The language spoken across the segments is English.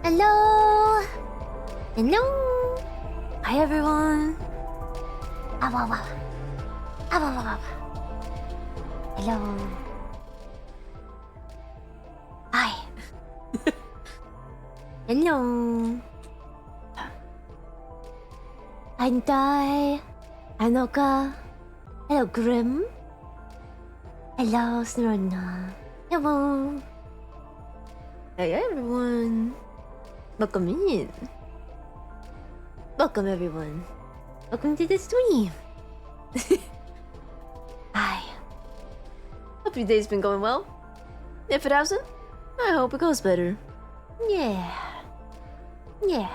Hello. Hello. Hi everyone. Hello. Hi. Hello. Hentai. Anoka. Hello, Grim. Hello, Snorna. Hello. Hey everyone. Welcome in. Welcome everyone. Welcome to the stream. Hi. Hope your day's been going well. If it hasn't, I hope it goes better. Yeah. Yeah.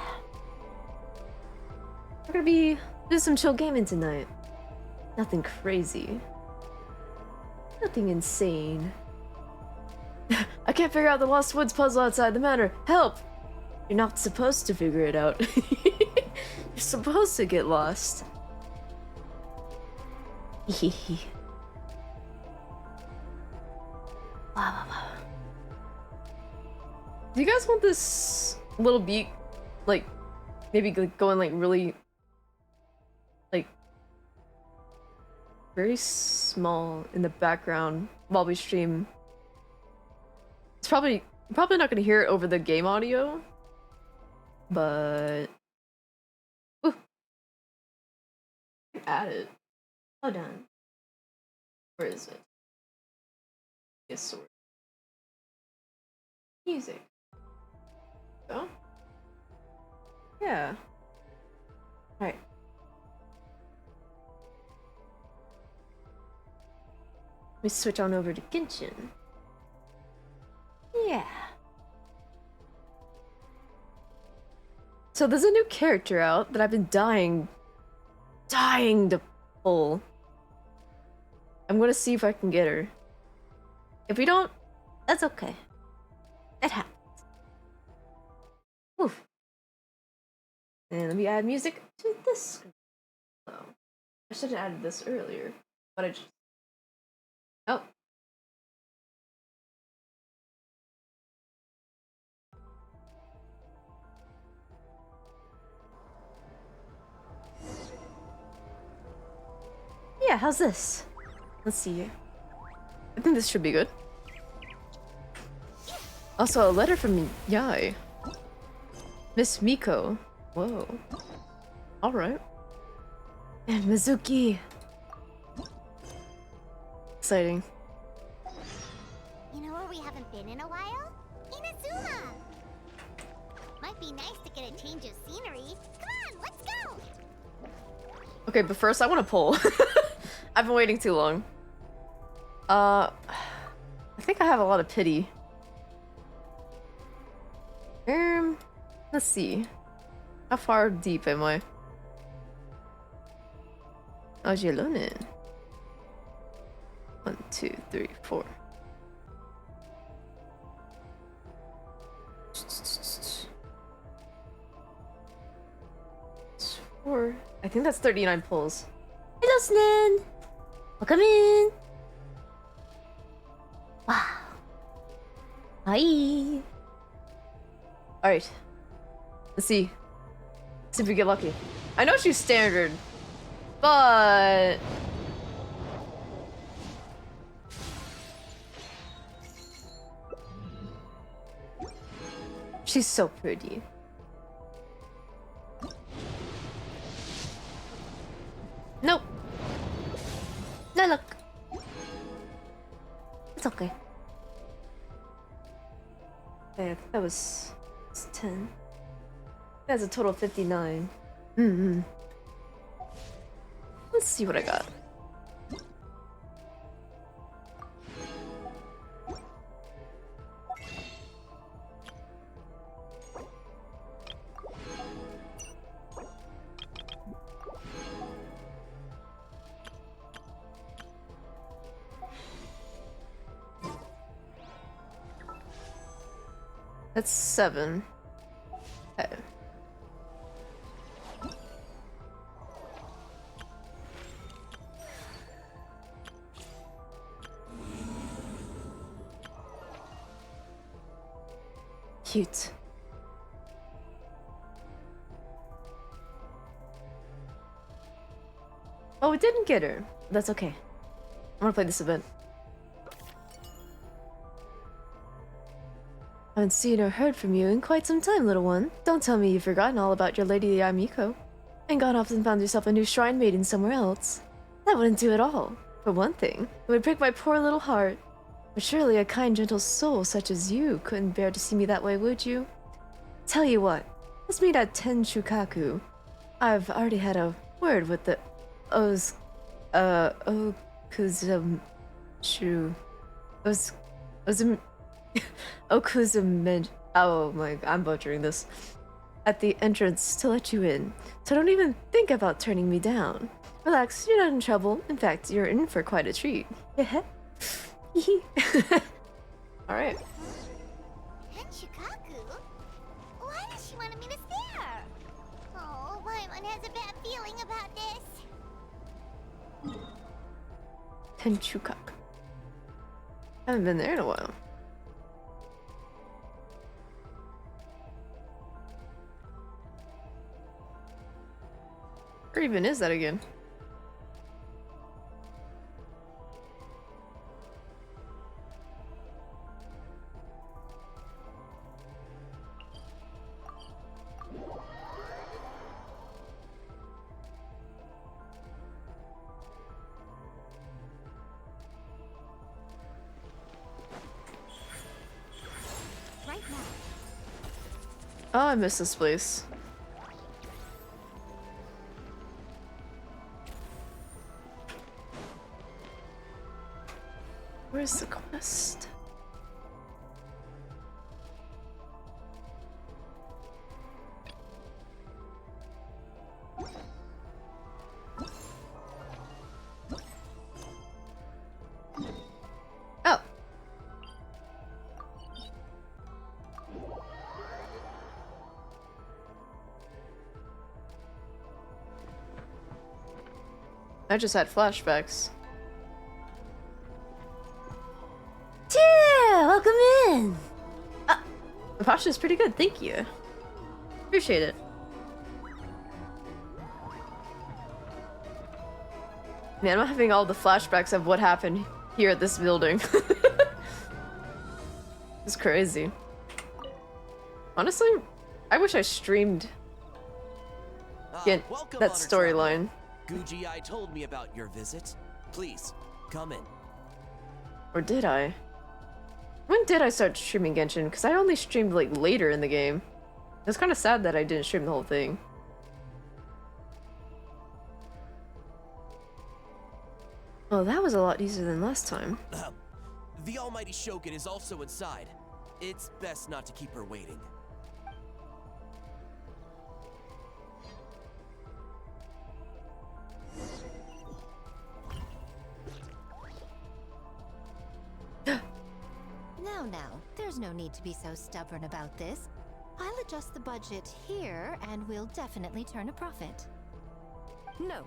We're gonna be doing some chill gaming tonight. Nothing crazy. Nothing insane. I can't figure out the Lost Woods puzzle outside the manor. Help! You're not supposed to figure it out. You're supposed to get lost. Do you guys want this little beat, like, maybe going like really, like, very small in the background while we stream? It's probably not gonna hear it over the game audio, but ooh, add it. Hold on. Where is it? Yes, sword. Music. Oh. Yeah. Alright. Let me switch on over to Genshin. Yeah. So there's a new character out that I've been dying to pull. I'm gonna see if I can get her. If we don't, that's okay. It happens. Oof. And let me add music to this. Oh, I should have added this earlier, but I just... Oh. Yeah, how's this? Let's see. I think this should be good. Also, a letter from Yai. Miss Miko. Whoa. Alright. And Mizuki. Exciting. You know where we haven't been in a while? Inazuma! Might be nice to get a change of scenery. Come on, let's go! Okay, but first I want to pull. I've been waiting too long. I think I have a lot of pity. Let's see. How far deep am I? Agelonin. 1, 2, 3, 4. Four. I think that's 39 pulls. Hello, Snan! Welcome in! Wow. Hi! Alright. Let's see. Let's see if we get lucky. I know she's standard, but... she's so pretty. Nope. No luck. It's okay. Okay, I think that was... it's 10. That's a total of 59. Let's see what I got. That's 7. Okay. cute. Oh, we didn't get her. That's okay. I want to play this event. I haven't seen or heard from you in quite some time, little one. Don't tell me you've forgotten all about your Lady Yamiko and gone off and found yourself a new shrine maiden somewhere else. That wouldn't do at all. For one thing, it would break my poor little heart. But surely a kind, gentle soul such as you couldn't bear to see me that way, would you? Tell you what, let's meet at Tenchukaku. I've already had a word with the Okuzumen. Oh my, I'm butchering this. At the entrance to let you in. So don't even think about turning me down. Relax, you're not in trouble. In fact, you're in for quite a treat. Alright. Tenchukaku? Why does she want me to stare? Oh, Paimon has a bad feeling about this. Tenchukaku. Haven't been there in a while. Where even is that again? Right now. Oh, I miss this place. Where's the quest? Oh. I just had flashbacks. Yeah, welcome in. The posture's pretty good, thank you. Appreciate it. Man, I'm having all the flashbacks of what happened here at this building. It's crazy. Honestly, I wish I streamed that storyline. Guji told me about your visit. Please, come in. Or did I? When did I start streaming Genshin? Because I only streamed like later in the game. It's kind of sad that I didn't stream the whole thing. Well, that was a lot easier than last time. The almighty Shogun is also inside. It's best not to keep her waiting. Now, there's no need to be so stubborn about this. I'll adjust the budget here, and we'll definitely turn a profit. No.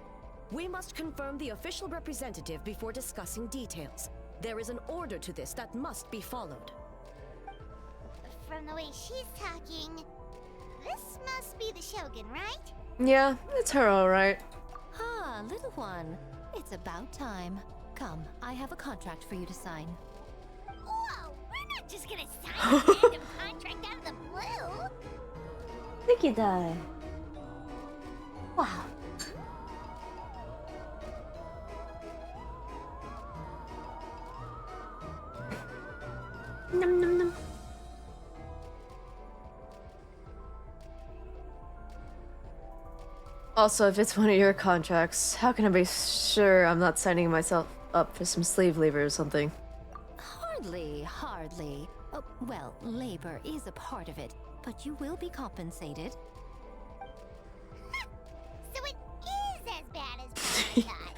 We must confirm the official representative before discussing details. There is an order to this that must be followed. From the way she's talking, this must be the Shogun, right? Yeah, it's her alright. Ah, little one. It's about time. Come, I have a contract for you to sign. Whoa, we're not just gonna sign a random contract out of the blue. Thank you, Dai. Wow. Num num num. Also, if it's one of your contracts, how can I be sure I'm not signing myself up for some slave labor or something? Hardly. Oh, well, labor is a part of it, but you will be compensated. So it is as bad as Paimon thought.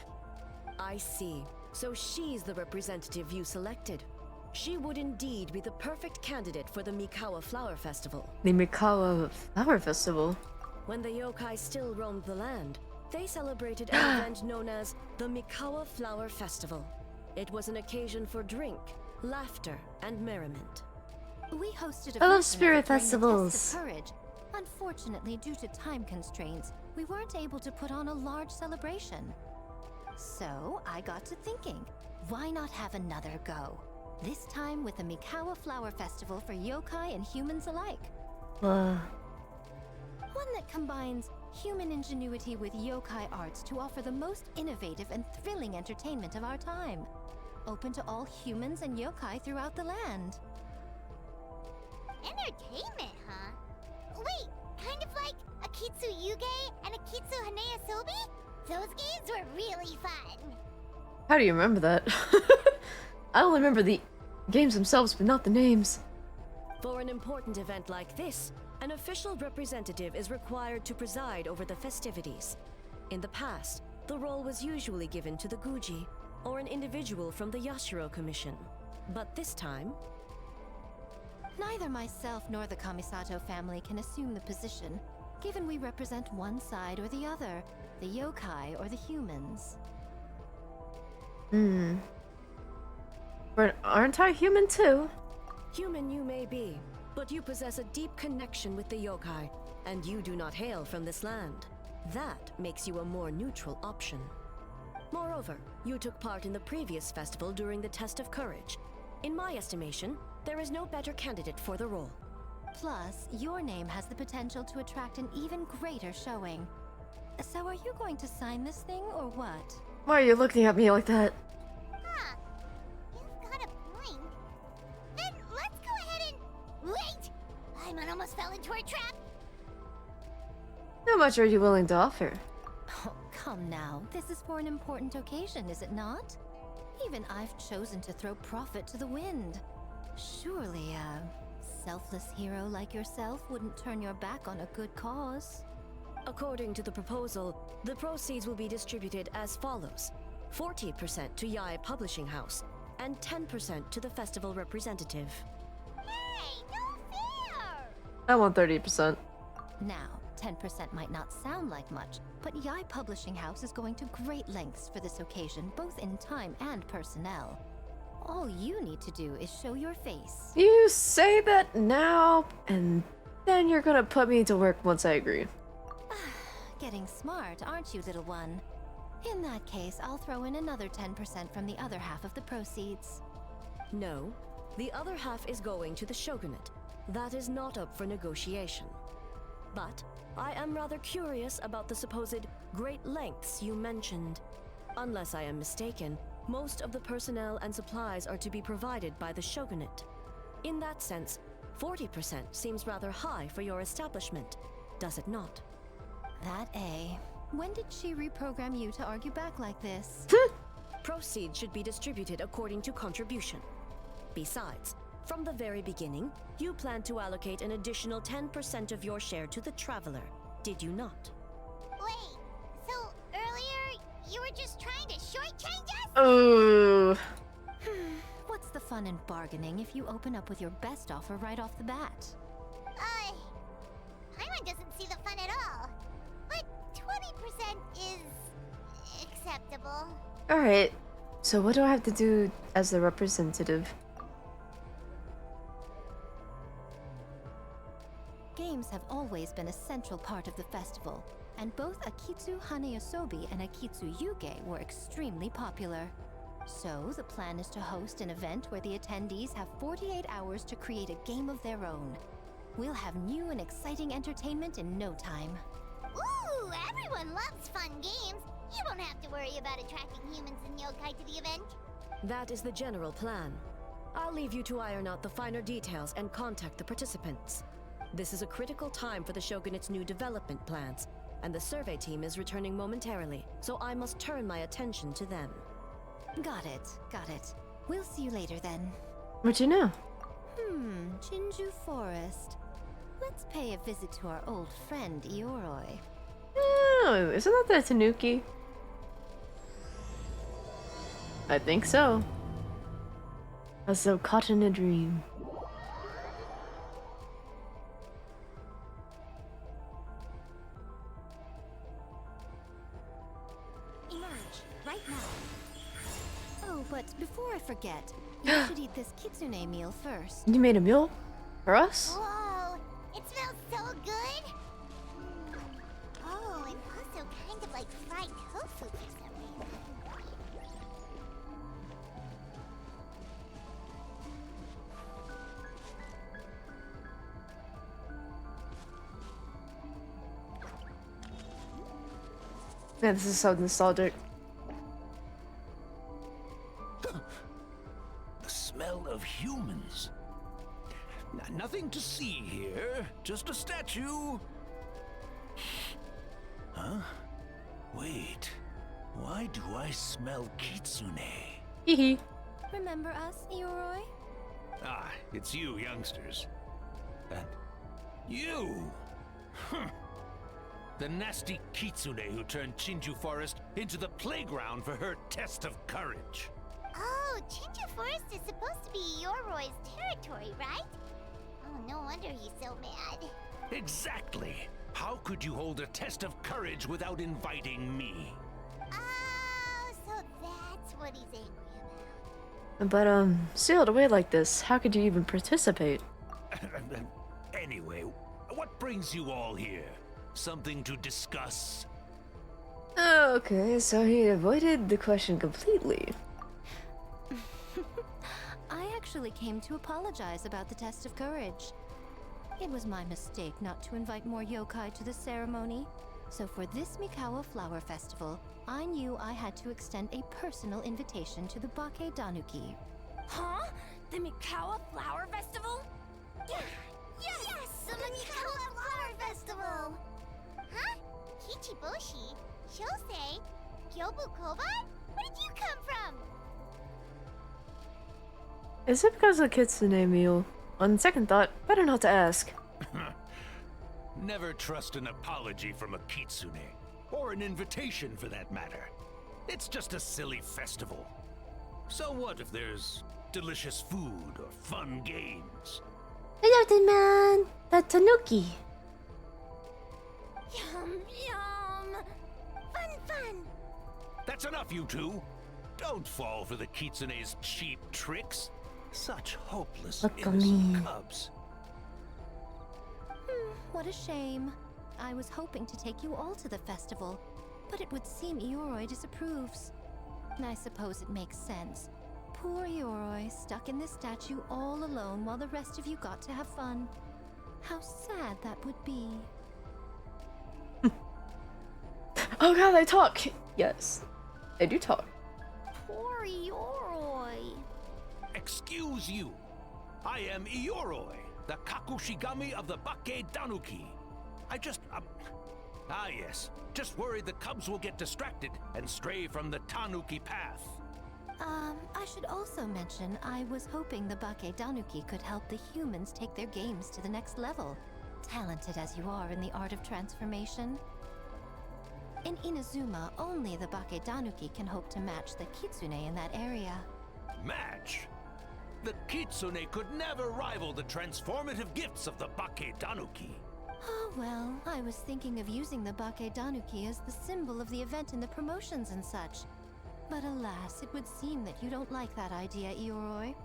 I see. So she's the representative you selected. She would indeed be the perfect candidate for the Mikawa Flower Festival. The Mikawa Flower Festival? When the yokai still roamed the land, they celebrated an event known as the Mikawa Flower Festival. It was an occasion for drink, laughter, and merriment. We hosted a I love version of spirit it during the Test festivals. of Courage. Unfortunately, due to time constraints, we weren't able to put on a large celebration. So, I got to thinking, why not have another go? This time with the Mikawa Flower Festival for yokai and humans alike. Uh, One that combines human ingenuity with yokai arts to offer the most innovative and thrilling entertainment of our time. Open to all humans and yokai throughout the land. Entertainment, huh? Wait, kind of like Akitsu Yuge and Akitsu Hanea Sobi? Those games were really fun. how do you remember that? I only remember the games themselves, but not the names. For an important event like this, an official representative is required to preside over the festivities. In the past, the role was usually given to the Guji, or an individual from the Yashiro Commission. But this time, Neither myself nor the Kamisato family can assume the position, given we represent one side or the other, the yokai or the humans. But aren't I human too? human you may be, but you possess a deep connection with the yokai, and you do not hail from this land. That makes you a more neutral option. Moreover, you took part in the previous festival during the Test of Courage. In my estimation, there is no better candidate for the role. Plus, your name has the potential to attract an even greater showing. So are you going to sign this thing or what? Why are you looking at me like that? Huh. You've got a point. Then let's go ahead and... Wait! I almost fell into our trap! How much are you willing to offer? Oh, come now. This is for an important occasion, is it not? Even I've chosen to throw profit to the wind. Surely a selfless hero like yourself wouldn't turn your back on a good cause. According to the proposal, the proceeds will be distributed as follows: 40% to Yae Publishing House, and 10% to the festival representative. Hey, no fair! I want 30%. Now, 10% might not sound like much, but Yae Publishing House is going to great lengths for this occasion, both in time and personnel. All you need to do is show your face. You say that now, and then you're gonna put me to work once I agree. Getting smart, aren't you, little one? In that case, I'll throw in another 10% from the other half of the proceeds. No, the other half is going to the shogunate. That is not up for negotiation. But I am rather curious about the supposed great lengths you mentioned. Unless I am mistaken, most of the personnel and supplies are to be provided by the shogunate. In that sense, 40% seems rather high for your establishment, does it not? That A. When did she reprogram you to argue back like this? Proceeds should be distributed according to contribution. Besides, from the very beginning, you planned to allocate an additional 10% of your share to the Traveler, did you not? Wait, so earlier you were just trying to shortchange us? Oh, What's the fun in bargaining if you open up with your best offer right off the bat? Paimon doesn't see the fun at all. But 20% is... acceptable. alright. So what do I have to do as the representative? Games have always been a central part of the festival, and both Akitsu Hanayosobi and Akitsu Yuge were extremely popular. So, the plan is to host an event where the attendees have 48 hours to create a game of their own. We'll have new and exciting entertainment in no time. Ooh, everyone loves fun games. You won't have to worry about attracting humans and yokai to the event. That is the general plan. I'll leave you to iron out the finer details and contact the participants. This is a critical time for the Shogunate's new development plans, and the survey team is returning momentarily, so I must turn my attention to them. Got it, got it. We'll see you later then. What'd you know? Jinju Forest. Let's pay a visit to our old friend Ioroi. Oh, isn't that the Tanuki? I think so. As though caught in a dream. Emerge, right now. Oh, but before I forget, you should eat this kitsune meal first. You made a mule? For us? Whoa, it smells so good. Oh, and also kind of like fried tofu for some reason. Man, this is so nostalgic. The smell of humans. Nothing to see here, just a statue. Huh? Wait, why do I smell kitsune? Hehe. Remember us, Ioroi? Ah, it's you youngsters. And you! The nasty kitsune who turned Chinju Forest into the playground for her test of courage. Oh, Chinju Forest is supposed to be Yoroi's territory, right? Oh, no wonder he's so mad. Exactly! How could you hold a test of courage without inviting me? Oh, so that's what he's angry about. But, sealed away like this, how could you even participate? Anyway, what brings you all here? Something to discuss? Okay, so he avoided the question completely. I actually came to apologize about the test of courage. It was my mistake not to invite more yokai to the ceremony. So for this Mikawa Flower Festival, I knew I had to extend a personal invitation to the Bake Danuki. Huh? The Mikawa Flower Festival? Yes! The Mikawa Flower Festival! Huh? Kichiboshi? Shosei? Gyobu Koban? Where did you come from? Is it because of Kitsune meal? On second thought, better not to ask. Never trust an apology from a kitsune, or an invitation for that matter. It's just a silly festival. So what if there's delicious food or fun games? Hello there, man. That's Tanuki. Yum, yum! Fun! That's enough, you two. Don't fall for the kitsune's cheap tricks. Such hopeless, Look at innocent me. cubs. What a shame. I was hoping to take you all to the festival, but it would seem Ioroi disapproves. I suppose it makes sense. Poor Ioroi, stuck in this statue all alone while the rest of you got to have fun. How sad that would be. Oh god, they talk! Yes, they do talk. Poor Yoroi. Excuse you. I am Ioroi, the Kakushigami of the Bake Danuki. I just, yes. Just worried the cubs will get distracted and stray from the Tanuki path. I should also mention I was hoping the Bake Danuki could help the humans take their games to the next level. Talented as you are in the art of transformation. In Inazuma, only the Bake Danuki can hope to match the Kitsune in that area. Match? The Kitsune could never rival the transformative gifts of the Bake Danuki. Oh well, I was thinking of using the Bake Danuki as the symbol of the event in the promotions and such. But alas, it would seem that you don't like that idea, Ioroi.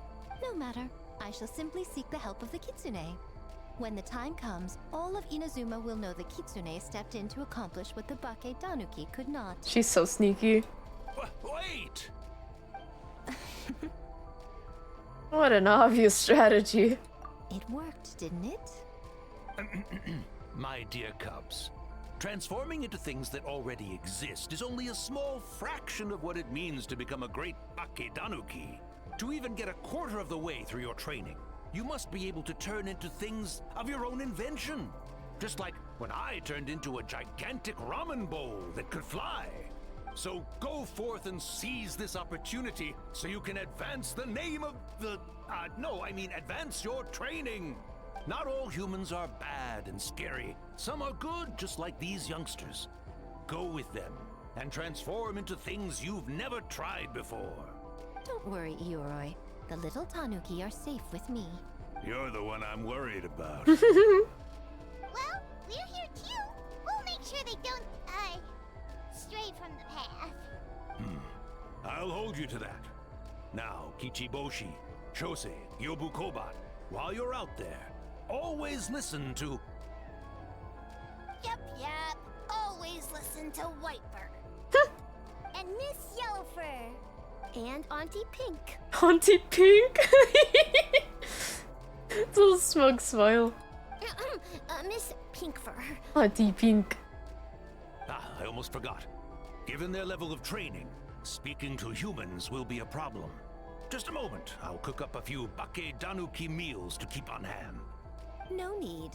No matter, I shall simply seek the help of the Kitsune. When the time comes, all of Inazuma will know the Kitsune stepped in to accomplish what the Bake Danuki could not. She's so sneaky. Wait! What an obvious strategy. It worked, didn't it? My dear cubs, transforming into things that already exist is only a small fraction of what it means to become a great Bake Danuki. To even get a quarter of the way through your training, you must be able to turn into things of your own invention. Just like when I turned into a gigantic ramen bowl that could fly. So go forth and seize this opportunity so you can advance the name of the... advance your training. Not all humans are bad and scary. Some are good, just like these youngsters. Go with them and transform into things you've never tried before. Don't worry, Ioroi. The little Tanuki are safe with me. You're the one I'm worried about. Well, we're here too. We'll make sure they don't, stray from the path. I'll hold you to that. Now, Kichiboshi, Shosei, Yobu Koban, while you're out there, always listen to... Yep. Always listen to Whitefur. And Miss Yellowfur. And Auntie Pink. Auntie Pink? It's a little smug smile. Miss Pinkfur. Auntie Pink. Ah, I almost forgot. Given their level of training, speaking to humans will be a problem. Just a moment, I'll cook up a few Bake Danuki meals to keep on hand. No need.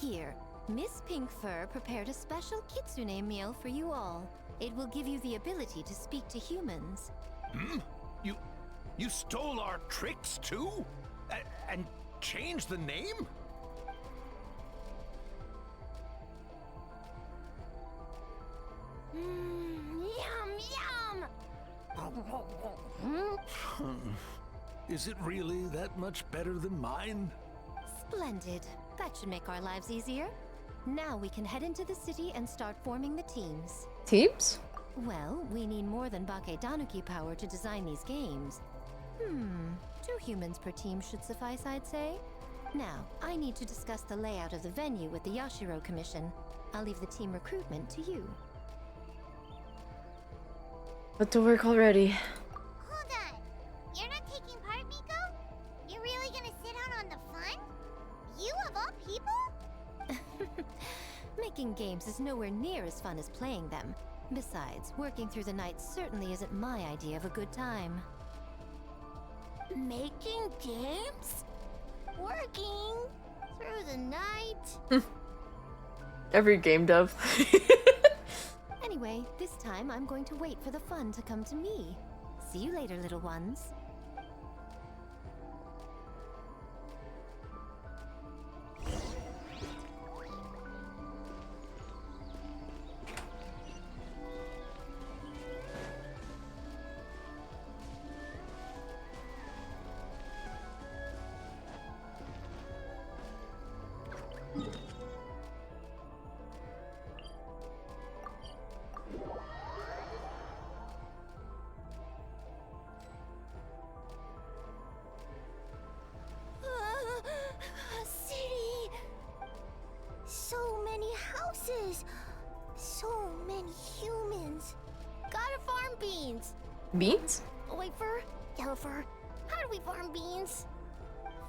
Here, Miss Pinkfur prepared a special kitsune meal for you all. It will give you the ability to speak to humans. Hmm? You stole our tricks too? And changed the name? Yum! Is it really that much better than mine? Splendid. That should make our lives easier. Now we can head into the city and start forming the teams. Teams? Well, we need more than Bake Danuki power to design these games. 2 humans per team should suffice, I'd say. Now, I need to discuss the layout of the venue with the Yashiro Commission. I'll leave the team recruitment to you. But to work already. Hold on. You're not taking part, Miko? You're really gonna sit out on the fun? You of all people? Making games is nowhere near as fun as playing them. Besides, working through the night certainly isn't my idea of a good time. Making games? Working through the night? Every game dev. Anyway, this time I'm going to wait for the fun to come to me. See you later, little ones. A city! So many houses! So many humans! Gotta farm beans! Beans? Whitefur, Yellowfur, how do we farm beans?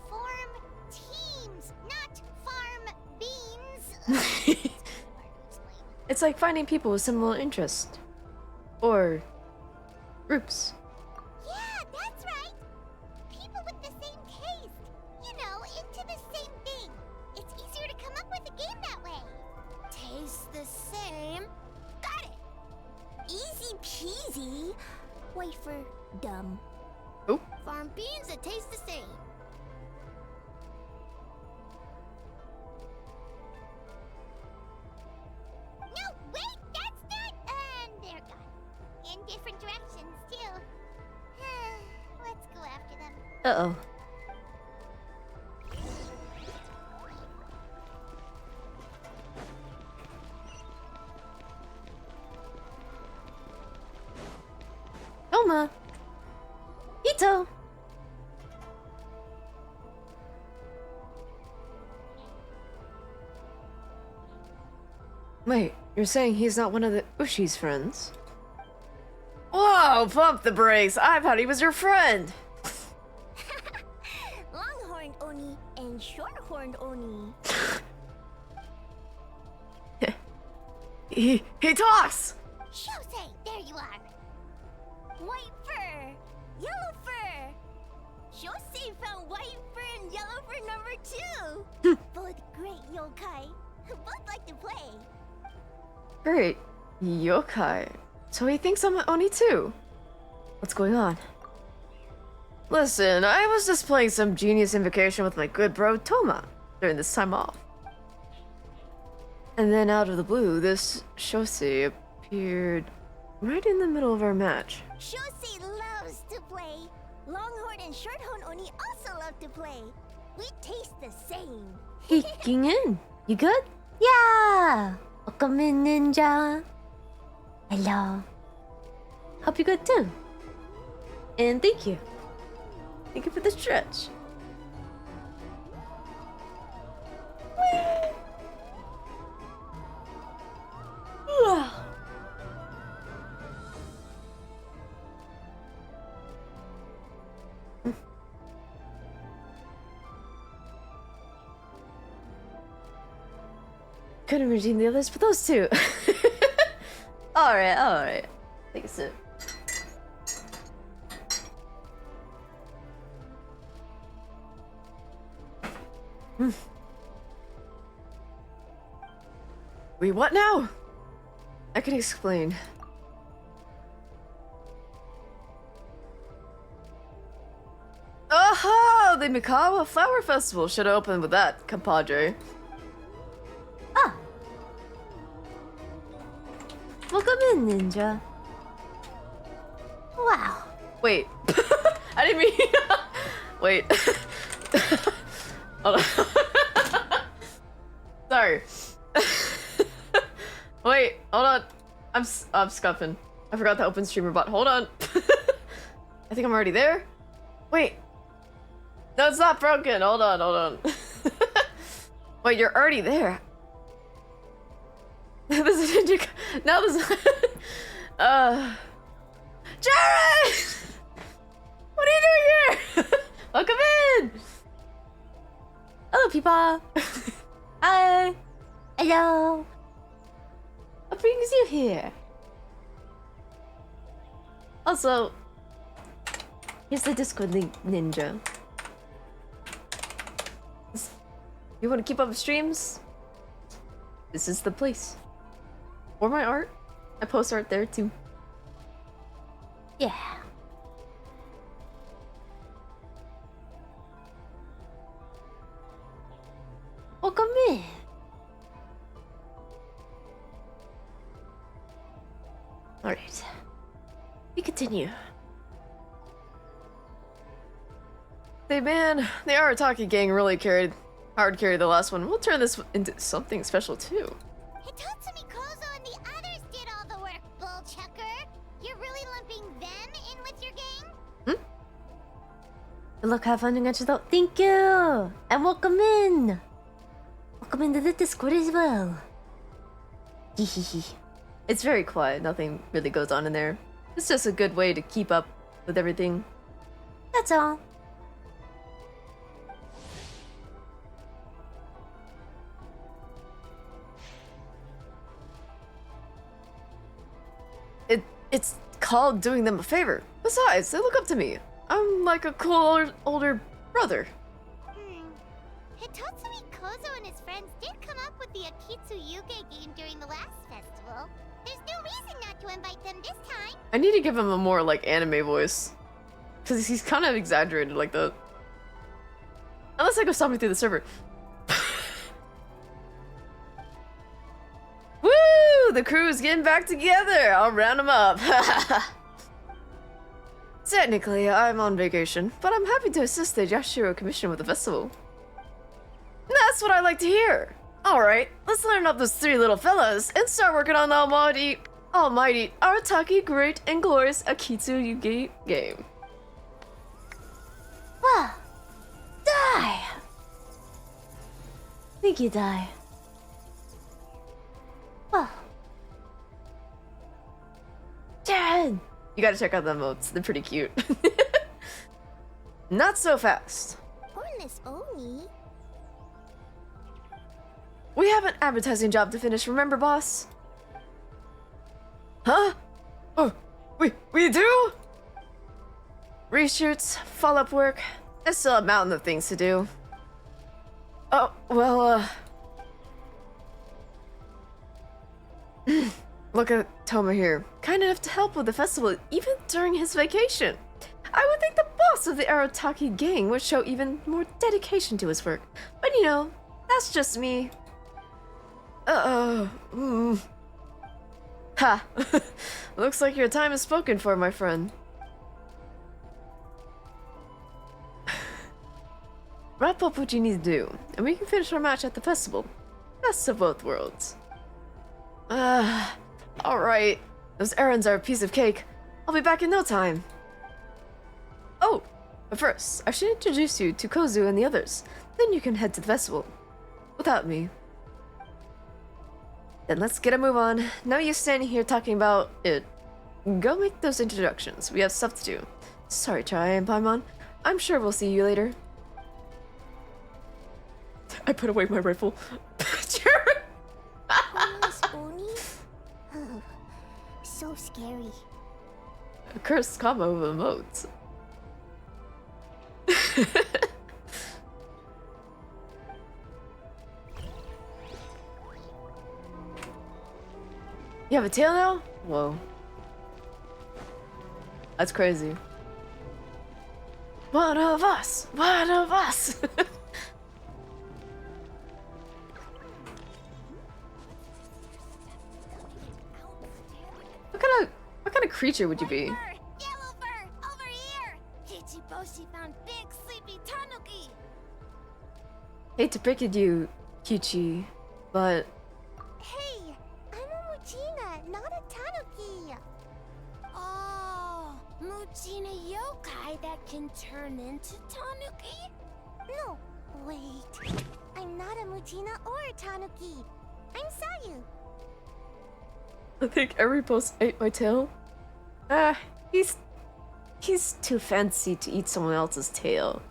Farm teams, not farm beans! It's like finding people with similar interests. Or groups. Yeah, that's right! People with the same taste. You know, into the same thing. It's easier to come up with a game that way. Taste the same? Got it! Easy peasy. Wait for dumb. Oh. Farm beans that taste the same. No, wait, that's not. They're gone. In different directions, too. Let's go after them. Uh-oh. Toma. Ito. Wait, you're saying he's not one of the Ushi's friends? Whoa, pump the brakes. I thought he was your friend. Longhorned Oni and Shorthorned Oni. He talks. Shosei, there you are. White fur, yellow fur. Shosei found white fur and yellow fur number 2. Both great yokai. Both like to play. Great. Yokai. So he thinks I'm an Oni too. What's going on? Listen, I was just playing some genius invocation with my good bro Toma during this time off. And then out of the blue, this Shosei appeared right in the middle of our match. Shosei loves to play. Longhorn and Shorthorn Oni also love to play. We taste the same. Hey, Gingen, you good? Yeah! Welcome in, Ninja. Hello. Hope you're good too. And thank you. Thank you for the stretch. Couldn't redeem the others, but those two. Alright, alright. Take a sip. Wait, what now? I can explain. Oh, the Mikawa Flower Festival should open with that, compadre. Oh, Welcome in, Ninja. wow. Wait. I didn't mean... Wait. Hold on. Sorry. Wait, hold on. I'm scuffing. I forgot to open streamer bot. Hold on. I think I'm already there. Wait. No, it's not broken. Hold on, hold on. Wait, you're already there. This is Ninja. Now this is... Jared! What are you doing here? Welcome in! Hello, people. Hi. Hello. What brings you here? Also, here's the Discord link, Ninja. You want to keep up with streams? This is the place. Or my art. I post art there too. Yeah. Welcome in. Alright. We continue. Hey man, the Arataki gang really hard carried the last one. We'll turn this into something special too. Hitatsumi Kozo and the others did all the work, Bullchucker. You're really lumping them in with your gang? Good luck, have fun, and thank you! And welcome in! Welcome into the Discord as well. It's very quiet, nothing really goes on in there. It's just a good way to keep up with everything. That's all. It's called doing them a favor. Besides, they look up to me. I'm like a cool older brother. Hitatsumi Kozo and his friends did come up with the Akitsu Yuge game during the last festival. There's no reason not to invite them this time. I need to give him a more like anime voice. Because he's kind of exaggerated like that. Unless I go stalking through the server. Woo! The crew's getting back together. I'll round them up. Technically, I'm on vacation, but I'm happy to assist the Yashiro Commission with the festival. That's what I like to hear. Alright, let's line up those three little fellas and start working on the almighty Arataki Great and Glorious Akitsu Yuge game. Whoa! Die! Thank you, Dai. Whoa! Jared! You gotta check out the emotes, they're pretty cute. Not so fast. Hornless Oni? We have an advertising job to finish, remember, boss? Huh? Oh, we do? Reshoots, follow-up work. There's still a mountain of things to do. Oh, well, look at Toma here. Kind enough to help with the festival even during his vacation. I would think the boss of the Arataki gang would show even more dedication to his work. But you know, that's just me. Ha! Looks like your time is spoken for, my friend. Wrap up what you need to do, and we can finish our match at the festival. Best of both worlds. Alright. Those errands are a piece of cake. I'll be back in no time. Oh, but first, I should introduce you to Kozu and the others. Then you can head to the festival. Without me. Then let's get a move on. Now you're standing here talking about it. Go make those introductions. We have stuff to do. Sorry, Chai and Paimon. I'm sure we'll see you later. I put away my rifle. scary. A cursed combo of emotes. You have a tail now? Whoa. That's crazy. One of us! One of us! What kind of creature would you be? Yellow fur, over here! Kichiboshi found big sleepy tanuki! Hate to break it to you, Kichi, but Hey, I'm a Muchina, not a tanuki! Oh, Muchina yokai that can turn into tanuki? No, wait. I'm not a Muchina or a tanuki. I'm Sayu. I think every post ate my tail. He's too fancy to eat someone else's tail.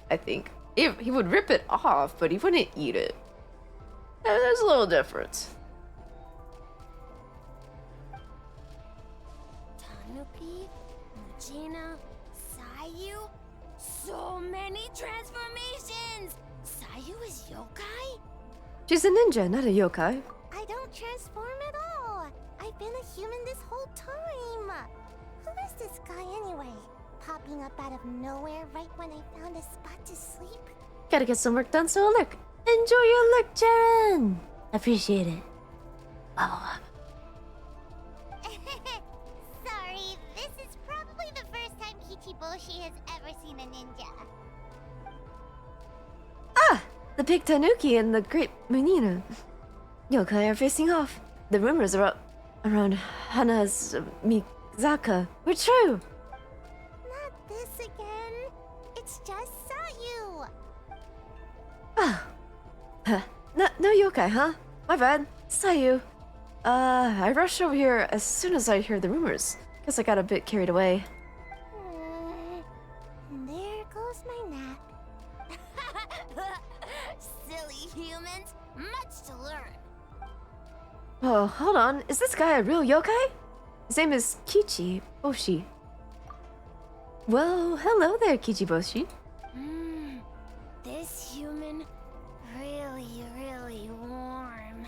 I think he would rip it off, but he wouldn't eat it. There's a little difference. Tanuki, Muchina, Sayu. So many transformations! Sayu is yokai? She's a ninja, not a yokai. I don't transform at all. I've been a human this whole time. Who is this guy anyway? Popping up out of nowhere right when I found a spot to sleep? Gotta get some work done, so look. Enjoy your look, Jaren. Appreciate it. Oh. Sorry, this is probably the first time Kichiboshi has ever seen a ninja. Ah! The big Tanuki and the great Munina. Yokai are facing off. The rumors around Hana's Mizaka were true. Not this again. It's just Sayu. Ah. Huh. No yokai, huh? My bad. Sayu. I rushed over here as soon as I heard the rumors. Guess I got a bit carried away. And there goes my nap. Silly humans, much to learn. Oh, hold on. Is this guy a real yokai? His name is Kichi Boshi. Well, hello there, Kichi Boshi. This human, really warm.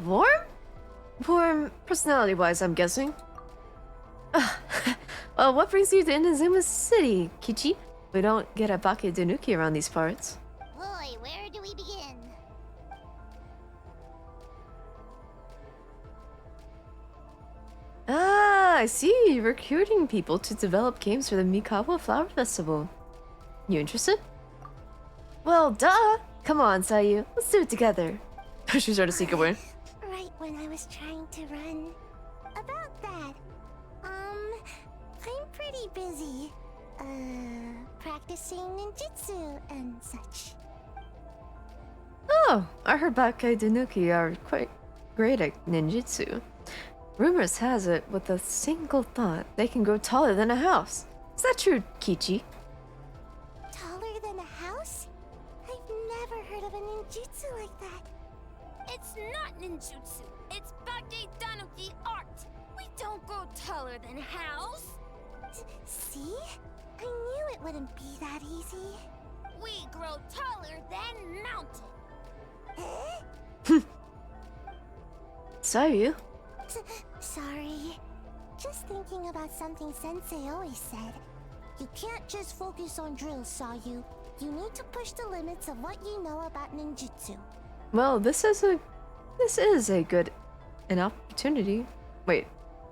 Warm? Warm personality-wise, I'm guessing. Well, what brings you to Inazuma City, Kichi? We don't get a Bake Danuki around these parts. Boy, where do we begin? Ah, I see. You're recruiting people to develop games for the Mikawa Flower Festival. You interested? Well, duh! Come on, Sayu. Let's do it together. She started to sneak away. Right when I was trying to run. About that. I'm pretty busy. Practicing ninjutsu and such. Oh, I heard Bake Danuki are quite great at ninjutsu. Rumors has it, with a single thought, they can grow taller than a house. Is that true, Kichi? Taller than a house? I've never heard of a ninjutsu like that. It's not ninjutsu. It's Bake Danuki art. We don't grow taller than a house. See? I knew it wouldn't be that easy. We grow taller than mountain. Sayu? Sorry. Just thinking about something Sensei always said. You can't just focus on drills, Sayu. You need to push the limits of what you know about ninjutsu. Well, this is a good an opportunity. Wait.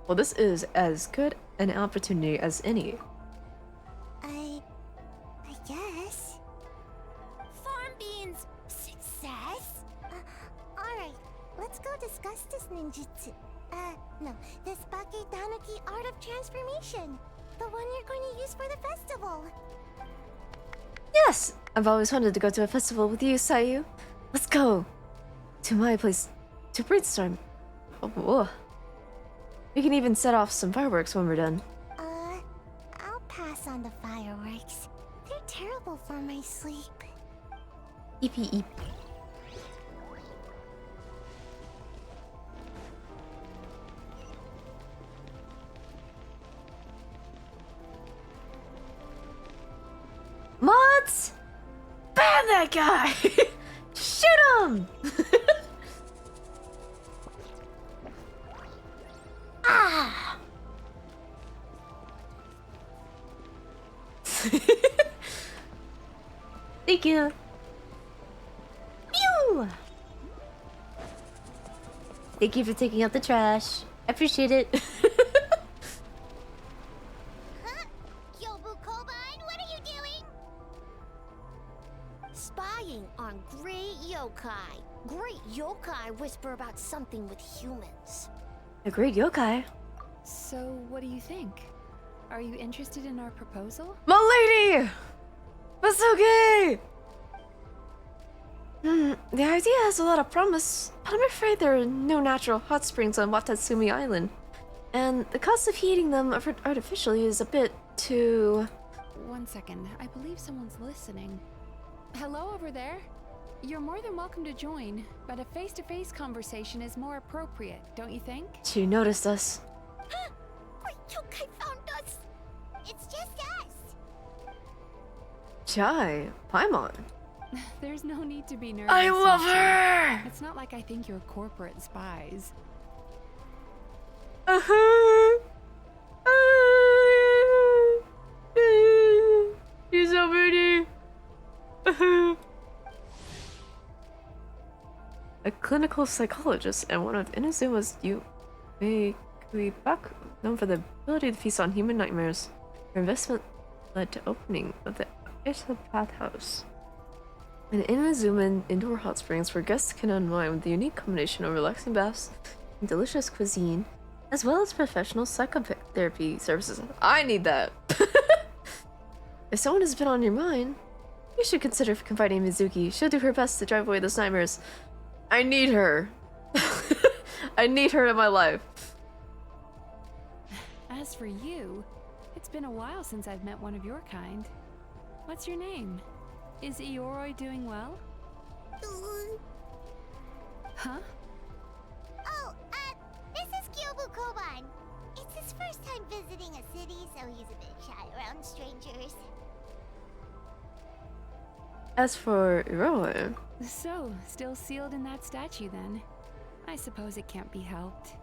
Well, this is as good an opportunity as any. I guess. Farm beans success? Alright, let's go discuss this ninjutsu. No, this Bake Danuki art of transformation. The one you're going to use for the festival. Yes! I've always wanted to go to a festival with you, Sayu. Let's go! To my place to brainstorm. Oh, whoa. We can even set off some fireworks when we're done. I'll pass on the fireworks. They're terrible for my sleep. Eepy eep. Damn that guy! Shoot him! Ah! Thank you. Pew! Thank you for taking out the trash. I appreciate it. Huh? Kyobu Kobine, what are you doing? Spying on great yokai. Great yokai whisper about something with humans. A great yokai. So, what do you think? Are you interested in our proposal? My lady! Mizuki! The idea has a lot of promise, but I'm afraid there are no natural hot springs on Watatsumi Island. And the cost of heating them artificially is a bit too... 1 second, I believe someone's listening. Hello over there? You're more than welcome to join, but a face-to-face conversation is more appropriate, don't you think? She noticed us. Great yokai found us. It's just us. Chai, Paimon. There's no need to be nervous. I love Sushi. her! It's not like I think you're corporate spies. She's so pretty. A clinical psychologist and one of Inazuma's Yumeikuibaku, known for the ability to feast on human nightmares. Her investment led to opening of the Aisha Bathhouse, an Inazuma indoor hot springs where guests can unwind with the unique combination of relaxing baths and delicious cuisine, as well as professional psychotherapy services. I need that. If someone has been on your mind, you should consider confiding in Mizuki. She'll do her best to drive away those nightmares. I need her. I need her in my life. As for you, it's been a while since I've met one of your kind. What's your name? Is Ioroi doing well? Huh? Oh, this is Kyobu Kobine. It's his first time visiting a city, so he's a bit shy around strangers. As for Iroha, So, still sealed in that statue then? I suppose it can't be helped.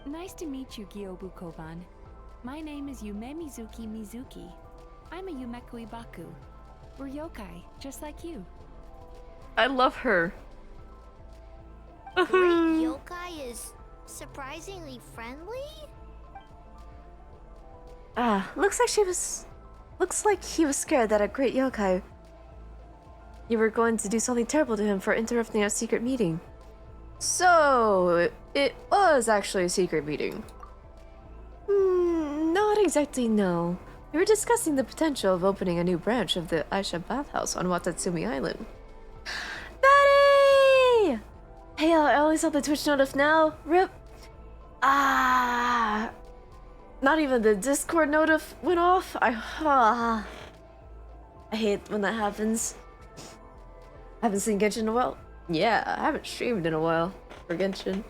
Nice to meet you, Gyobu Koban. My name is Yume Mizuki. I'm a Yumekuibaku. We're yokai, just like you. I love her. Great yokai is surprisingly friendly? Looks like he was scared that a great yokai, you were going to do something terrible to him for interrupting our secret meeting. So, it was actually a secret meeting. Not exactly, no. We were discussing the potential of opening a new branch of the Aisha Bathhouse on Watatsumi Island. Betty! Hey, I only saw the Twitch notif now. RIP. Not even the Discord notif went off. I hate when that happens. Haven't seen Genshin in a while. Yeah, I haven't streamed in a while for Genshin.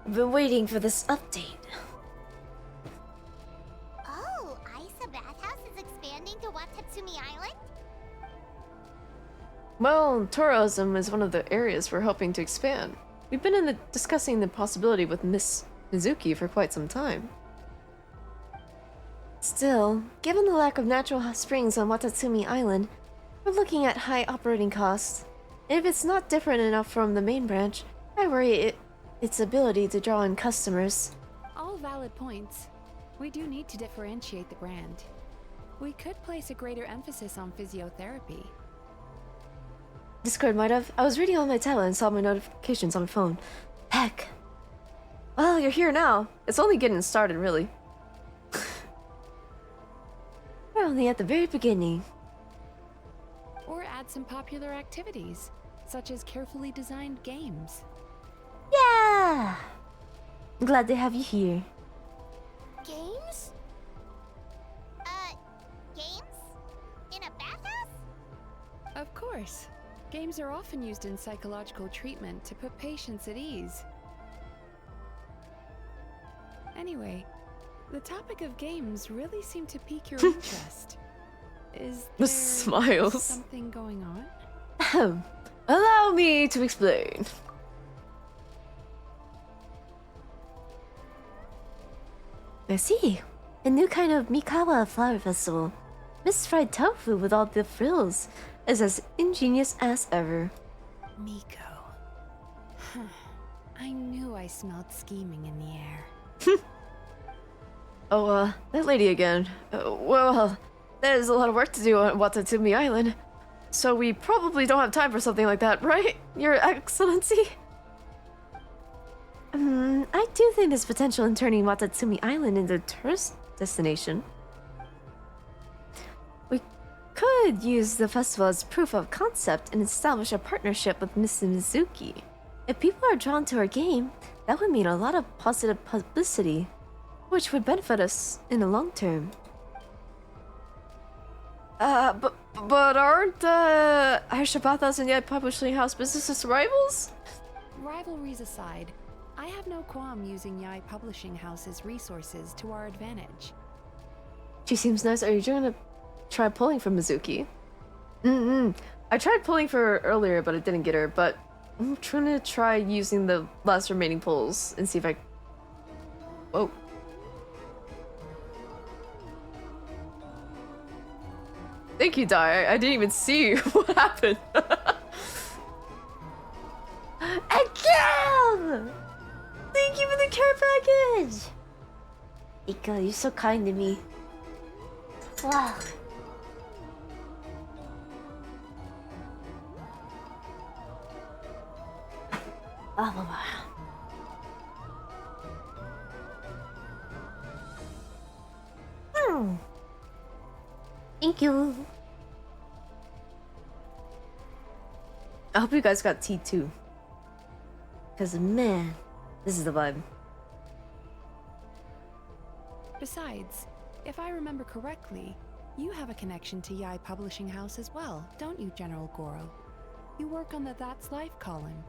I've been waiting for this update. Oh, Aisa Bathhouse is expanding to Watatsumi Island? Well, tourism is one of the areas we're hoping to expand. We've been discussing the possibility with Miss Mizuki for quite some time. Still, given the lack of natural hot springs on Watatsumi Island, we're looking at high operating costs. And if it's not different enough from the main branch, I worry its ability to draw in customers. All valid points. We do need to differentiate the brand. We could place a greater emphasis on physiotherapy. Discord might have. I was reading on my tablet and saw my notifications on my phone. Heck. Well, you're here now. It's only getting started, really. We're only at the very beginning. Or add some popular activities, such as carefully designed games. Yeah! Glad to have you here. Games? Games? In a bathhouse? Of course. Games are often used in psychological treatment to put patients at ease. Anyway, the topic of games really seemed to pique your interest. Is The there smiles. something going on? Ahem. Allow me to explain. I see. A new kind of Mikawa flower festival. Miss Fried Tofu with all the frills is as ingenious as ever. Miko. Huh. I knew I smelled scheming in the air. Oh, that lady again. Well, there's a lot of work to do on Watatsumi Island. So we probably don't have time for something like that, right, Your Excellency? I do think there's potential in turning Watatsumi Island into a tourist destination. We could use the festival as proof of concept and establish a partnership with Miss Mizuki. If people are drawn to our game, that would mean a lot of positive publicity, which would benefit us in the long term. But aren't Aishabathas and Yet Publishing House businesses rivals? Rivalries aside, I have no qualm using Yai Publishing House's resources to our advantage. She seems nice. Are you gonna try pulling for Mizuki? I tried pulling for her earlier, but I didn't get her. But I'm trying to try using the last remaining pulls and see if I... Whoa. Thank you, Dai. I didn't even see what happened. Again! Thank you for the care package! Ika, you're so kind to me. Wow. Thank you. I hope you guys got tea too. Because man, this is the vibe. Besides, if I remember correctly, you have a connection to Yai Publishing House as well, don't you, General Goro? You work on the That's Life column.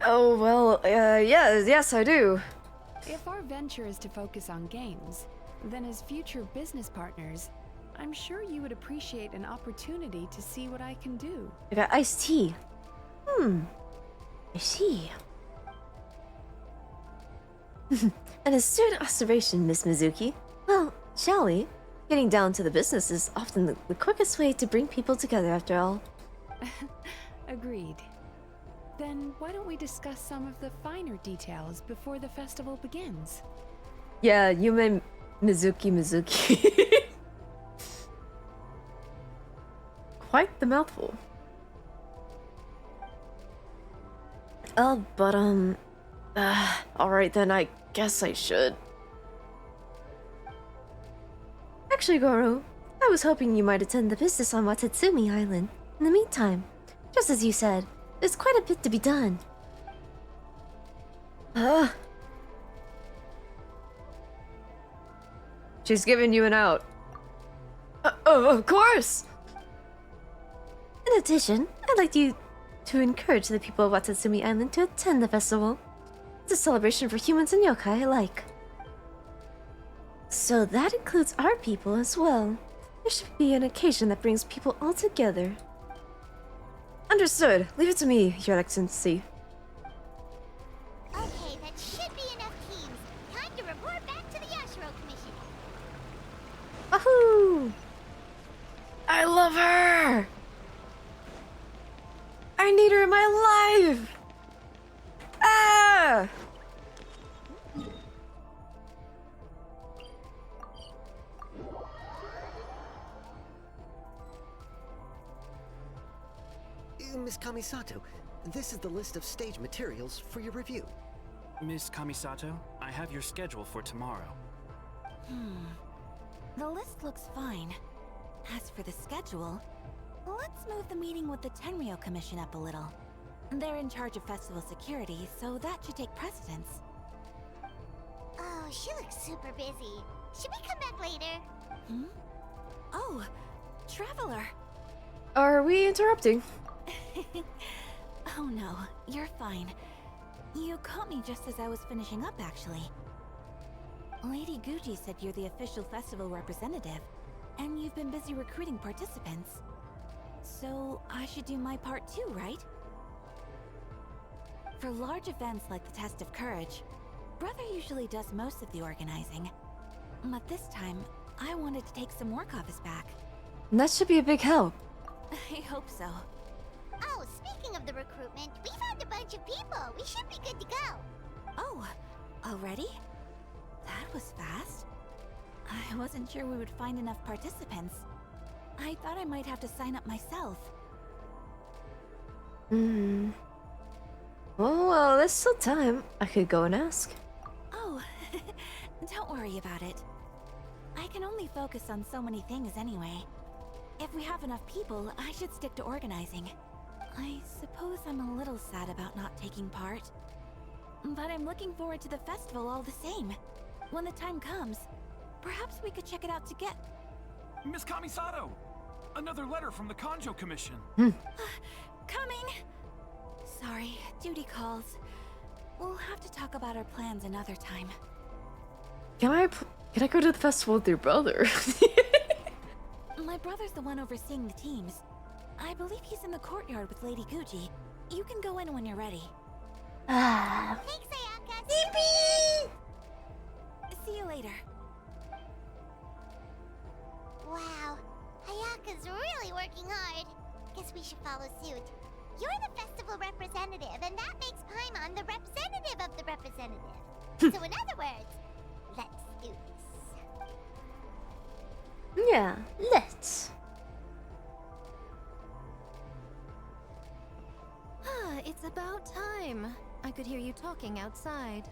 Oh, well, yes, I do. If our venture is to focus on games, then as future business partners, I'm sure you would appreciate an opportunity to see what I can do. I got iced tea. I see. An astute observation, Miss Mizuki. Well, shall we? Getting down to the business is often the quickest way to bring people together, after all. Agreed. Then why don't we discuss some of the finer details before the festival begins? Yeah, you meant Mizuki. Quite the mouthful. But alright then, I guess I should. Actually, Goro, I was hoping you might attend the business on Watatsumi Island. In the meantime, just as you said, there's quite a bit to be done. She's giving you an out. Of course! In addition, I'd like you to encourage the people of Watatsumi Island to attend the festival. It's a celebration for humans and yokai alike. So that includes our people as well. There should be an occasion that brings people all together. Understood. Leave it to me, Your Excellency. Okay, that should be enough teams. Time to report back to the Yashiro Commission. Wahoo! I love her! I need her in my life! Ah! Miss Kamisato, this is the list of stage materials for your review. Miss Kamisato, I have your schedule for tomorrow. The list looks fine. As for the schedule, let's move the meeting with the Tenryo Commission up a little. They're in charge of festival security, so that should take precedence. Oh, she looks super busy. Should we come back later? Oh, Traveler. Are we interrupting? Oh no, you're fine. You caught me just as I was finishing up, actually. Lady Guji said you're the official festival representative, and you've been busy recruiting participants. So I should do my part too, right? For large events like the Test of Courage, Brother usually does most of the organizing. But this time, I wanted to take some work off his back. That should be a big help. I hope so. Oh, speaking of the recruitment, we found a bunch of people. We should be good to go. Oh, already? That was fast. I wasn't sure we would find enough participants. I thought I might have to sign up myself. Well, there's still time. I could go and ask. Oh, don't worry about it. I can only focus on so many things anyway. If we have enough people, I should stick to organizing. I suppose I'm a little sad about not taking part. But I'm looking forward to the festival all the same. When the time comes, perhaps we could check it out together. Miss Kamisato! Another letter from the Kanjo Commission. Coming! Sorry, duty calls. We'll have to talk about our plans another time. Can I go to the festival with your brother? My brother's the one overseeing the teams. I believe he's in the courtyard with Lady Guji. You can go in when you're ready. Thanks, Ayaka. Yippee! See you later. Wow, Ayaka's really working hard. Guess we should follow suit. You're the festival representative, and that makes Paimon the representative of the representative. So in other words, let's do this. Yeah, let's. It's about time. I could hear you talking outside.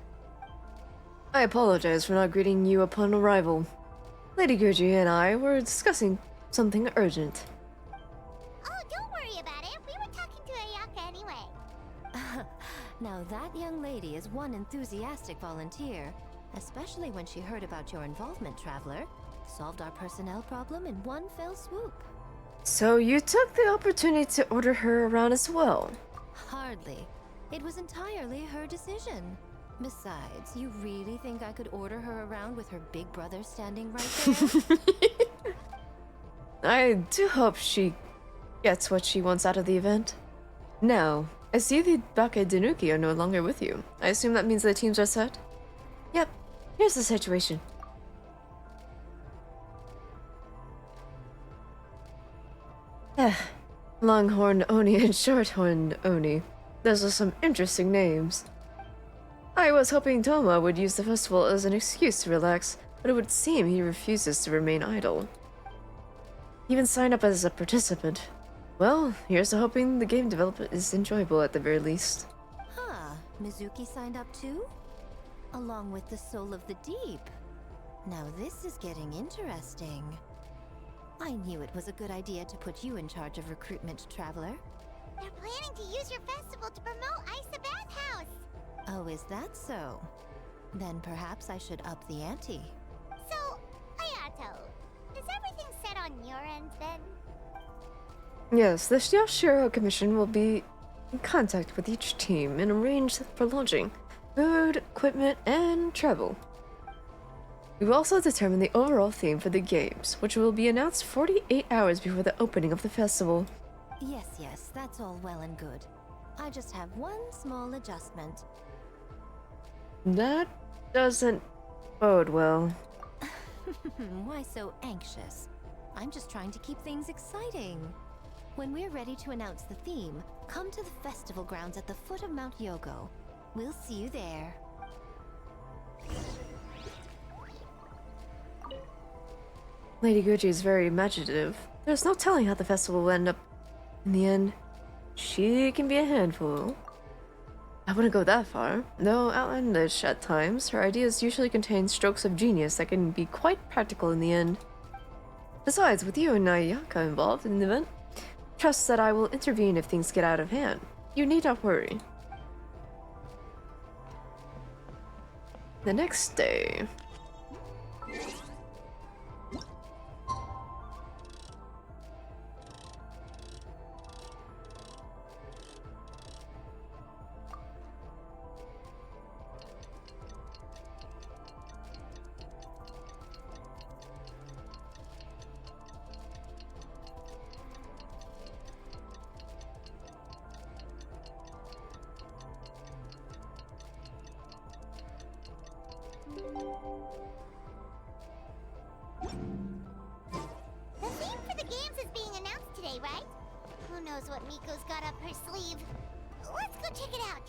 I apologize for not greeting you upon arrival. Lady Guji and I were discussing something urgent. Oh, don't worry about it. We were talking to Ayaka anyway. Now that young lady is one enthusiastic volunteer, especially when she heard about your involvement, Traveler. Solved our personnel problem in one fell swoop. So you took the opportunity to order her around as well? Hardly. It was entirely her decision. Besides, you really think I could order her around with her big brother standing right there? I do hope she gets what she wants out of the event. Now, I see the Bake Danuki are no longer with you. I assume that means the teams are set? Yep, here's the situation. Longhorn Oni and Shorthorn Oni. Those are some interesting names. I was hoping Toma would use the festival as an excuse to relax, but it would seem he refuses to remain idle. He even signed up as a participant. Well, here's to hoping the game development is enjoyable at the very least. Huh, Mizuki signed up too? Along with the Soul of the Deep. Now this is getting interesting. I knew it was a good idea to put you in charge of recruitment, Traveler. They're planning to use your festival to promote Isa Bathhouse. Oh, is that so? Then perhaps I should up the ante. So, Ayato, is everything set on your end then? Yes, the Yoshiro Commission will be in contact with each team and arrange for lodging, food, equipment, and travel. We will also determine the overall theme for the games, which will be announced 48 hours before the opening of the festival. Yes, that's all well and good. I just have one small adjustment. That doesn't bode well. Why so anxious? I'm just trying to keep things exciting. When we're ready to announce the theme, come to the festival grounds at the foot of Mount Yogo. We'll see you there. Lady Guji is very imaginative. There's no telling how the festival will end up. In the end, she can be a handful. I wouldn't go that far. Though outlandish at times, her ideas usually contain strokes of genius that can be quite practical in the end. Besides, with you and Ayaka involved in the event, trust that I will intervene if things get out of hand. You need not worry. The next day... The theme for the games is being announced today, right? Who knows what Miko's got up her sleeve? Let's go check it out.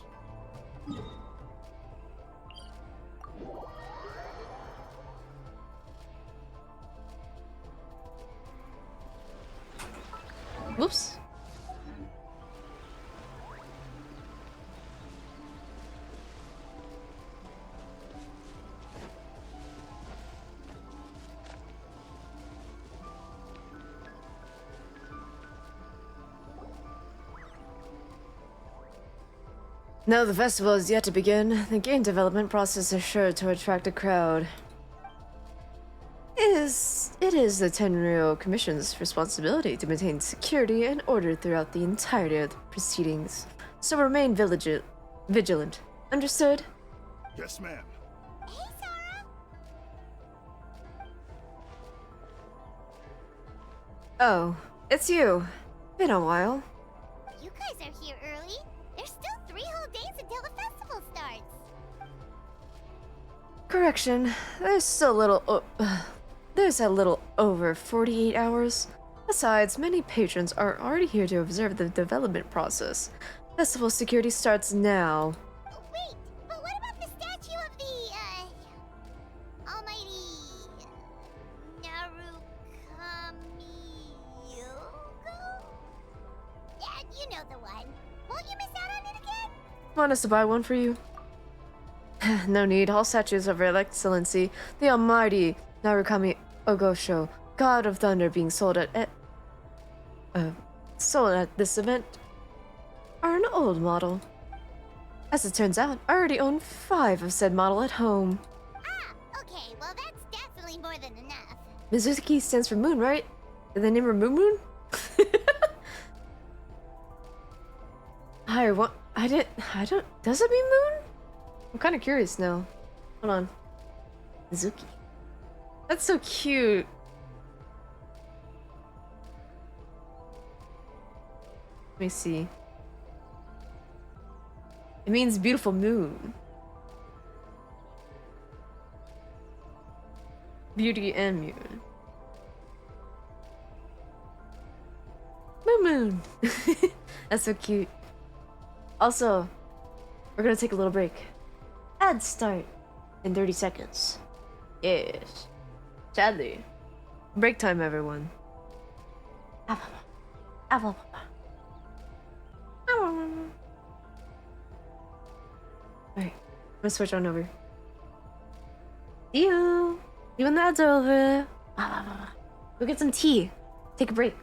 Whoops. Now the festival is yet to begin. The game development process is sure to attract a crowd. It is the Tenryou Commission's responsibility to maintain security and order throughout the entirety of the proceedings. So remain vigilant. Understood? Yes, ma'am. Hey, Sora! Oh, it's you. Been a while. You guys are here early. There's still 3 whole days until the festival starts. Correction. There's a little over 48 hours. Besides, many patrons are already here to observe the development process. Festival security starts now. Wait, but what about the statue of the, almighty... Narukami-yogo? Yeah, you know the one. Won't you miss out on it again? Want us to buy one for you? No need. All statues of Her Excellency, the Almighty Narukami Ogosho, God of Thunder, being sold at this event, are an old model. As it turns out, I already own 5 of said model at home. Ah, okay, well that's definitely more than enough. Mizuki stands for moon, right? Did they name her Moon Moon? Does it mean moon? I'm kind of curious now. Hold on. Mizuki. That's so cute. Let me see. It means beautiful moon. Beauty and moon. Moon Moon. That's so cute. Also, we're gonna take a little break. Ad start in 30 seconds. Yes. Sadly. Break time, everyone. Alright, I'm gonna switch on over. See you! You and the ads are over. Go get some tea. Take a break.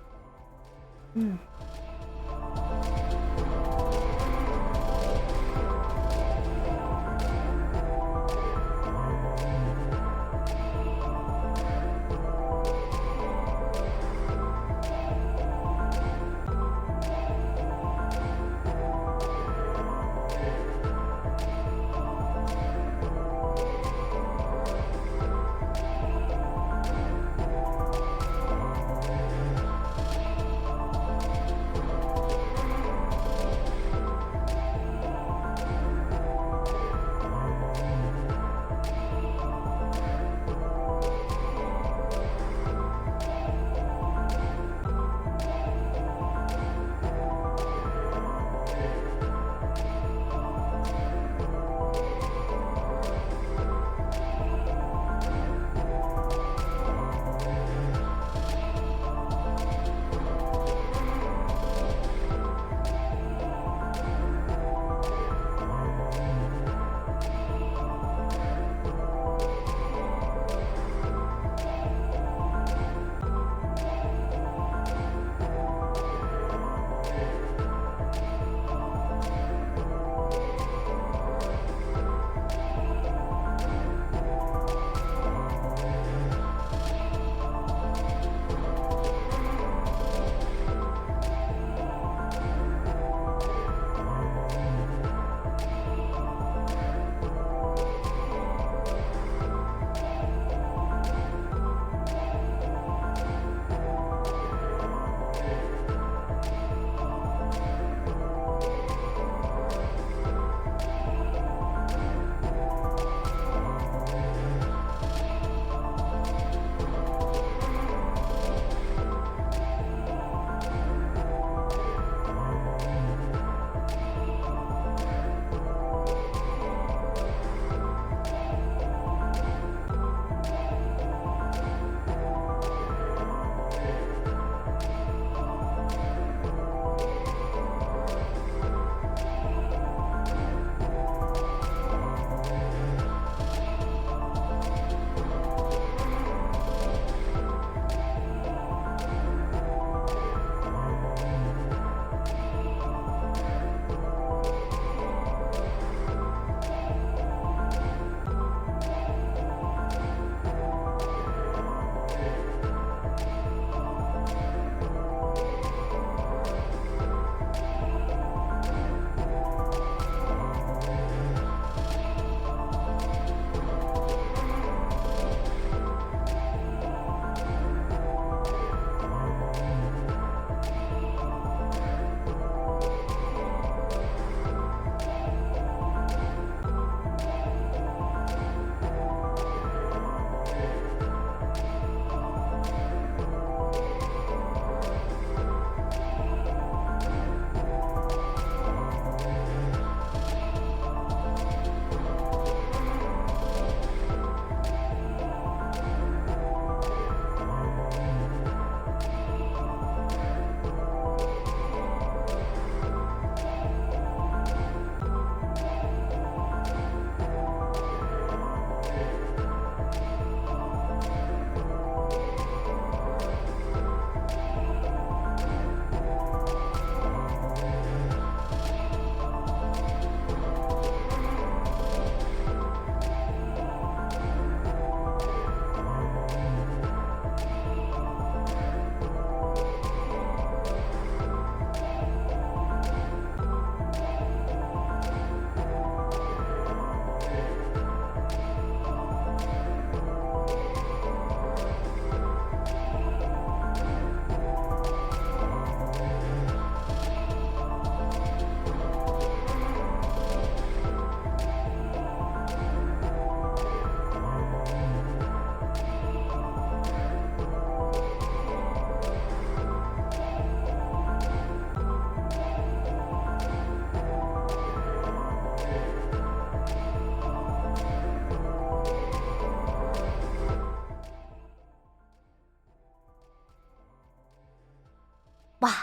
Wah.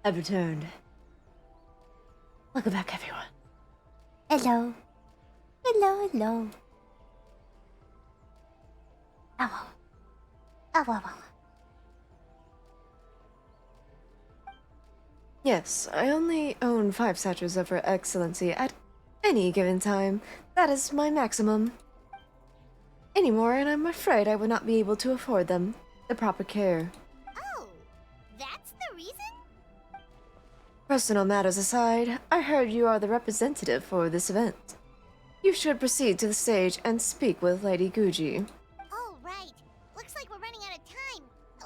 I've returned. Welcome back, everyone. Hello. Hello, hello. Ow. Ow, ow, ow. Yes, I only own 5 statues of Her Excellency at any given time. That is my maximum. Any more, and I'm afraid I would not be able to afford them. The proper care. Oh, that's the reason? Personal matters aside, I heard you are the representative for this event. You should proceed to the stage and speak with Lady Guji. Oh, right. Looks like we're running out of time.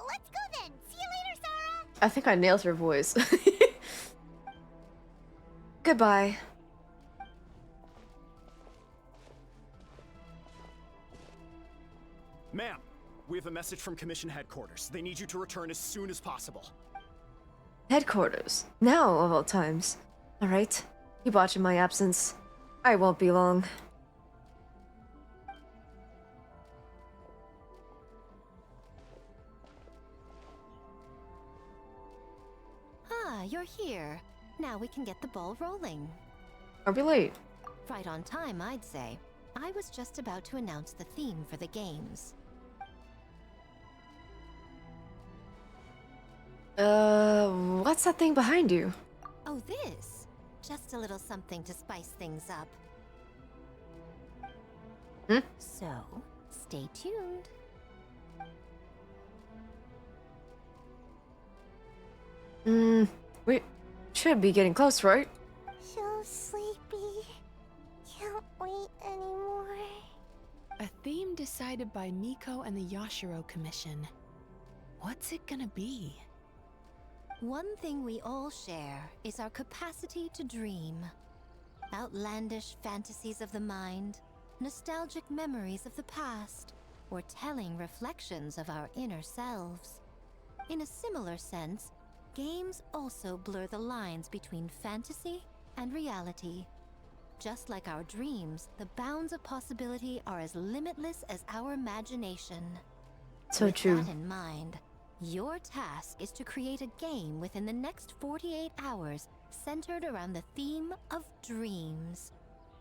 Let's go then. See you later, Zara. I think I nailed her voice. Goodbye. Ma'am, we have a message from Commission Headquarters. They need you to return as soon as possible. Headquarters. Now, of all times. Alright. Keep watching my absence. I won't be long. Ah, you're here. Now we can get the ball rolling. Are we late? Right on time, I'd say. I was just about to announce the theme for the games. What's that thing behind you? Oh, this? Just a little something to spice things up. So, stay tuned. We should be getting close, right? So sleepy. Can't wait anymore. A theme decided by Miko and the Yashiro Commission. What's it gonna be? One thing we all share is our capacity to dream. Outlandish fantasies of the mind, nostalgic memories of the past, or telling reflections of our inner selves. In a similar sense, games also blur the lines between fantasy and reality. Just like our dreams, the bounds of possibility are as limitless as our imagination. So With true. that in mind, your task is to create a game within the next 48 hours centered around the theme of dreams.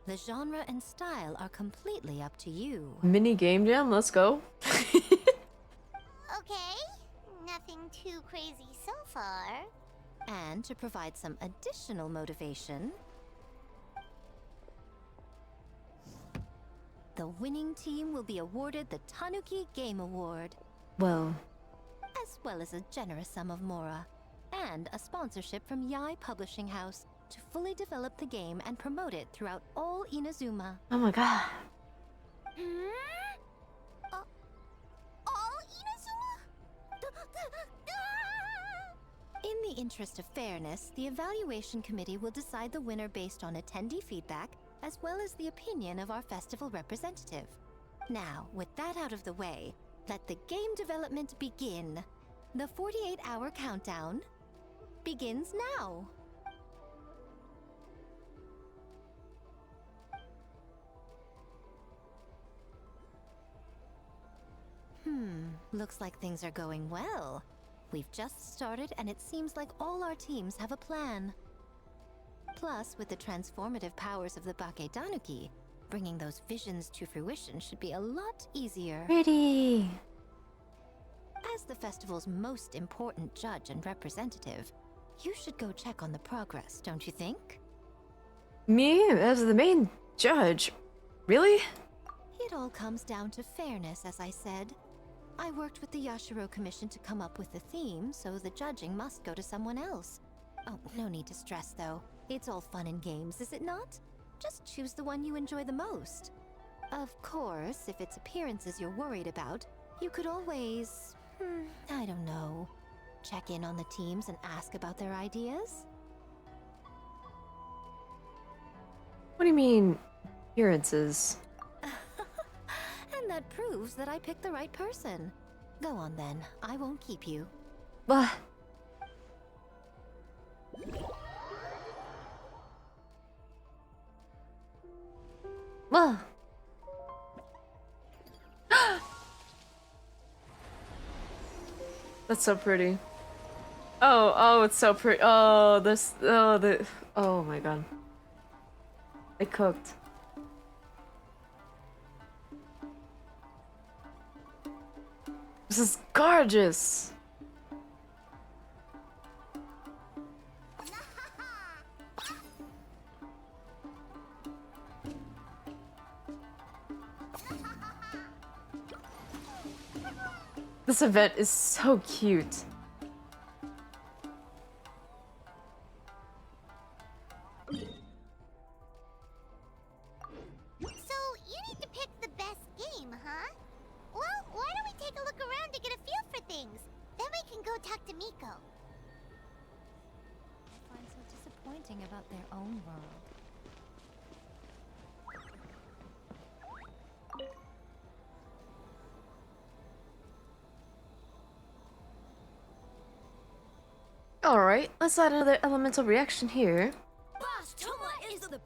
The genre and style are completely up to you. Mini game jam, let's go. Okay. Nothing too crazy so far. And to provide some additional motivation, the winning team will be awarded the Tanuki Game Award, Well, as well as a generous sum of mora, and a sponsorship from Yai Publishing House to fully develop the game and promote it throughout all Inazuma. oh my god. All Inazuma? In the interest of fairness, the evaluation committee will decide the winner based on attendee feedback, as well as the opinion of our festival representative. Now, with that out of the way, let the game development begin. The 48-hour countdown begins now. Looks like things are going well. We've just started and it seems like all our teams have a plan. Plus, with the transformative powers of the Bakedanuki, bringing those visions to fruition should be a lot easier. Pretty. As the festival's most important judge and representative, you should go check on the progress, don't you think? Me as the main judge? Really? It all comes down to fairness, as I said. I worked with the Yashiro Commission to come up with the theme, so the judging must go to someone else. Oh, no need to stress, though. It's all fun and games, is it not? Just choose the one you enjoy the most. Of course, if it's appearances you're worried about, you could always... I don't know. Check in on the teams and ask about their ideas? What do you mean, appearances? And that proves that I picked the right person. Go on then, I won't keep you. Bah. Well. That's so pretty. Oh, it's so pretty. Oh, oh my god. It cooked. This is gorgeous. This event is so cute. So, you need to pick the best game, huh? Well, why don't we take a look around to get a feel for things? Then we can go talk to Miko. Find so disappointing about their own world. Alright, let's add another elemental reaction here. Boss Toma is the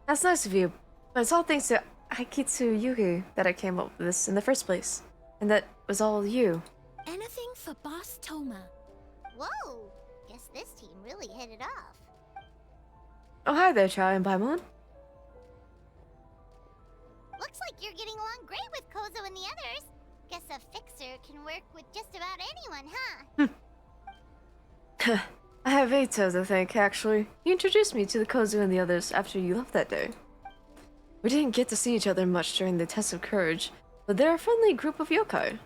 That's nice of you, but it's all thanks to Akitsu Yugi that I came up with this in the first place. And that was all you. Anything for Boss Toma. Whoa! Guess this team really hit it off. Oh, hi there, Chai and Paimon. Looks like you're getting along great with Kozo and the others. Guess a fixer can work with just about anyone, huh? I have Eito to thank, actually. He introduced me to the Kozu and the others after you left that day. We didn't get to see each other much during the test of courage, but they're a friendly group of yokai.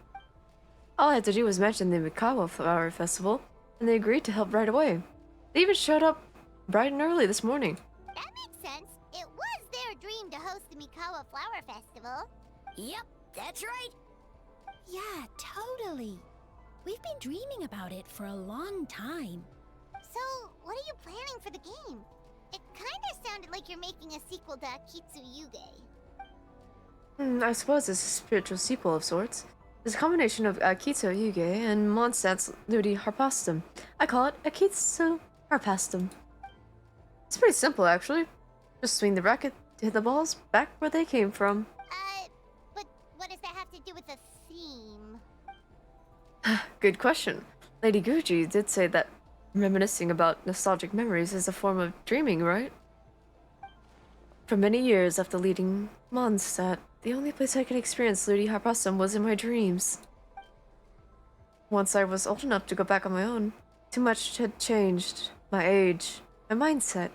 All I had to do was mention the Mikawa Flower Festival, and they agreed to help right away. They even showed up bright and early this morning. That makes sense. It was their dream to host the Mikawa Flower Festival. Yep, that's right. Yeah, totally. We've been dreaming about it for a long time. So, what are you planning for the game? It kinda sounded like you're making a sequel to Akitsu Yuge. I suppose it's a spiritual sequel of sorts. It's a combination of Akitsu Yuge and Mondstadt's Ludi Harpastum. I call it Akitsu Harpastum. It's pretty simple, actually. Just swing the racket to hit the balls back where they came from. But what does that have to do with the theme? Good question. Lady Guji did say that reminiscing about nostalgic memories is a form of dreaming, right? For many years after leading Mondstadt, the only place I could experience Ludi Harpastum was in my dreams. Once I was old enough to go back on my own, too much had changed. My age, my mindset.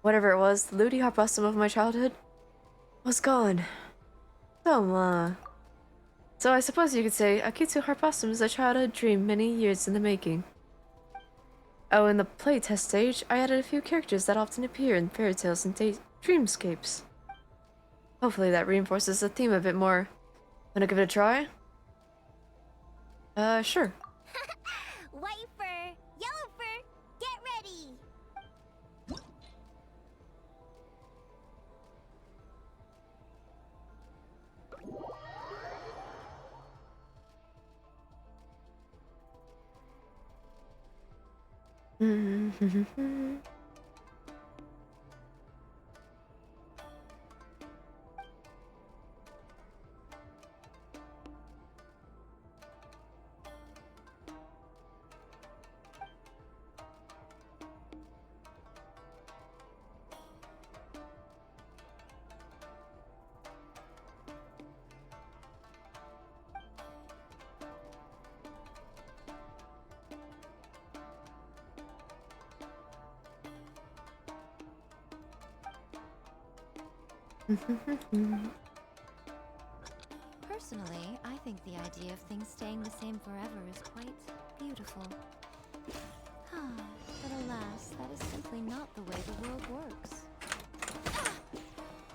Whatever it was, the Ludi Harpastum of my childhood was gone. So I suppose you could say Akitsu Harpastum is a childhood dream many years in the making. Oh, in the playtest stage, I added a few characters that often appear in fairy tales and dreamscapes. Hopefully that reinforces the theme a bit more. Wanna give it a try? Sure. White fur, yellow fur, get ready! Personally, I think the idea of things staying the same forever is quite beautiful. But alas, that is simply not the way the world works.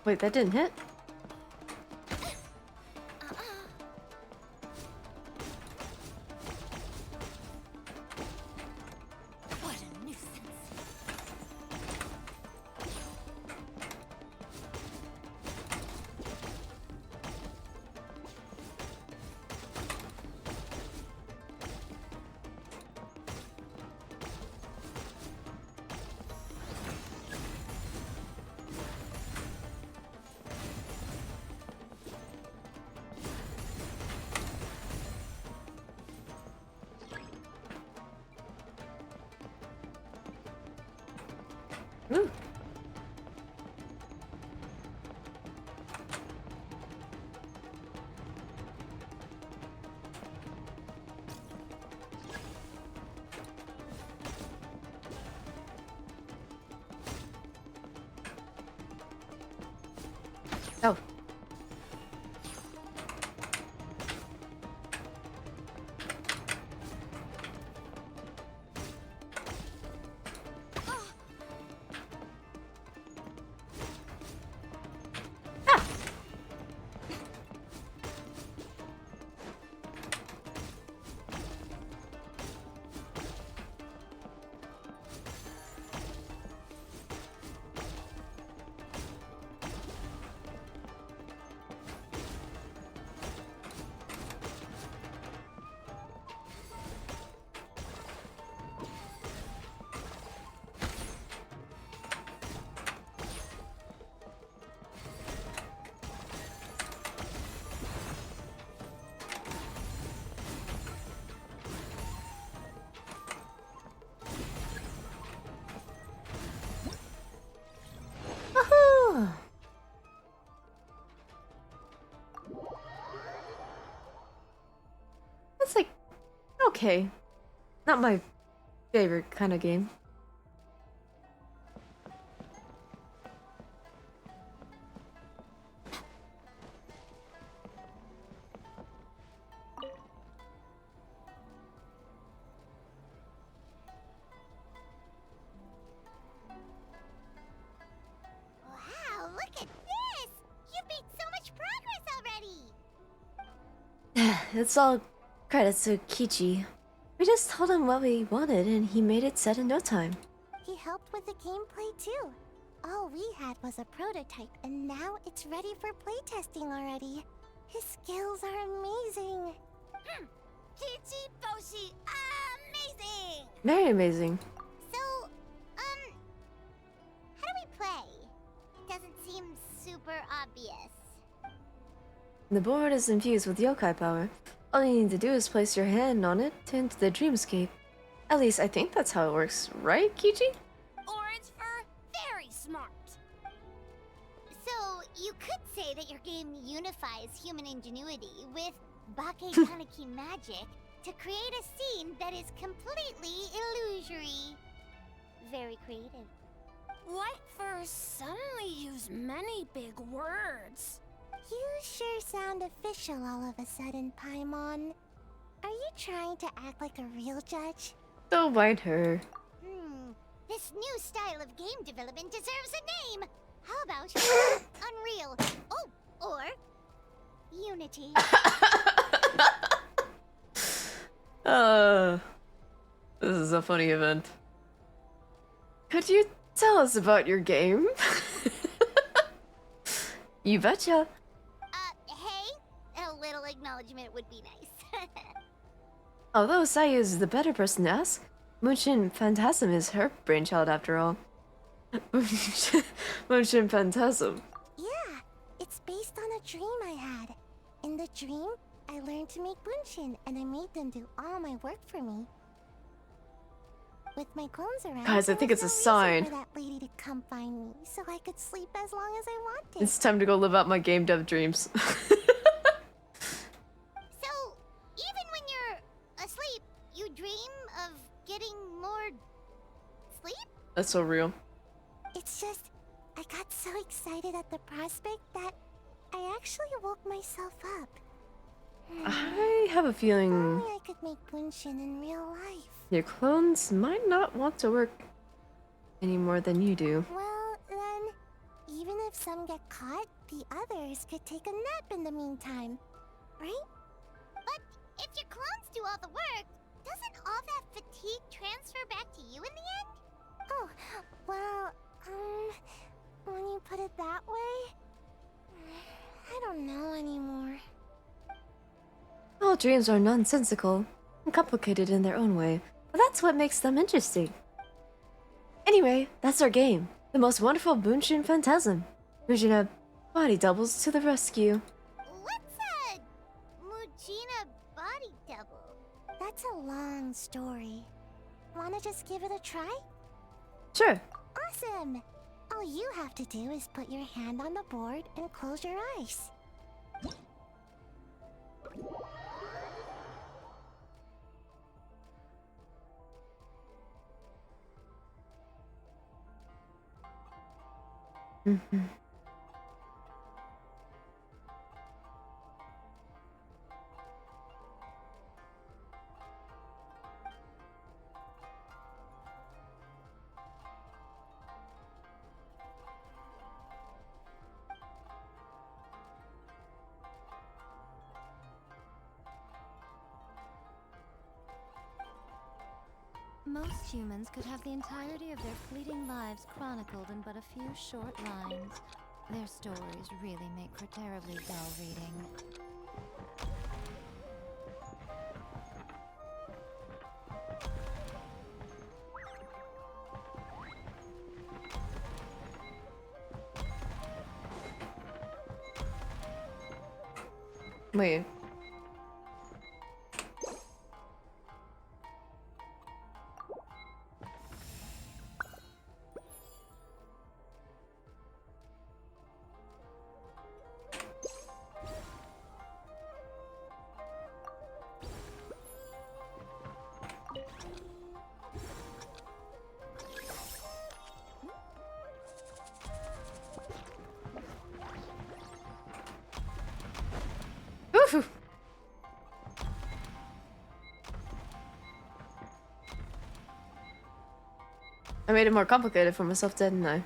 Wait, that didn't hit? What a nuisance. It's like, okay. Not my favorite kind of game. Wow, look at this! You've made so much progress already! It's all credits to Kichi. We just told him what we wanted and he made it set in no time. He helped with the gameplay too. All we had was a prototype, and now it's ready for playtesting already. His skills are amazing. Kichi Boshi, amazing! Very amazing. So, how do we play? It doesn't seem super obvious. The board is infused with yokai power. All you need to do is place your hand on it to enter the dreamscape. At least I think that's how it works, right, Kichi? Orange for very smart. So, you could say that your game unifies human ingenuity with Bake Tanuki magic to create a scene that is completely illusory. Very creative. What for suddenly use many big words? You sure sound official all of a sudden, Paimon. Are you trying to act like a real judge? Don't mind her. This new style of game development deserves a name! How about Unreal? Oh, or Unity. This is a funny event. Could you tell us about your game? You betcha. Hey, a little acknowledgement would be nice. Although Sayu is the better person to ask, Munshin Phantasm is her brainchild after all. Munshin Phantasm. Yeah, it's based on a dream I had. In the dream, I learned to make bunshin, and I made them do all my work for me. With my clones around, Guys, I think it's a sign. for that lady to come find me, so I could sleep as long as I wanted. It's time to go live out my game dev dreams. So, even when you're asleep, you dream of getting more sleep? That's so real. It's just, I got so excited at the prospect that I actually woke myself up. I have a feeling Only I could make bunshin in real life. your clones might not want to work any more than you do. Well, then, even if some get caught, the others could take a nap in the meantime, right? But if your clones do all the work, doesn't all that fatigue transfer back to you in the end? Oh, well, when you put it that way, I don't know anymore. All dreams are nonsensical and complicated in their own way, but that's what makes them interesting. Anyway, that's our game. The most wonderful Bunshin Phantasm. Mujina body doubles to the rescue. What's a Mujina body double? That's a long story. Wanna just give it a try? Sure. Awesome! All you have to do is put your hand on the board and close your eyes. Most humans could have the entirety of their fleeting lives chronicled in but a few short lines. Their stories really make for terribly dull reading. Wait. Whew. I made it more complicated for myself, didn't I?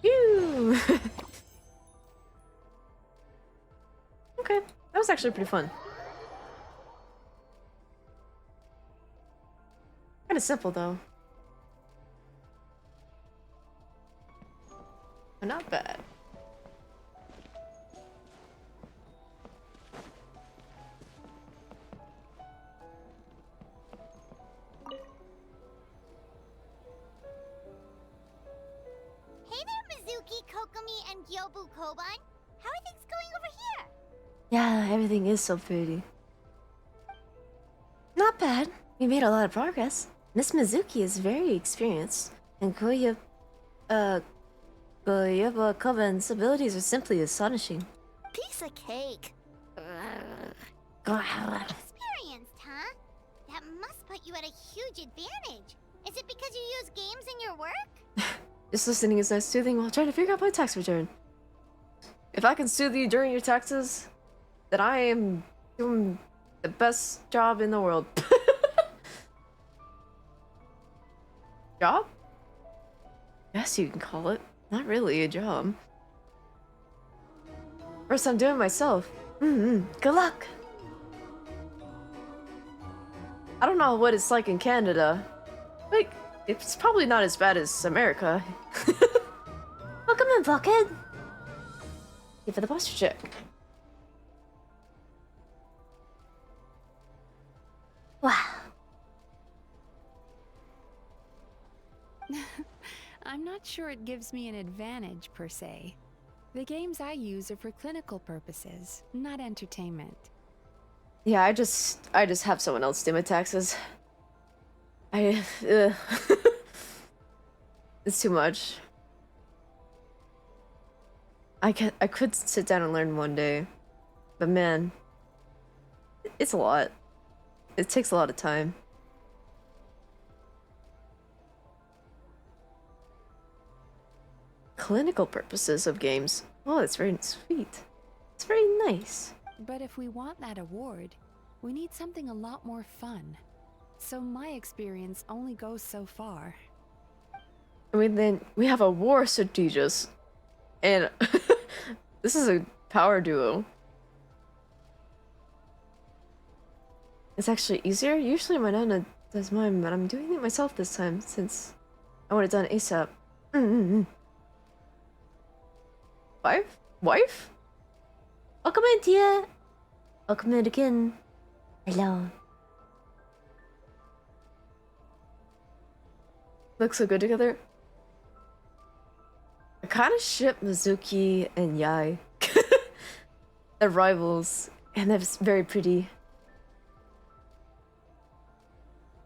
Phew. Okay, that was actually pretty fun. Kind of simple though. But not bad. Hey there, Mizuki, Kokomi, and Gyobu Koban. How are things going over here? Yeah, everything is so pretty. Not bad. We made a lot of progress. Miss Mizuki is very experienced, and Goyaba Koban's abilities are simply astonishing. Piece of cake. Experienced, huh? That must put you at a huge advantage. Is it because you use games in your work? Just listening is nice soothing while trying to figure out my tax return. If I can soothe you during your taxes, then I am doing the best job in the world. Job? Yes, you can call it. Not really a job. First I'm doing myself. Good luck. I don't know what it's like in Canada. Like, it's probably not as bad as America. Welcome in, Bucket. Give for the posture check. Wow. I'm not sure it gives me an advantage per se. The games I use are for clinical purposes, not entertainment. Yeah, I just have someone else do my taxes. It's too much. I could sit down and learn one day, but man, it's a lot. It takes a lot of time. Clinical purposes of games. Oh, that's very sweet. It's very nice. But if we want that award, we need something a lot more fun. So my experience only goes so far. I mean, then we have a war strategist, and this is a power duo. It's actually easier. Usually my nana does mine, but I'm doing it myself this time since I want it done ASAP. Wife? Welcome in, Tia. Welcome in again. Hello. Look so good together. I kind of ship Mizuki and Yai. They're rivals, and they're very pretty.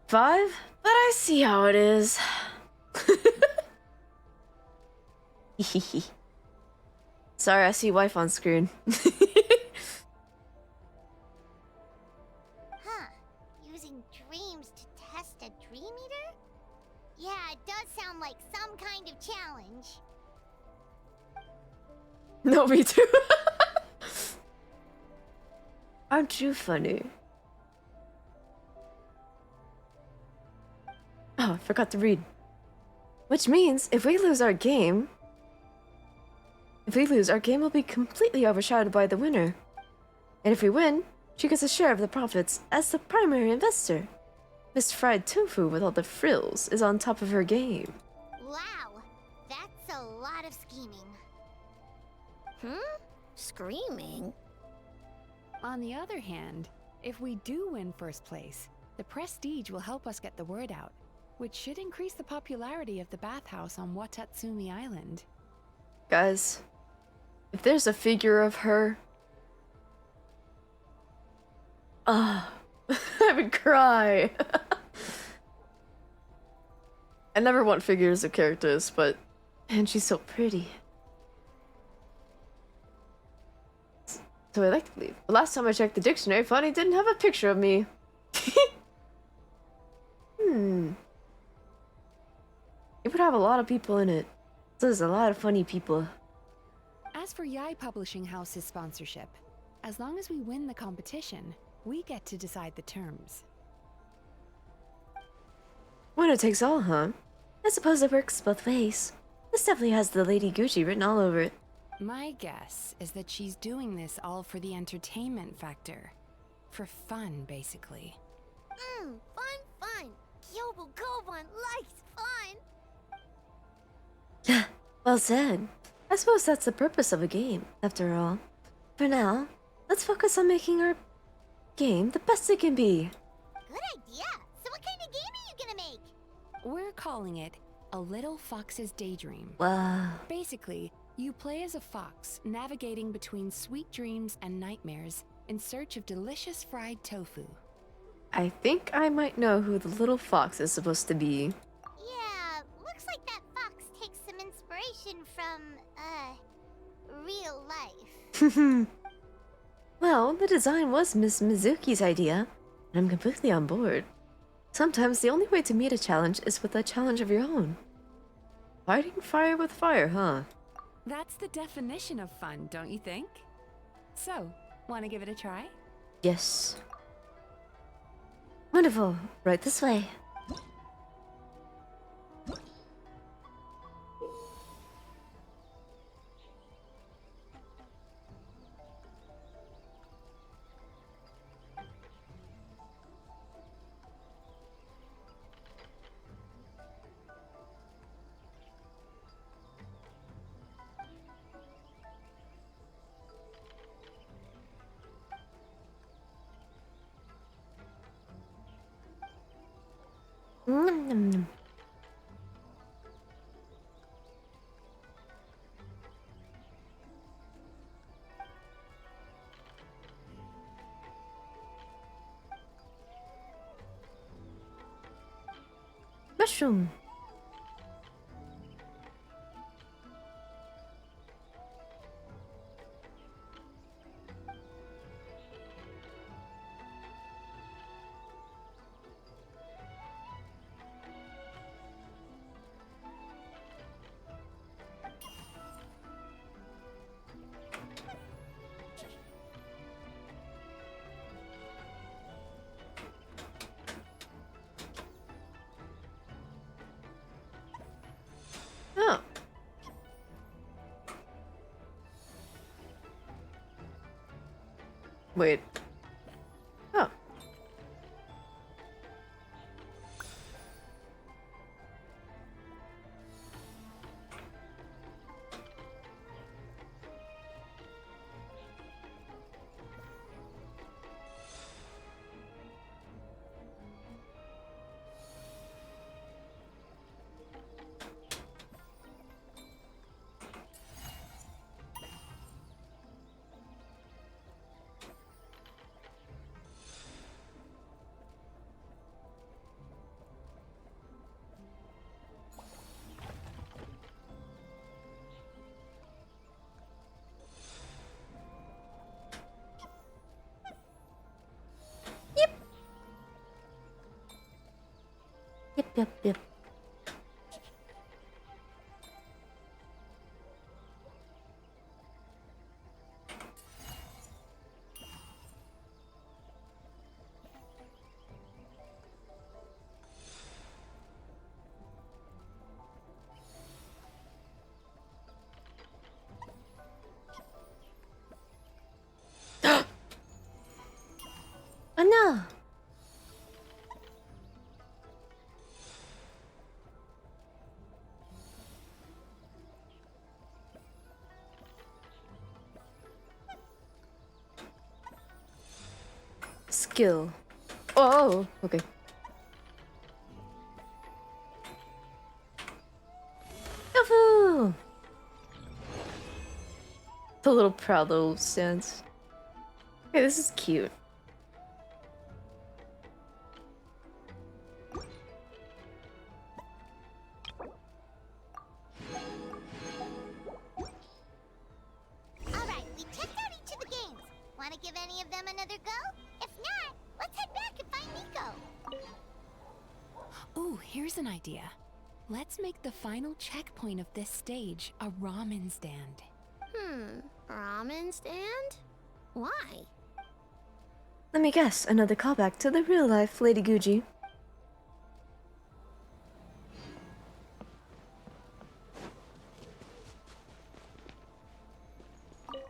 5? But I see how it is. Sorry, I see wife on screen. Huh. Using dreams to test a dream eater? Yeah, it does sound like some kind of challenge. No, me too. Aren't you funny? Oh, I forgot to read. Which means if we lose our game will be completely overshadowed by the winner. And if we win, she gets a share of the profits as the primary investor. Miss Fried Tofu with all the frills is on top of her game. Wow, that's a lot of scheming. Screaming? On the other hand, if we do win first place, the prestige will help us get the word out, which should increase the popularity of the bathhouse on Watatsumi Island. Guys, if there's a figure of her... I would cry. I never want figures of characters, but man, she's so pretty. So I like to leave. The last time I checked the dictionary, Funny didn't have a picture of me. It would have a lot of people in it. So there's a lot of funny people. As for Yai Publishing House's sponsorship, as long as we win the competition, we get to decide the terms. Winner takes all, huh? I suppose it works both ways. This definitely has the Lady Gucci written all over it. My guess is that she's doing this all for the entertainment factor. For fun, basically. Fun. Kyobu Koban likes fun. Well said. I suppose that's the purpose of a game, after all. For now, let's focus on making our game the best it can be. Good idea. So what kind of game are you gonna make? We're calling it A Little Fox's Daydream. Wow. Basically, you play as a fox, navigating between sweet dreams and nightmares in search of delicious fried tofu. I think I might know who the little fox is supposed to be. Yeah, looks like that fox takes some inspiration from, real life. Well, the design was Miss Mizuki's idea, and I'm completely on board. Sometimes the only way to meet a challenge is with a challenge of your own. Fighting fire with fire, huh? That's the definition of fun, don't you think? So, want to give it a try? Yes. Wonderful. Right this way. Nom, nom, nom. Mushroom. Oh. Wait. Oh. Yep. Oh no. Skill. Oh, okay. Tofu! The little proud little stance. Okay, this is cute. another go? If not, let's head back and find Nico. Ooh, here's an idea. Let's make the final checkpoint of this stage a ramen stand. Ramen stand? Why? Let me guess, another callback to the real-life Lady Guji.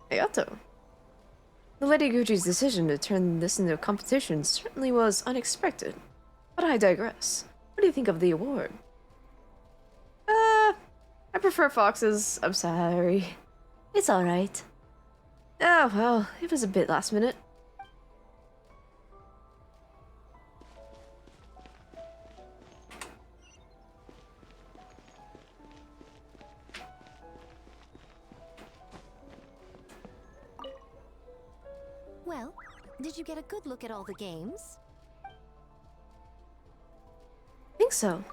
Ayato. The Lady Guji's decision to turn this into a competition certainly was unexpected. But I digress. What do you think of the award? I prefer foxes. I'm sorry. It's alright. Oh, well, it was a bit last minute. Well, did you get a good look at all the games? I think so.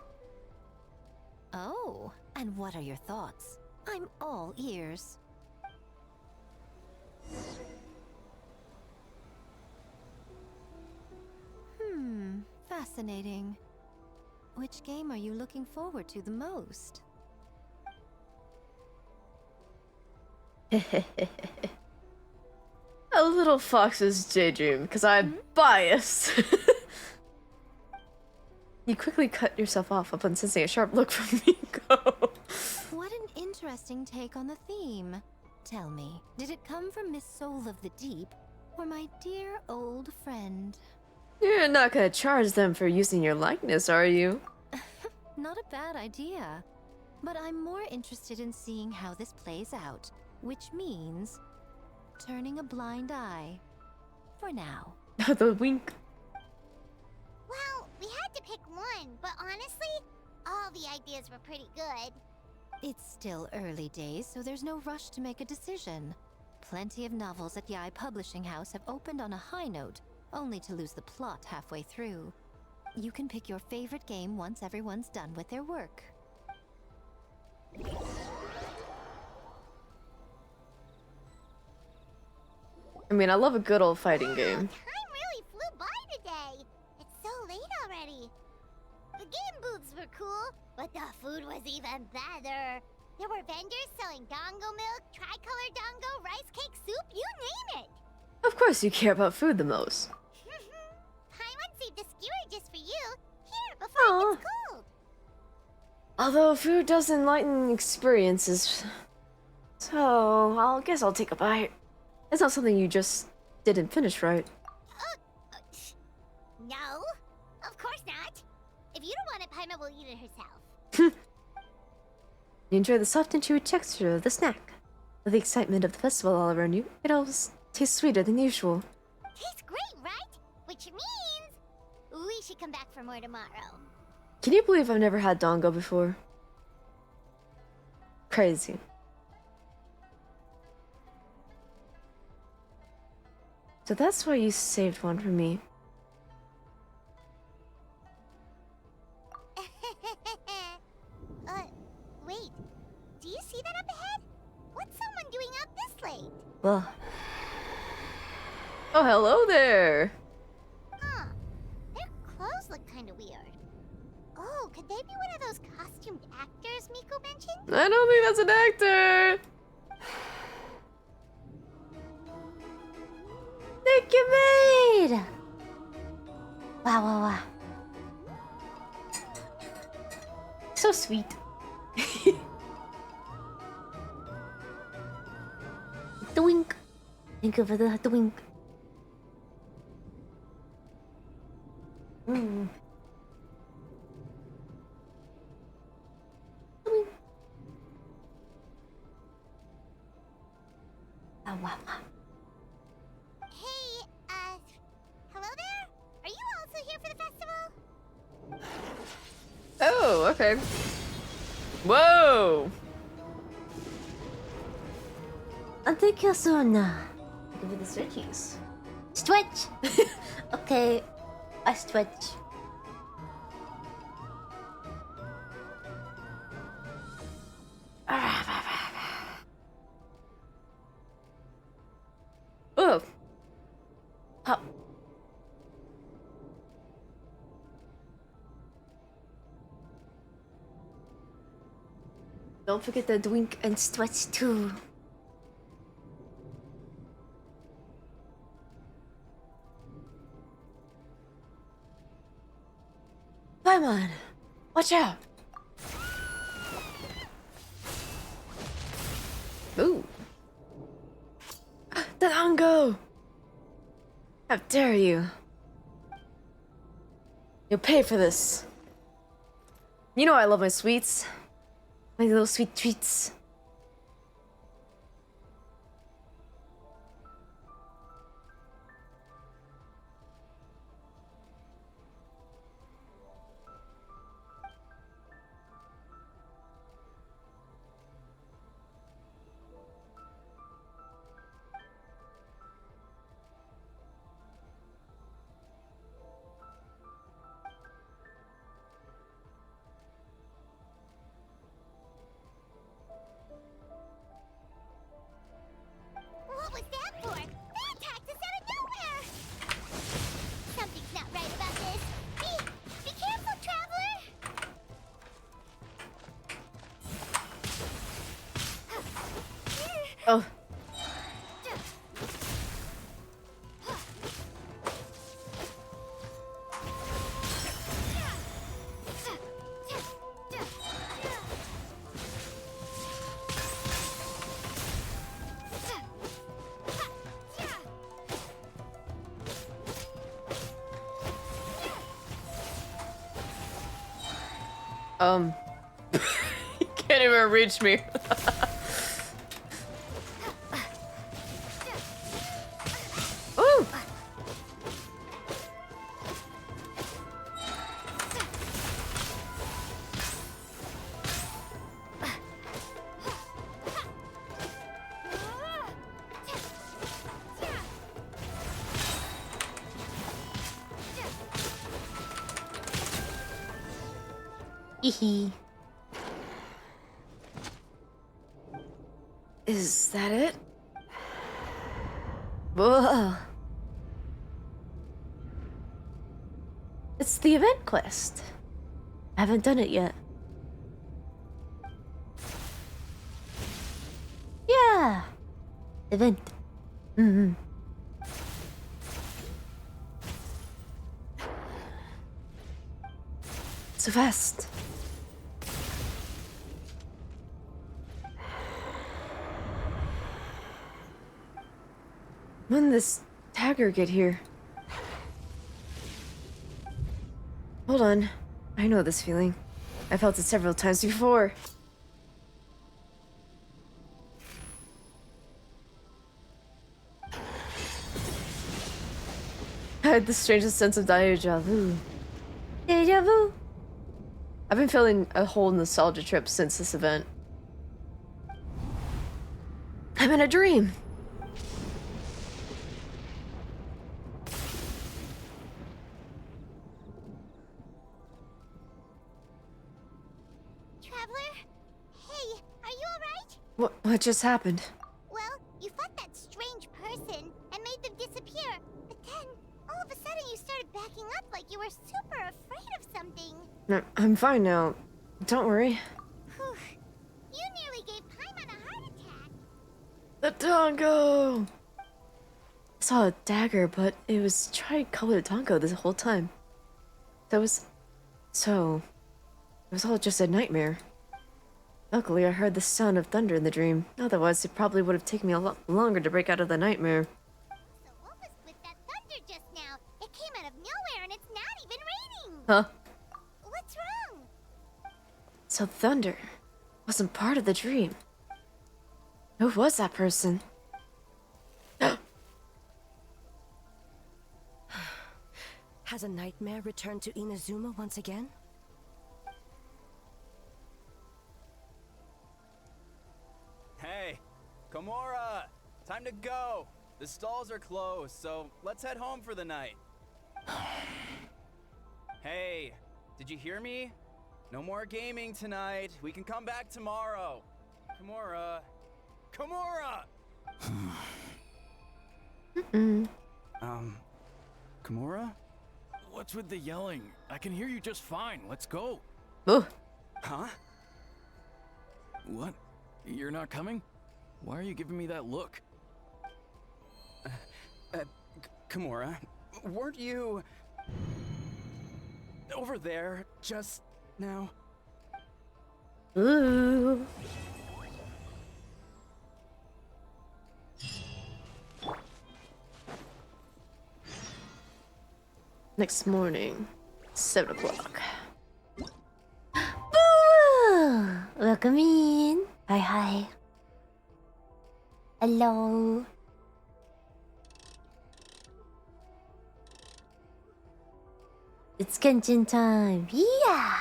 Oh, and what are your thoughts? I'm all ears. Fascinating. Which game are you looking forward to the most? A little fox's daydream, because I'm biased. You quickly cut yourself off upon sensing a sharp look from Miko. What an interesting take on the theme. Tell me, did it come from Miss Soul of the Deep, or my dear old friend? You're not gonna charge them for using your likeness, are you? Not a bad idea. But I'm more interested in seeing how this plays out, which means turning a blind eye. For now. The wink. Well, we had to pick one, but honestly, all the ideas were pretty good. It's still early days, so there's no rush to make a decision. Plenty of novels at Yai Publishing House have opened on a high note, only to lose the plot halfway through. You can pick your favorite game once everyone's done with their work. I mean, I love a good old fighting game. Time really flew by today. It's so late already. The game booths were cool, but the food was even better. There were vendors selling dongo milk, tricolor dongo, rice cake soup, you name it. Of course you care about food the most. Paimon saved a skewer just for you. Here, before it gets cold. Although food does enlighten experiences. So, I guess I'll take a bite. It's not something you just didn't finish, right? No, of course not. If you don't want it, Paimon will eat it herself. You enjoy the soft and chewy texture of the snack. With the excitement of the festival all around you, it always tastes sweeter than usual. Tastes great, right? Which means we should come back for more tomorrow. Can you believe I've never had dongo before? Crazy. So that's why you saved one for me. Wait. Do you see that up ahead? What's someone doing up this late? Well. Oh, hello there. Huh. Their clothes look kind of weird. Oh, could they be one of those costumed actors Miko mentioned? I don't think that's an actor. Thank you, maid. Wow. So sweet. The wink. Thank you for the wink. Mm. The wink. Wow. Hey, hello there? Are you also here for the festival? Oh, okay. Whoa! I'll take you soon. Give me the stretchies. Stretch! Okay, I stretch. Oh. Don't forget the drink and stretch too. Come on, watch out. Ooh. The Dango! How dare you? You'll pay for this. You know I love my sweets. My little sweet treats. What was that for? That attacked us out of nowhere! Something's not right about this. Be careful, Traveler! Oh. He can't even reach me. Ooh. Hee. Is that it? Whoa. It's the event quest. I haven't done it yet. Yeah. Event. Mm-hmm. So fast. When did this tagger get here? Hold on. I know this feeling. I felt it several times before. I had the strangest sense of deja vu. Deja vu! I've been feeling a whole nostalgia trip since this event. I'm in a dream! What just happened? Well, you fought that strange person and made them disappear. But then, all of a sudden you started backing up like you were super afraid of something. No, I'm fine now. Don't worry. Whew. You nearly gave Paimon a heart attack. The Dango! I saw a dagger, but it was tri-colored Dango this whole time. It was all just a nightmare. Luckily, I heard the sound of thunder in the dream. Otherwise, it probably would have taken me a lot longer to break out of the nightmare. So what was with that thunder just now? It came out of nowhere and it's not even raining! Huh? What's wrong? So thunder wasn't part of the dream. Who was that person? Has a nightmare returned to Inazuma once again? Hey, Komura! Time to go! The stalls are closed, so let's head home for the night. Hey, did you hear me? No more gaming tonight. We can come back tomorrow. Komura! Komura! Komura? What's with the yelling? I can hear you just fine. Let's go. Oh. Huh? What? You're not coming? Why are you giving me that look? Kimura, weren't you over there just now? Ooh. Next morning, 7 o'clock. Boo! Welcome in. Hi, hi. Hello. It's Genshin time. Yeah.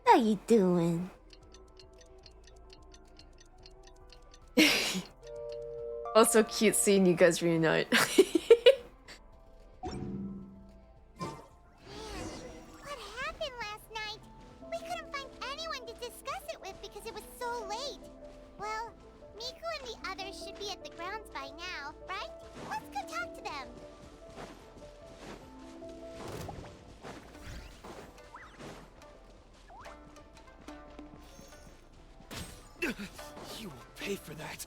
How you doing? Also cute seeing you guys reunite. What happened last night? We couldn't find anyone to discuss it with because it was so late. Well, Miku and the others should be at the grounds by now, right? Let's go talk to them. You will pay for that.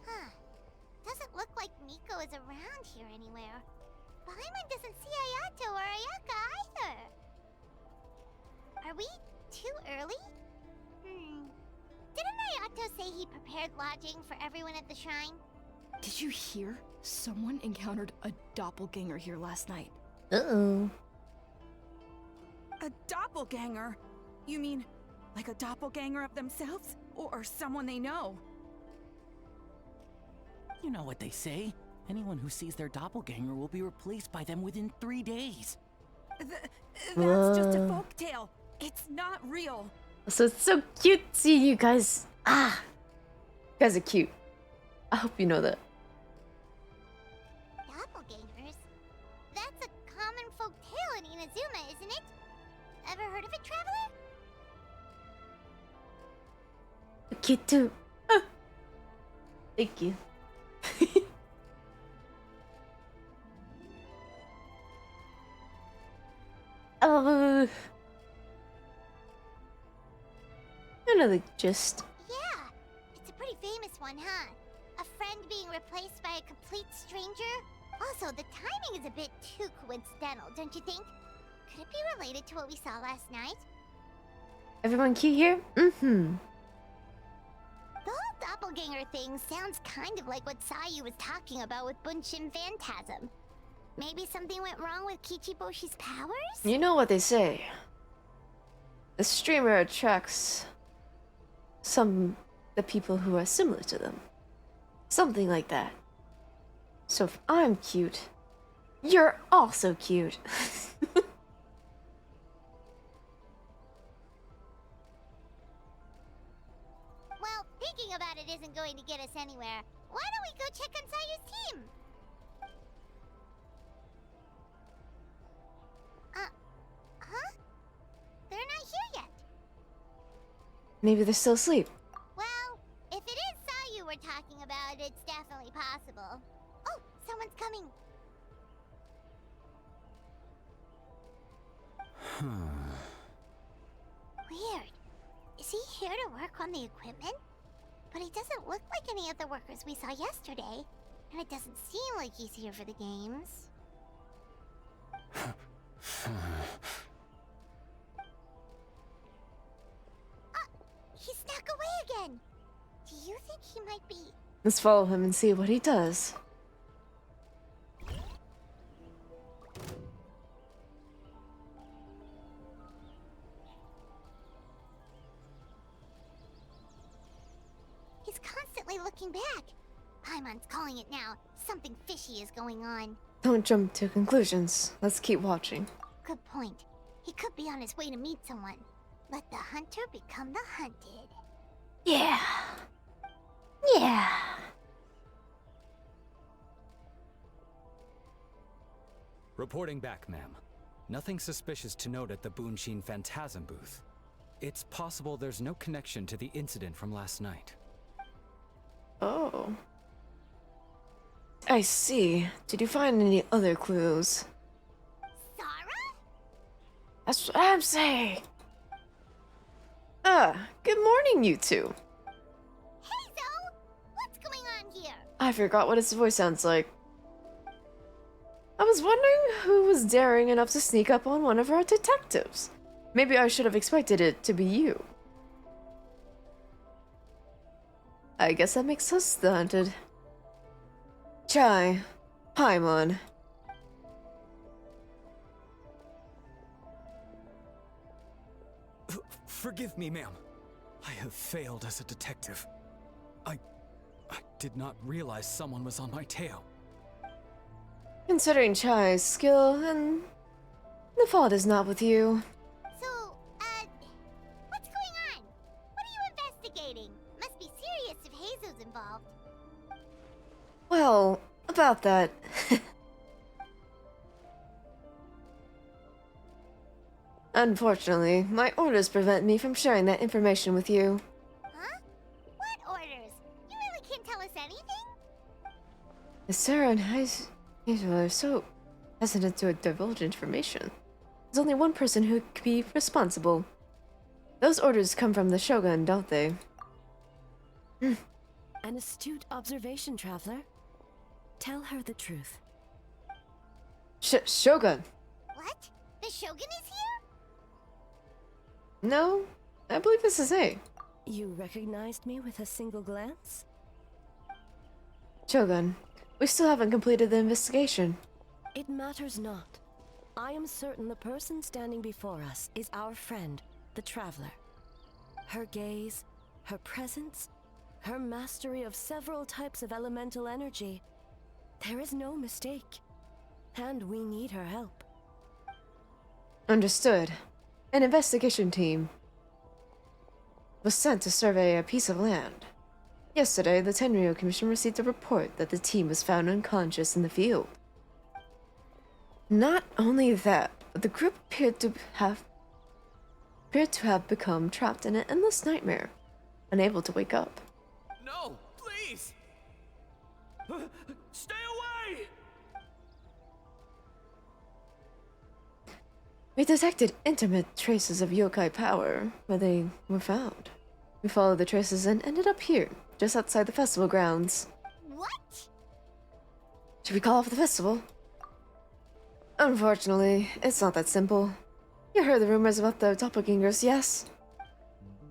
Huh. Doesn't look like Miko is around here anywhere. Paimon doesn't see Ayato or Ayaka either. Are we too early? Didn't Ayato say he prepared lodging for everyone at the shrine? Did you hear? Someone encountered a doppelganger here last night. Uh-oh. A doppelganger? You mean like a doppelganger of themselves? Or someone they know? You know what they say. Anyone who sees their doppelganger will be replaced by them within 3 days. That's just a folktale. It's not real. So it's so cute seeing you guys. Ah, you guys are cute. I hope you know that. Doppelgangers? That's a common folk tale in Inazuma, isn't it? Ever heard of it, Traveler? Cute too. Ah. Thank you. I know the gist. Yeah, it's a pretty famous one, huh? A friend being replaced by a complete stranger? Also, the timing is a bit too coincidental, don't you think? Could it be related to what we saw last night? Everyone cute here? Mm-hmm. The whole doppelganger thing sounds kind of like what Sayu was talking about with Bunshin Phantasm. Maybe something went wrong with Kichiboshi's powers? You know what they say. The streamer attracts the people who are similar to them. Something like that. So if I'm cute, you're also cute. Well, thinking about it isn't going to get us anywhere. Why don't we go check on Sayu's team? Huh? They're not here yet. Maybe they're still asleep. Well, if it is Sayu we're talking about, it's definitely possible. Oh, someone's coming. Weird. Is he here to work on the equipment? But he doesn't look like any of the workers we saw yesterday. And it doesn't seem like he's here for the games. He snuck away again. Do you think he might be... Let's follow him and see what he does. He's constantly looking back. Paimon's calling it now. Something fishy is going on. Don't jump to conclusions. Let's keep watching. Good point. He could be on his way to meet someone. Let the hunter become the hunted. Yeah. Yeah. Reporting back, ma'am. Nothing suspicious to note at the Bunshin Phantasm booth. It's possible there's no connection to the incident from last night. Oh. I see. Did you find any other clues? Sarah? That's what I'm saying. Good morning, you two. Hey, Zoe! What's going on here? I forgot what his voice sounds like. I was wondering who was daring enough to sneak up on one of our detectives. Maybe I should have expected it to be you. I guess that makes us the hunted. Chai. Paimon. Forgive me, ma'am. I have failed as a detective. I did not realize someone was on my tail. Considering Chai's skill, and the fault is not with you. So, what's going on? What are you investigating? Must be serious if Heizo's involved. Well, about that. Unfortunately, my orders prevent me from sharing that information with you. Huh? What orders? You really can't tell us anything? Sarah and Heizo are so hesitant to divulge information. There's only one person who could be responsible. Those orders come from the Shogun, don't they? An astute observation, traveler. Tell her the truth. Shogun! What? The Shogun is here? No, I believe this is A. You recognized me with a single glance? Shogun, we still haven't completed the investigation. It matters not. I am certain the person standing before us is our friend, the Traveler. Her gaze, her presence, her mastery of several types of elemental energy. There is no mistake. And we need her help. Understood. An investigation team was sent to survey a piece of land. Yesterday, the Tenryo Commission received a report that the team was found unconscious in the field. Not only that, but the group appeared to have become trapped in an endless nightmare, unable to wake up. No, please! Stay away! We detected intimate traces of yokai power where they were found. We followed the traces and ended up here, just outside the festival grounds. What? Should we call off the festival? Unfortunately, it's not that simple. You heard the rumors about the doppelgangers, yes?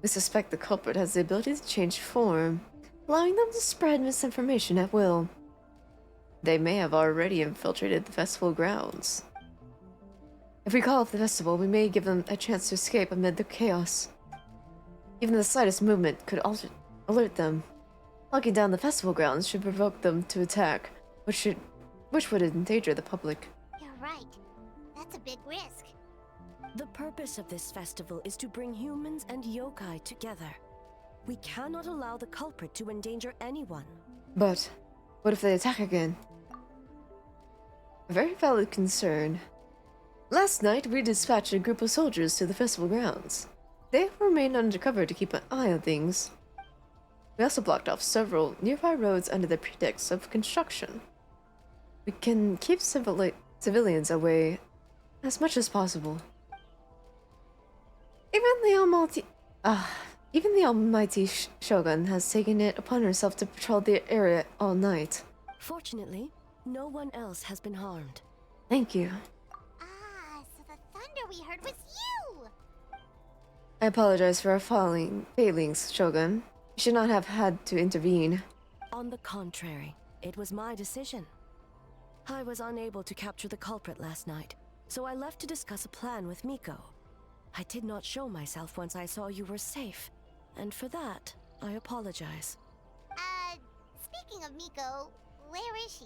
We suspect the culprit has the ability to change form, allowing them to spread misinformation at will. They may have already infiltrated the festival grounds. If we call off the festival, we may give them a chance to escape amid the chaos. Even the slightest movement could alert them. Locking down the festival grounds should provoke them to attack, which would endanger the public. You're right. That's a big risk. The purpose of this festival is to bring humans and yokai together. We cannot allow the culprit to endanger anyone. But what if they attack again? A very valid concern. Last night, we dispatched a group of soldiers to the festival grounds. They remained undercover to keep an eye on things. We also blocked off several nearby roads under the pretext of construction. We can keep civilians away as much as possible. Even the almighty Shogun has taken it upon herself to patrol the area all night. Fortunately, no one else has been harmed. Thank you. So the thunder we heard was you! I apologize for our failings, Shogun. You should not have had to intervene. On the contrary, it was my decision. I was unable to capture the culprit last night, so I left to discuss a plan with Miko. I did not show myself once I saw you were safe, and for that, I apologize. Speaking of Miko, where is she?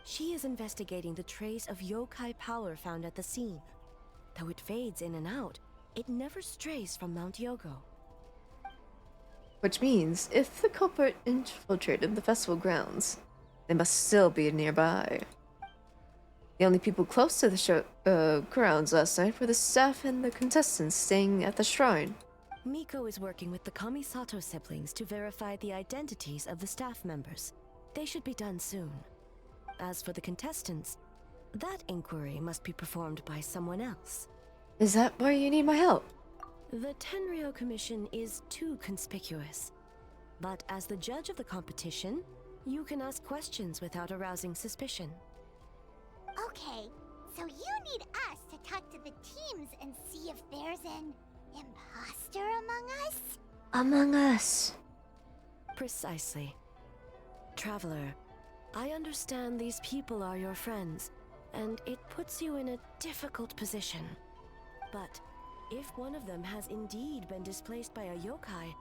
She is investigating the trace of yokai power found at the scene. Though it fades in and out, it never strays from Mount Yogo. Which means, if the culprit infiltrated the festival grounds, they must still be nearby. The only people close to the show grounds last night were the staff and the contestants staying at the shrine. Miko is working with the Kamisato siblings to verify the identities of the staff members. They should be done soon. As for the contestants, that inquiry must be performed by someone else. Is that why you need my help? The Tenryo Commission is too conspicuous. But as the judge of the competition, you can ask questions without arousing suspicion. Okay, so you need us to talk to the teams and see if there's an imposter among us? Among us. Precisely. Traveler, I understand these people are your friends, and it puts you in a difficult position. But if one of them has indeed been displaced by a yokai,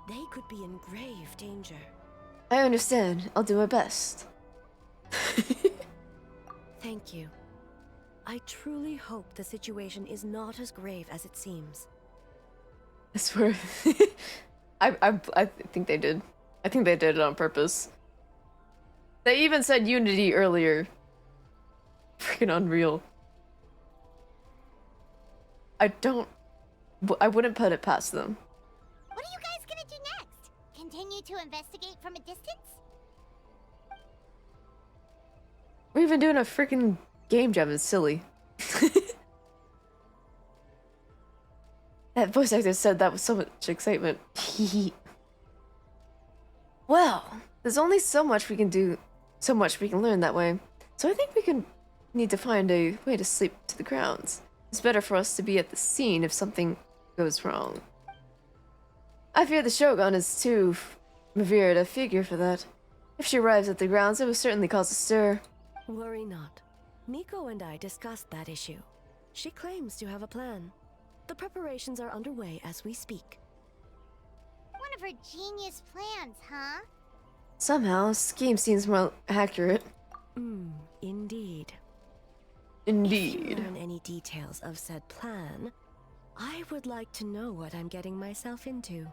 they could be in grave danger. I understand. I'll do my best. Thank you. I truly hope the situation is not as grave as it seems. I swear. I think they did. I think they did it on purpose. They even said Unity earlier. Freaking unreal. I wouldn't put it past them. What are you guys gonna do next? Continue to investigate from a distance? We're even doing a freaking game jam. It's silly. That voice actor said that with so much excitement. Well, there's only so much we can do, so much we can learn that way. So I think we need to find a way to sleep to the grounds. It's better for us to be at the scene if something goes wrong. I fear the Shogun is too revered a figure for that. If she arrives at the grounds, it will certainly cause a stir. Worry not. Miko and I discussed that issue. She claims to have a plan. The preparations are underway as we speak. One of her genius plans, huh? Somehow, scheme seems more accurate. Indeed. Indeed. If you learn any details of said plan, I would like to know what I'm getting myself into.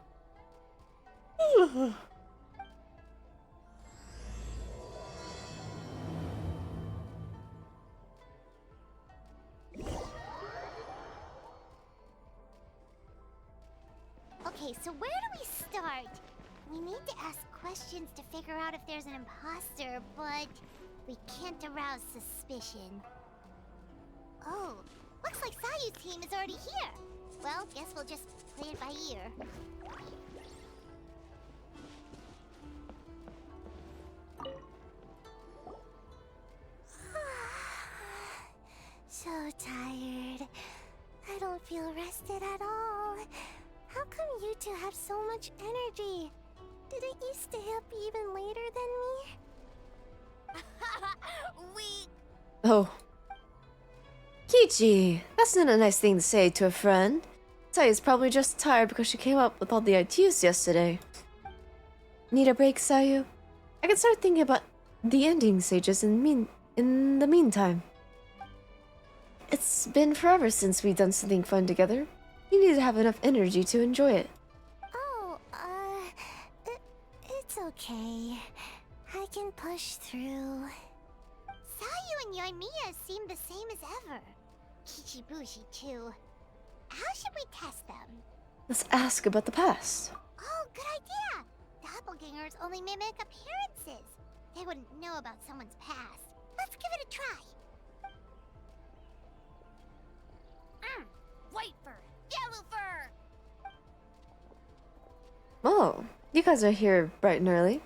Okay, so where do we start? We need to ask questions to figure out if there's an imposter, but we can't arouse suspicion. Oh, looks like Sayu's team is already here. Well, guess we'll just play it by ear. So tired. I don't feel rested at all. How come you two have so much energy? Didn't you stay up even later than me? Oh. Kichi, that's not a nice thing to say to a friend. Sayu's probably just tired because she came up with all the ideas yesterday. Need a break, Sayu? I can start thinking about the ending stages in the meantime. It's been forever since we've done something fun together. You need to have enough energy to enjoy it. Oh, it's okay. I can push through. Sayu and Yoimiya seem the same as ever. Kichibushi too. How should we test them? Let's ask about the past. Oh, good idea! Doppelgangers only mimic appearances. They wouldn't know about someone's past. Let's give it a try. White fur! Yellow fur! Oh, you guys are here bright and early.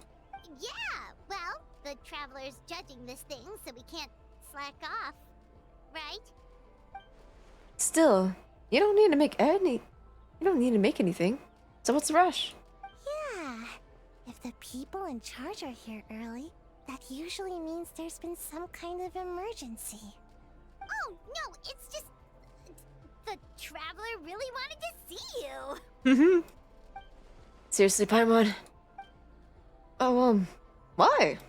Yeah, well, the Traveler's judging this thing, so we can't slack off. Right? Still, you don't need to make anything. So what's the rush? Yeah. If the people in charge are here early, that usually means there's been some kind of emergency. Oh, no, it's just... The Traveler really wanted to see you! Seriously, Paimon? Oh, why?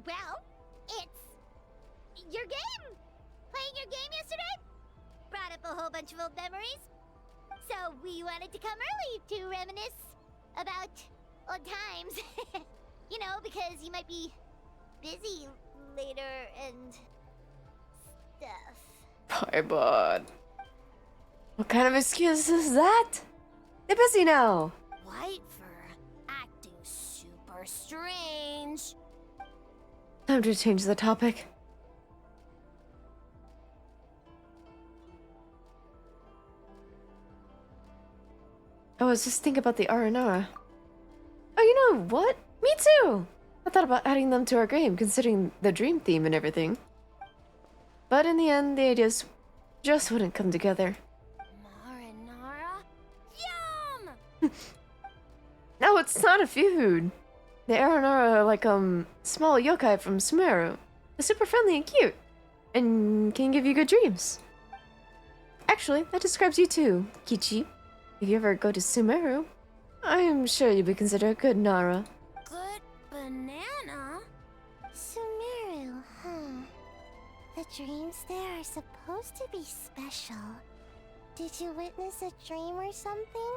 Well, it's... your game! Playing your game yesterday? Brought up a whole bunch of old memories. So we wanted to come early to reminisce about old times. You know, because you might be busy later and stuff. Paibot. What kind of excuse is that? They're busy now. White fur acting super strange. Time to change the topic. I was just thinking about the Aranara. Oh, you know what? Me too! I thought about adding them to our game, considering the dream theme and everything. But in the end, the ideas just wouldn't come together. Marinara? Yum! No, it's not a food. The Aranara are like, small yokai from Sumeru. They're super friendly and cute. And can give you good dreams. Actually, that describes you too, Kichi. If you ever go to Sumeru, I am sure you'll be considered a good Nara. Good banana? Sumeru, huh? The dreams there are supposed to be special. Did you witness a dream or something?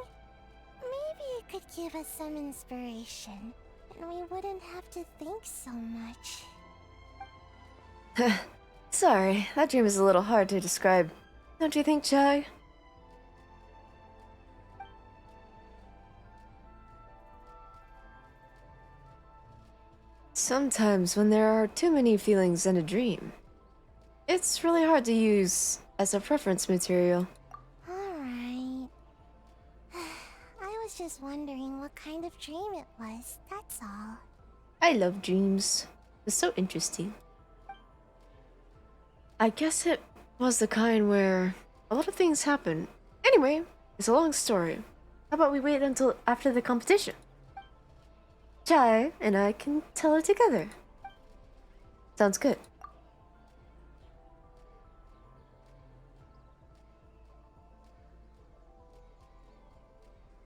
Maybe it could give us some inspiration, and we wouldn't have to think so much. Sorry, that dream is a little hard to describe. Don't you think, Chai? Sometimes when there are too many feelings in a dream, it's really hard to use as a reference material. Alright. I was just wondering what kind of dream it was, that's all. I love dreams. It's so interesting. I guess it was the kind where a lot of things happen. Anyway, it's a long story. How about we wait until after the competition? Chai and I can tell it together. Sounds good.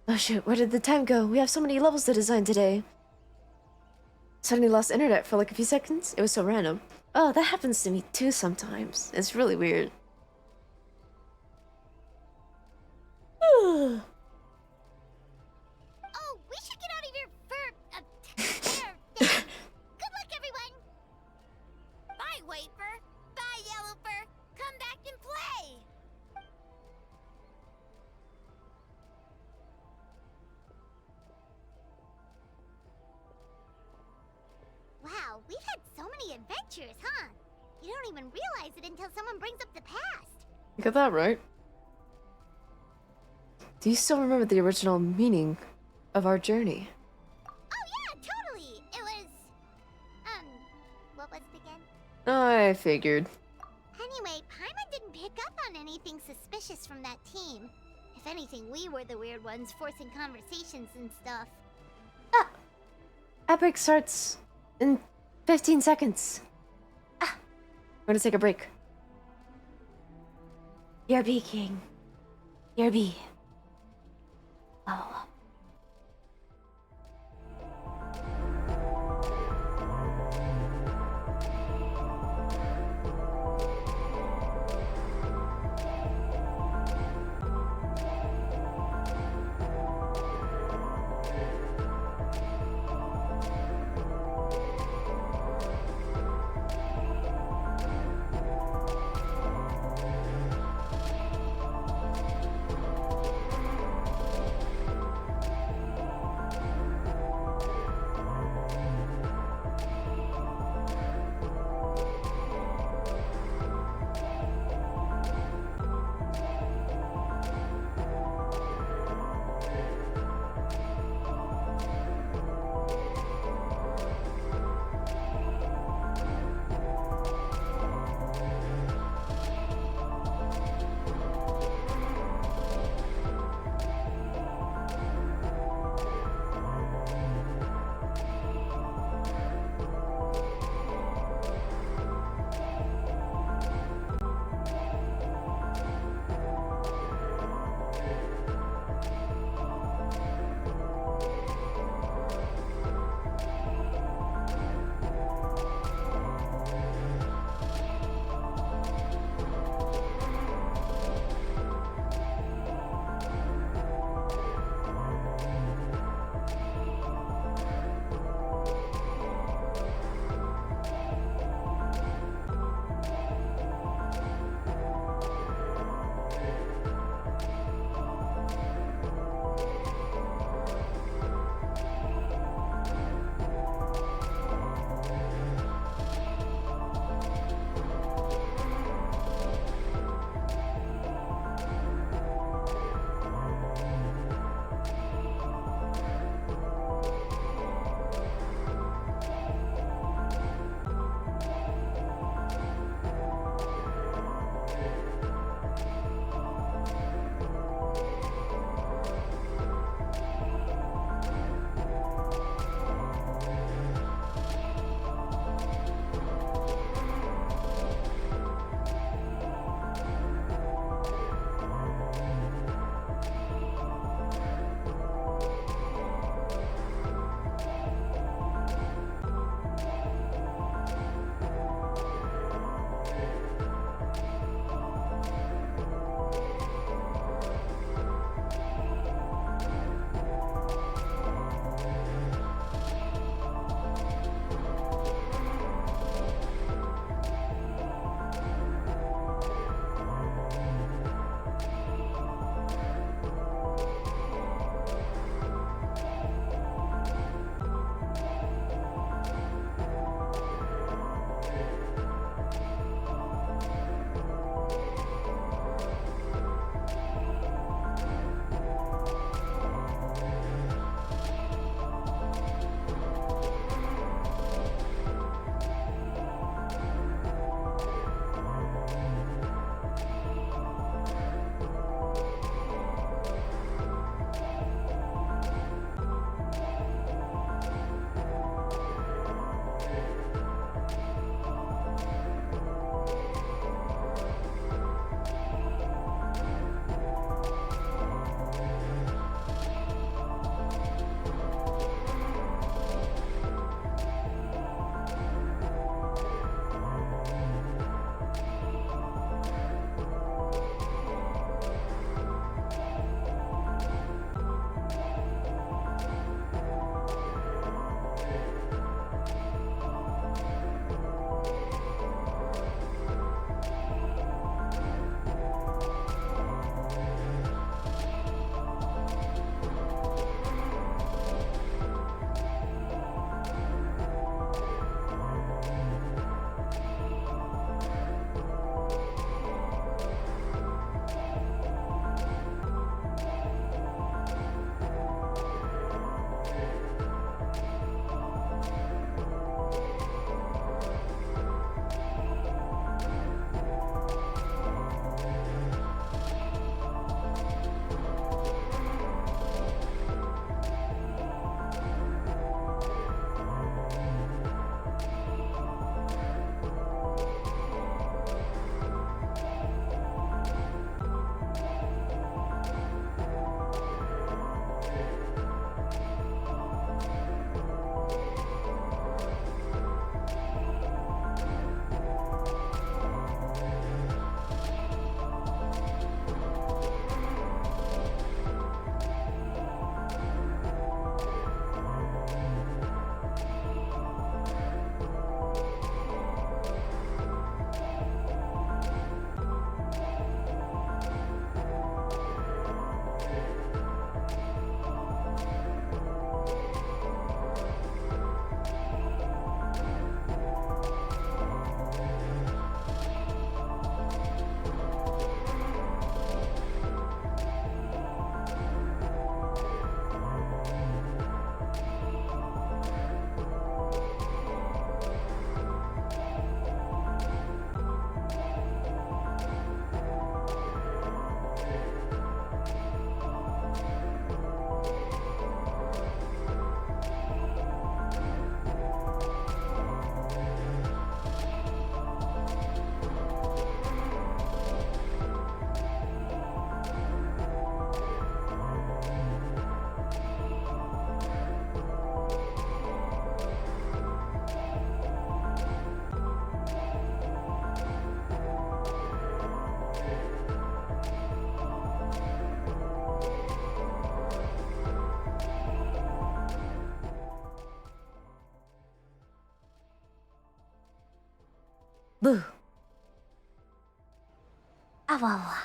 Oh shoot, where did the time go? We have so many levels to design today. Suddenly lost internet for like a few seconds. It was so random. Oh, that happens to me too sometimes. It's really weird. Oh, we should get out of here there. Good luck, everyone! Bye, White fur. Bye, Yellow fur. Come back and play! Wow, we've had so many adventures, huh? You don't even realize it until someone brings up the past. You got that right. Do you still remember the original meaning of our journey? Oh yeah, totally! It was... what was it again? I figured. Anyway, Paimon didn't pick up on anything suspicious from that team. If anything, we were the weird ones forcing conversations and stuff. Ah! Outbreak starts in 15 seconds. Ah! We're gonna take a break. BRB, King. BRB. Oh. Woo. Awawa.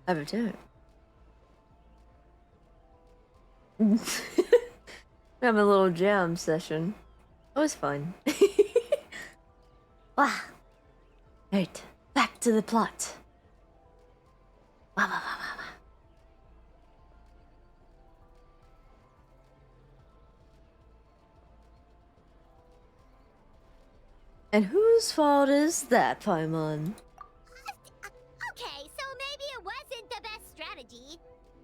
Have a turn. We have a little jam session. It was fun. Wow. Right, back to the plot. Wow, wow, wow, wow, wow. And whose fault is that, Paimon? Okay, so maybe it wasn't the best strategy.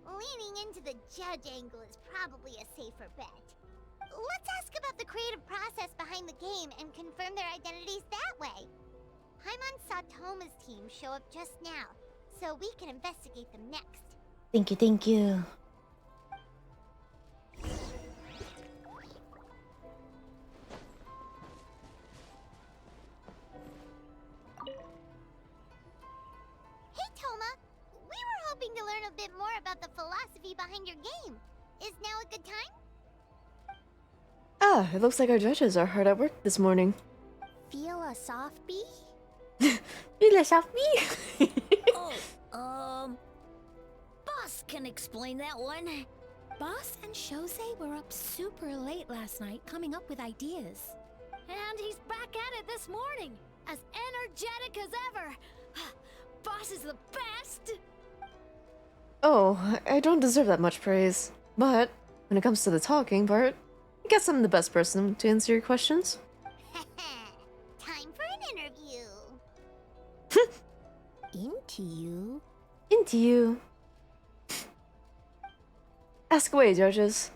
Leaning into the judge angle is probably a safer bet. Let's ask about the creative process behind the game and confirm their identities that way. Paimon saw Toma's team show up just now, so we can investigate them next. Thank you, thank you. Hey, Toma! We were hoping to learn a bit more about the philosophy behind your game. Is now a good time? Ah, it looks like our judges are hard at work this morning. Feel a soft bee? Feel a soft bee? Boss can explain that one. Boss and Shosei were up super late last night coming up with ideas. And he's back at it this morning, as energetic as ever. Boss is the best! Oh, I don't deserve that much praise. But when it comes to the talking part, I guess I'm the best person to answer your questions. Time for an interview. Into you? Into you. Ask away, judges.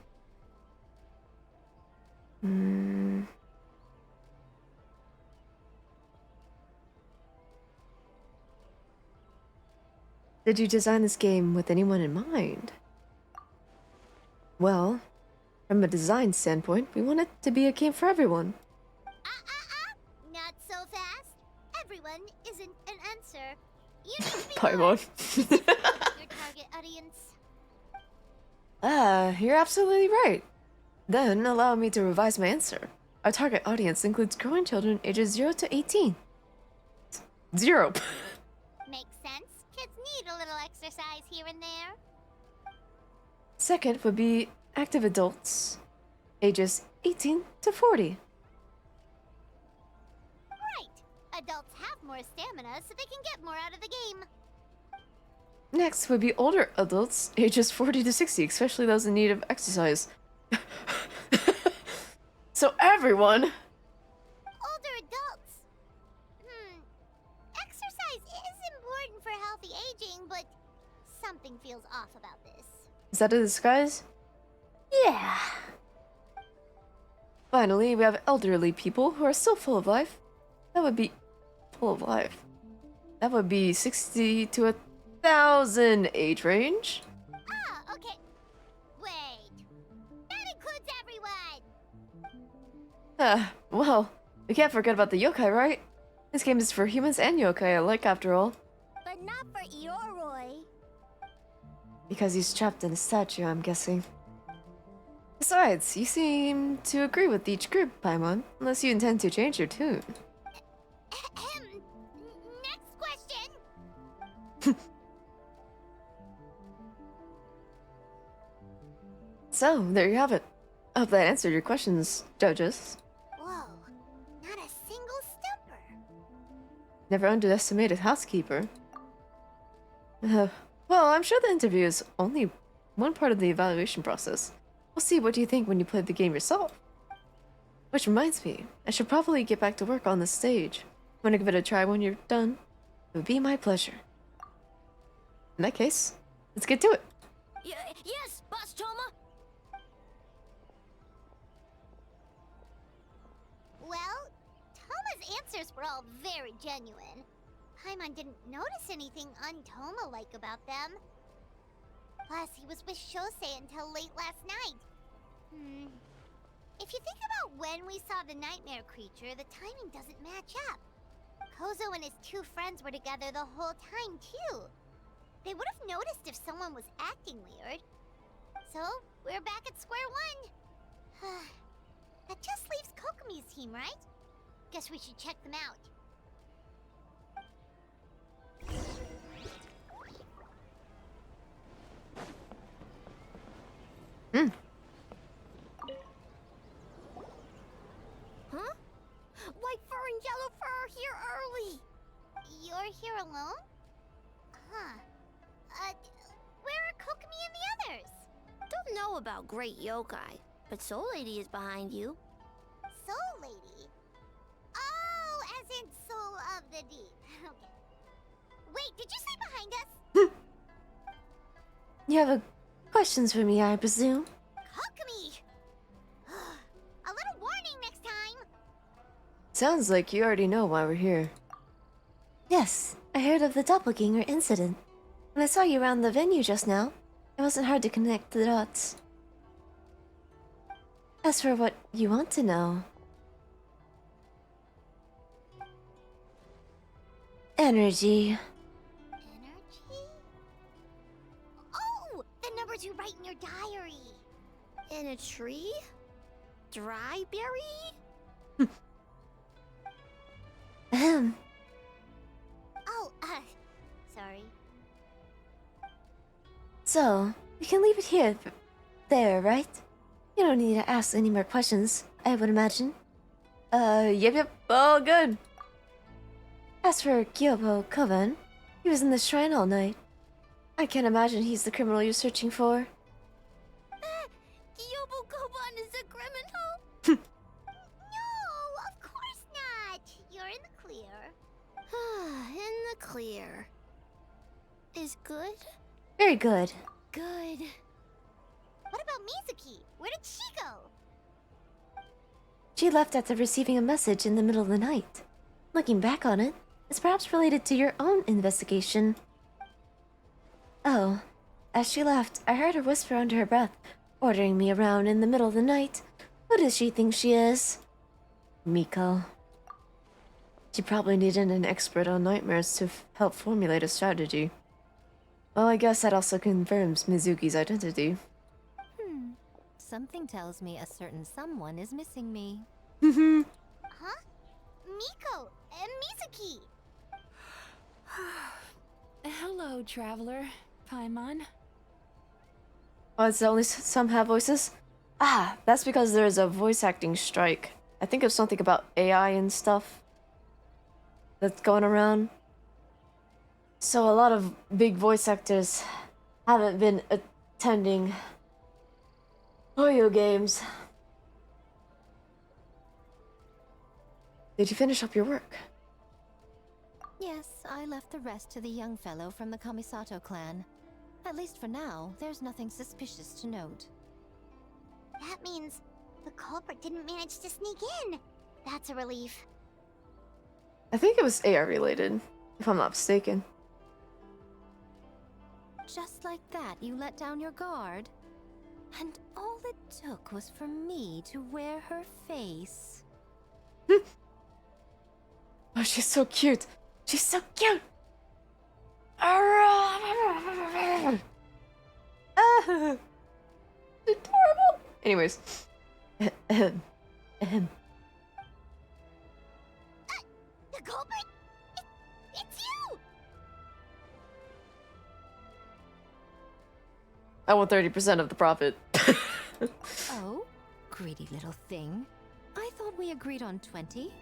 Did you design this game with anyone in mind? Well, from a design standpoint, we want it to be a game for everyone. Not so fast. Everyone isn't an answer. You need to be Paimon. your target audience. Ah, you're absolutely right. Then allow me to revise my answer. Our target audience includes growing children ages 0 to 18. 0. Makes sense. Kids need a little exercise here and there. Second would be active adults, ages 18 to 40. Right. Adults have more stamina, so they can get more out of the game. Next would be older adults, ages 40 to 60, especially those in need of exercise. So everyone! Older adults. Exercise is important for healthy aging, but something feels off about this. Is that a disguise? Yeah. Finally, we have elderly people who are still full of life. That would be full of life. That would be 60 to 1,000 age range. Ah, okay. Wait. That includes everyone. Well, we can't forget about the yokai, right? This game is for humans and yokai alike, after all. But not for Ioroi. Because he's trapped in a statue, I'm guessing. Besides, you seem to agree with each group, Paimon, unless you intend to change your tune. Next question. So, there you have it. I hope that answered your questions, judges. Whoa, not a single stumper. Never underestimated housekeeper. Well, I'm sure the interview is only one part of the evaluation process. We'll see what you think when you play the game yourself. Which reminds me, I should probably get back to work on this stage. Wanna give it a try when you're done? It would be my pleasure. In that case, let's get to it. Yes, Boss Toma! Well, Toma's answers were all very genuine. Paimon didn't notice anything un-Toma-like about them. Plus, he was with Shosei until late last night. If you think about when we saw the nightmare creature, the timing doesn't match up. Kozo and his two friends were together the whole time, too. They would have noticed if someone was acting weird. So, we're back at square one. That just leaves Kokomi's team, right? Guess we should check them out. Huh? White fur and yellow fur are here early. You're here alone? Huh. Where are Kokomi and the others? Don't know about Great Yokai, but Soul Lady is behind you. Soul Lady? Oh, as in Soul of the Deep. Okay. Wait, did you say behind us? You have questions for me, I presume? Kokomi! A little warning next time. Sounds like you already know why we're here. Yes, I heard of the doppelganger incident. When I saw you around the venue just now, it wasn't hard to connect the dots. As for what you want to know... Energy. Energy? Oh! The numbers you write in your diary. In a tree? Dry berry? Ahem. Oh, sorry. So, we can leave it here, right? You don't need to ask any more questions, I would imagine. Yep, all good. As for Kyobo Koban, he was in the shrine all night. I can't imagine he's the criminal you're searching for. Kyobo Koban is a criminal? No, of course not. You're in the clear. In the clear. Is good? Very good. Good. What about Mizuki? Where did she go? She left after receiving a message in the middle of the night. Looking back on it, it's perhaps related to your own investigation. Oh, as she left, I heard her whisper under her breath, ordering me around in the middle of the night. Who does she think she is? Miko. She probably needed an expert on nightmares to help formulate a strategy. Well, I guess that also confirms Mizuki's identity. Something tells me a certain someone is missing me. Mm-hmm. Huh? Miko and Mizuki. Hello, traveler. Paimon. Oh, it's only some have voices? Ah, that's because there's a voice acting strike. I think of something about AI and stuff that's going around. So a lot of big voice actors haven't been attending Oyo games. Did you finish up your work? Yes, I left the rest to the young fellow from the Kamisato clan. At least for now, there's nothing suspicious to note. That means the culprit didn't manage to sneak in. That's a relief. I think it was AI related, if I'm not mistaken. Just like that, you let down your guard? And all it took was for me to wear her face. Oh, she's so cute. She's so cute. Adorable. Anyways. The culprit? It's you! I want 30% of the profit. Oh, greedy little thing. I thought we agreed on 20.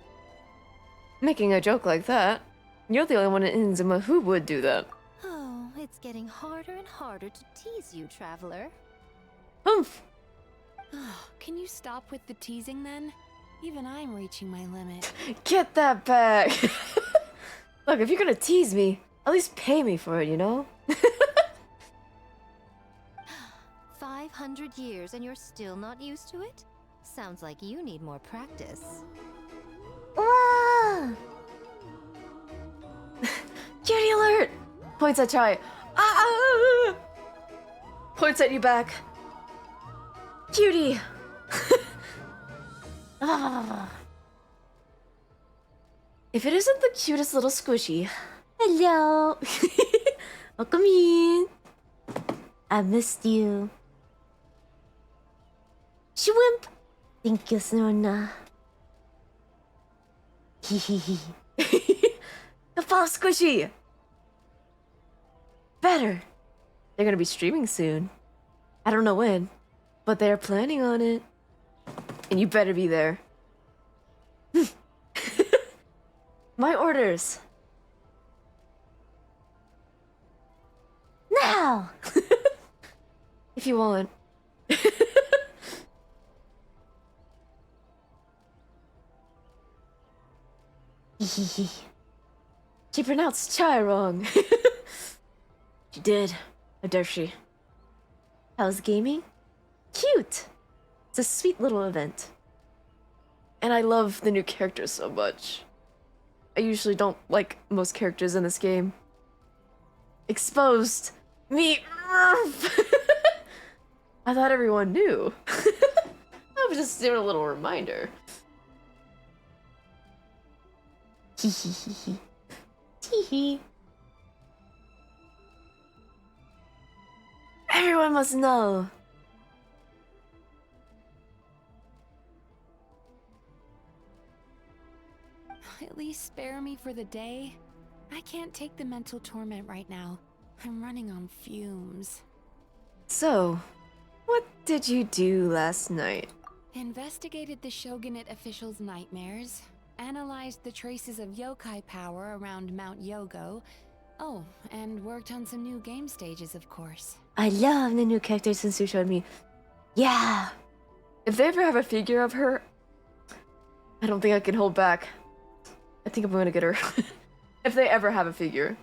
Making a joke like that. You're the only one in Inzuma who would do that. Oh, it's getting harder and harder to tease you, traveler. Humph! Can you stop with the teasing then? Even I'm reaching my limit. Get that back! Look, if you're gonna tease me, at least pay me for it, you know? 500 years and you're still not used to it? Sounds like you need more practice. Whoa! Cutie alert! Points at Chai. Ah! Points at you back. Cutie! Ah. If it isn't the cutest little squishy. Hello! Welcome in. I missed you. Shrimp! Thank you, Snorna. Hee hee hee. The fall squishy! Better. They're gonna be streaming soon. I don't know when, but they're planning on it. And you better be there. My orders. Now! If you want. She pronounced chai wrong. She did. How dare she? How's gaming? Cute! It's a sweet little event. And I love the new characters so much. I usually don't like most characters in this game. Exposed! Me! I thought everyone knew. I was just doing a little reminder. Hee hee hee hee. Tee hee. Everyone must know. At least spare me for the day. I can't take the mental torment right now. I'm running on fumes. So, what did you do last night? Investigated the Shogunate officials' nightmares, analyzed the traces of yokai power around Mount Yogo. Oh, and worked on some new game stages, of course. I love the new characters since you showed me. Yeah! If they ever have a figure of her, I don't think I can hold back. I think I'm gonna get her. If they ever have a figure.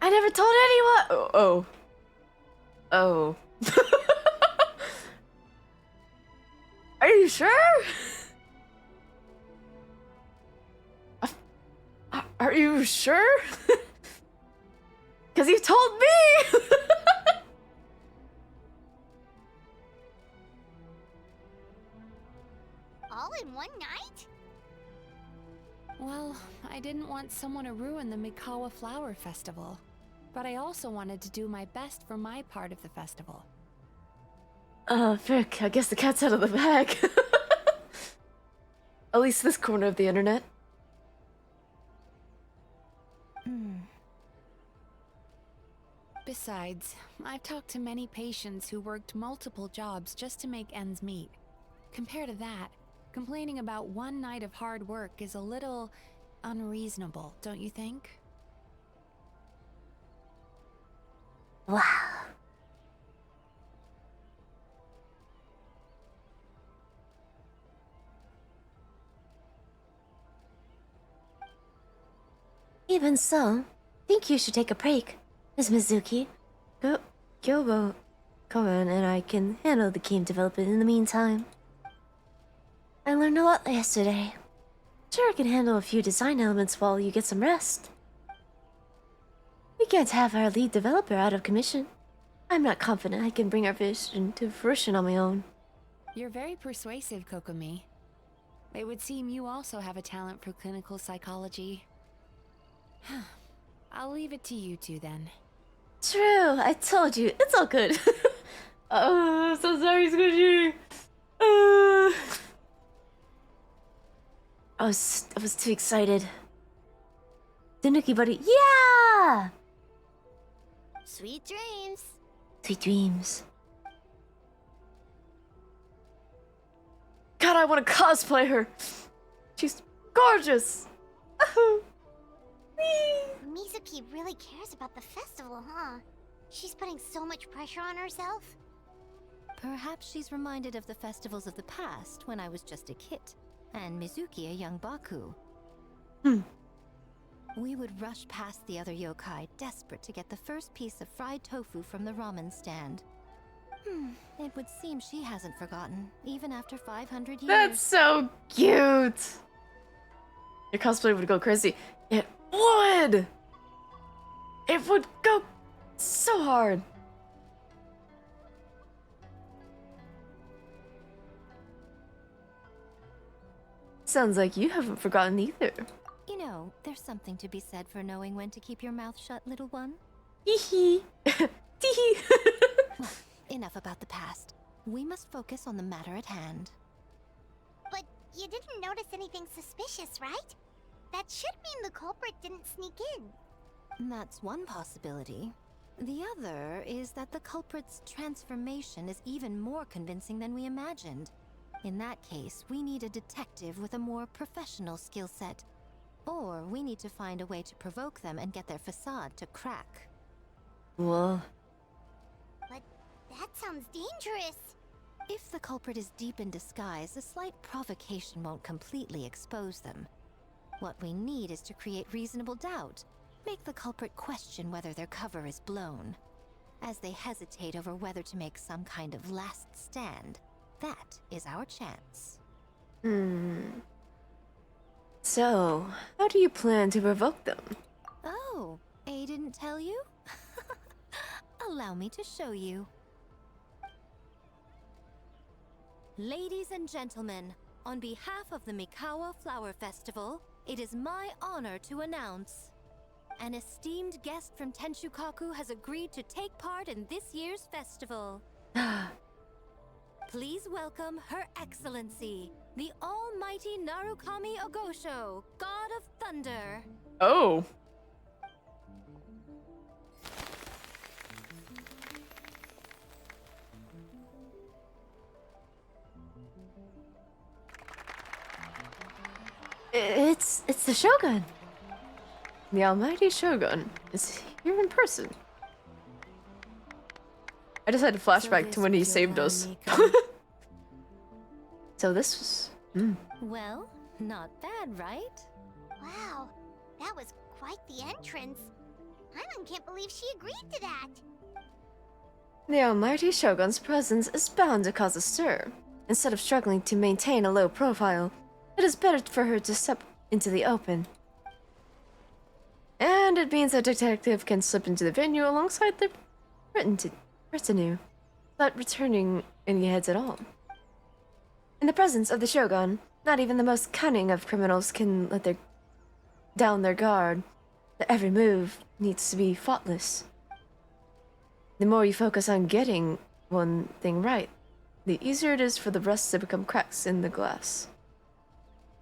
I never told anyone! Oh. Oh. Are you sure? Are you sure? Because you told me! All in one night? Well, I didn't want someone to ruin the Mikawa Flower Festival. But I also wanted to do my best for my part of the festival. Frick, I guess the cat's out of the bag. At least this corner of the internet. Besides, I've talked to many patients who worked multiple jobs just to make ends meet. Compared to that, complaining about one night of hard work is a little unreasonable, don't you think? Wow. Even so, think you should take a break, Miss Mizuki. Gyobo, Koen, and I can handle the game development in the meantime. I learned a lot yesterday. Sure, I can handle a few design elements while you get some rest. We can't have our lead developer out of commission. I'm not confident I can bring our vision to fruition on my own. You're very persuasive, Kokomi. It would seem you also have a talent for clinical psychology. I'll leave it to you two then. True, I told you. It's all good. Oh, I'm so sorry, Squishy. I was too excited. Tanuki buddy, yeah! Sweet dreams. Sweet dreams. God, I want to cosplay her. She's gorgeous. Mizuki really cares about the festival, huh? She's putting so much pressure on herself. Perhaps she's reminded of the festivals of the past when I was just a kid, and Mizuki a young Baku. We would rush past the other yokai, desperate to get the first piece of fried tofu from the ramen stand. It would seem she hasn't forgotten, even after 500 years. That's so cute! Your cosplay would go crazy. It would! It would go so hard. Sounds like you haven't forgotten either. You know, there's something to be said for knowing when to keep your mouth shut, little one. Hee hee. Well, enough about the past. We must focus on the matter at hand. But you didn't notice anything suspicious, right? That should mean the culprit didn't sneak in. That's one possibility. The other is that the culprit's transformation is even more convincing than we imagined. In that case, we need a detective with a more professional skill set. Or we need to find a way to provoke them and get their facade to crack. Well, But that sounds dangerous. If the culprit is deep in disguise, a slight provocation won't completely expose them. What we need is to create reasonable doubt. Make the culprit question whether their cover is blown. As they hesitate over whether to make some kind of last stand, that is our chance. So, how do you plan to provoke them? Oh, A didn't tell you? Allow me to show you. Ladies and gentlemen, on behalf of the Mikawa Flower Festival, it is my honor to announce an esteemed guest from Tenshukaku has agreed to take part in this year's festival. Please welcome Her Excellency, the Almighty Narukami Ogosho, God of Thunder. Oh. It's the Shogun. The Almighty Shogun is here in person. I just had a flashback to when he saved us. So this was... Well, not bad, right? Wow, that was quite the entrance. Paimon can't believe she agreed to that. The Almighty Shogun's presence is bound to cause a stir. Instead of struggling to maintain a low profile, it is better for her to step into the open. And it means a detective can slip into the venue alongside the retinue, without returning any heads at all. In the presence of the Shogun, not even the most cunning of criminals can let down their guard. That every move needs to be faultless. The more you focus on getting one thing right, the easier it is for the rest to become cracks in the glass.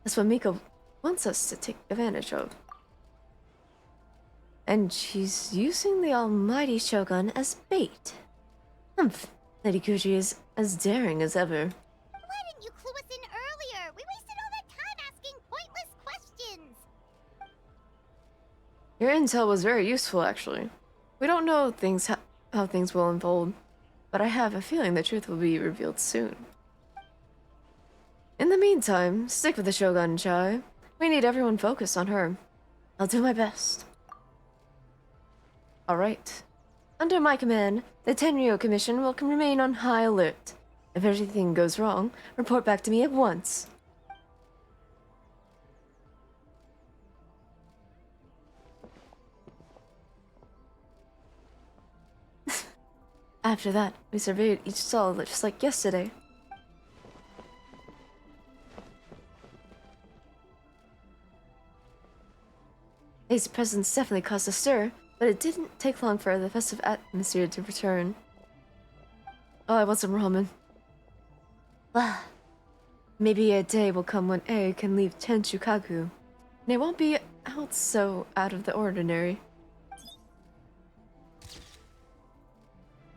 That's what Miko wants us to take advantage of. And she's using the Almighty Shogun as bait. Humph, Lady Kuji is as daring as ever. Why didn't you clue us in earlier? We wasted all that time asking pointless questions. Your intel was very useful, actually. We don't know how things will unfold, but I have a feeling the truth will be revealed soon. In the meantime, stick with the Shogun, Chai. We need everyone focused on her. I'll do my best. Alright. Under my command, the Tenryo Commission will remain on high alert. If anything goes wrong, report back to me at once. After that, we surveyed each stall just like yesterday. His presence definitely caused a stir, but it didn't take long for the festive atmosphere to return. Oh, I want some ramen. Well, maybe a day will come when A can leave Tenshukaku, and it won't be so out of the ordinary.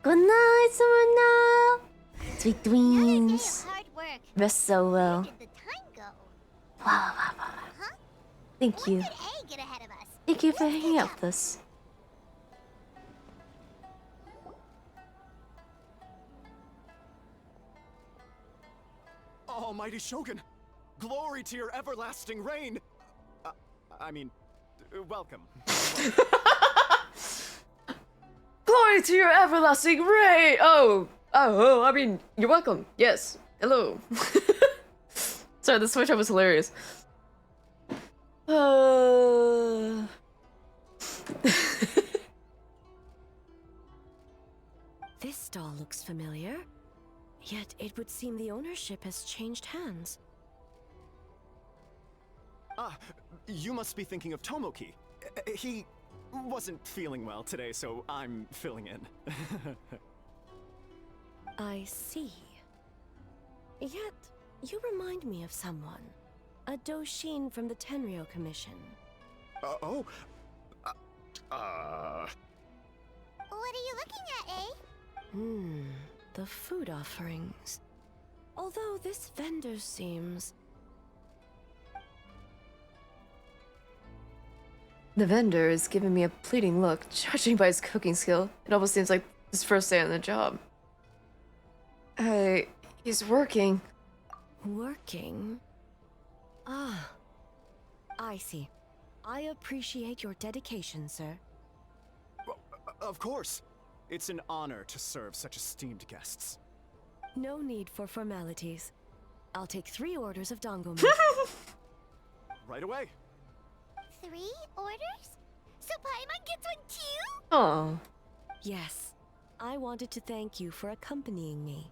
Good night, Serena! Sweet dreams. Rest so well. Wow. Thank you. Thank you for hanging out with us. Almighty Shogun! Glory to your everlasting reign! Welcome. Glory to your everlasting reign! I mean, you're welcome. Yes. Hello. Sorry, the switch up was hilarious. This stall looks familiar, yet it would seem the ownership has changed hands. You must be thinking of Tomoki. He wasn't feeling well today, so I'm filling in. I see. Yet, You remind me of someone. A Doshin from the Tenryo Commission. Oh. What are you looking at, eh? The food offerings. Although this vendor seems... The vendor is giving me a pleading look, judging by his cooking skill. It almost seems like his first day on the job. Hey, he's working. Working? Ah, I see. I appreciate your dedication, sir. Of course. It's an honor to serve such esteemed guests. No need for formalities. I'll take 3 orders of dongo. Right away. 3 orders? So Paimon gets one too? Oh. Yes. I wanted to thank you for accompanying me.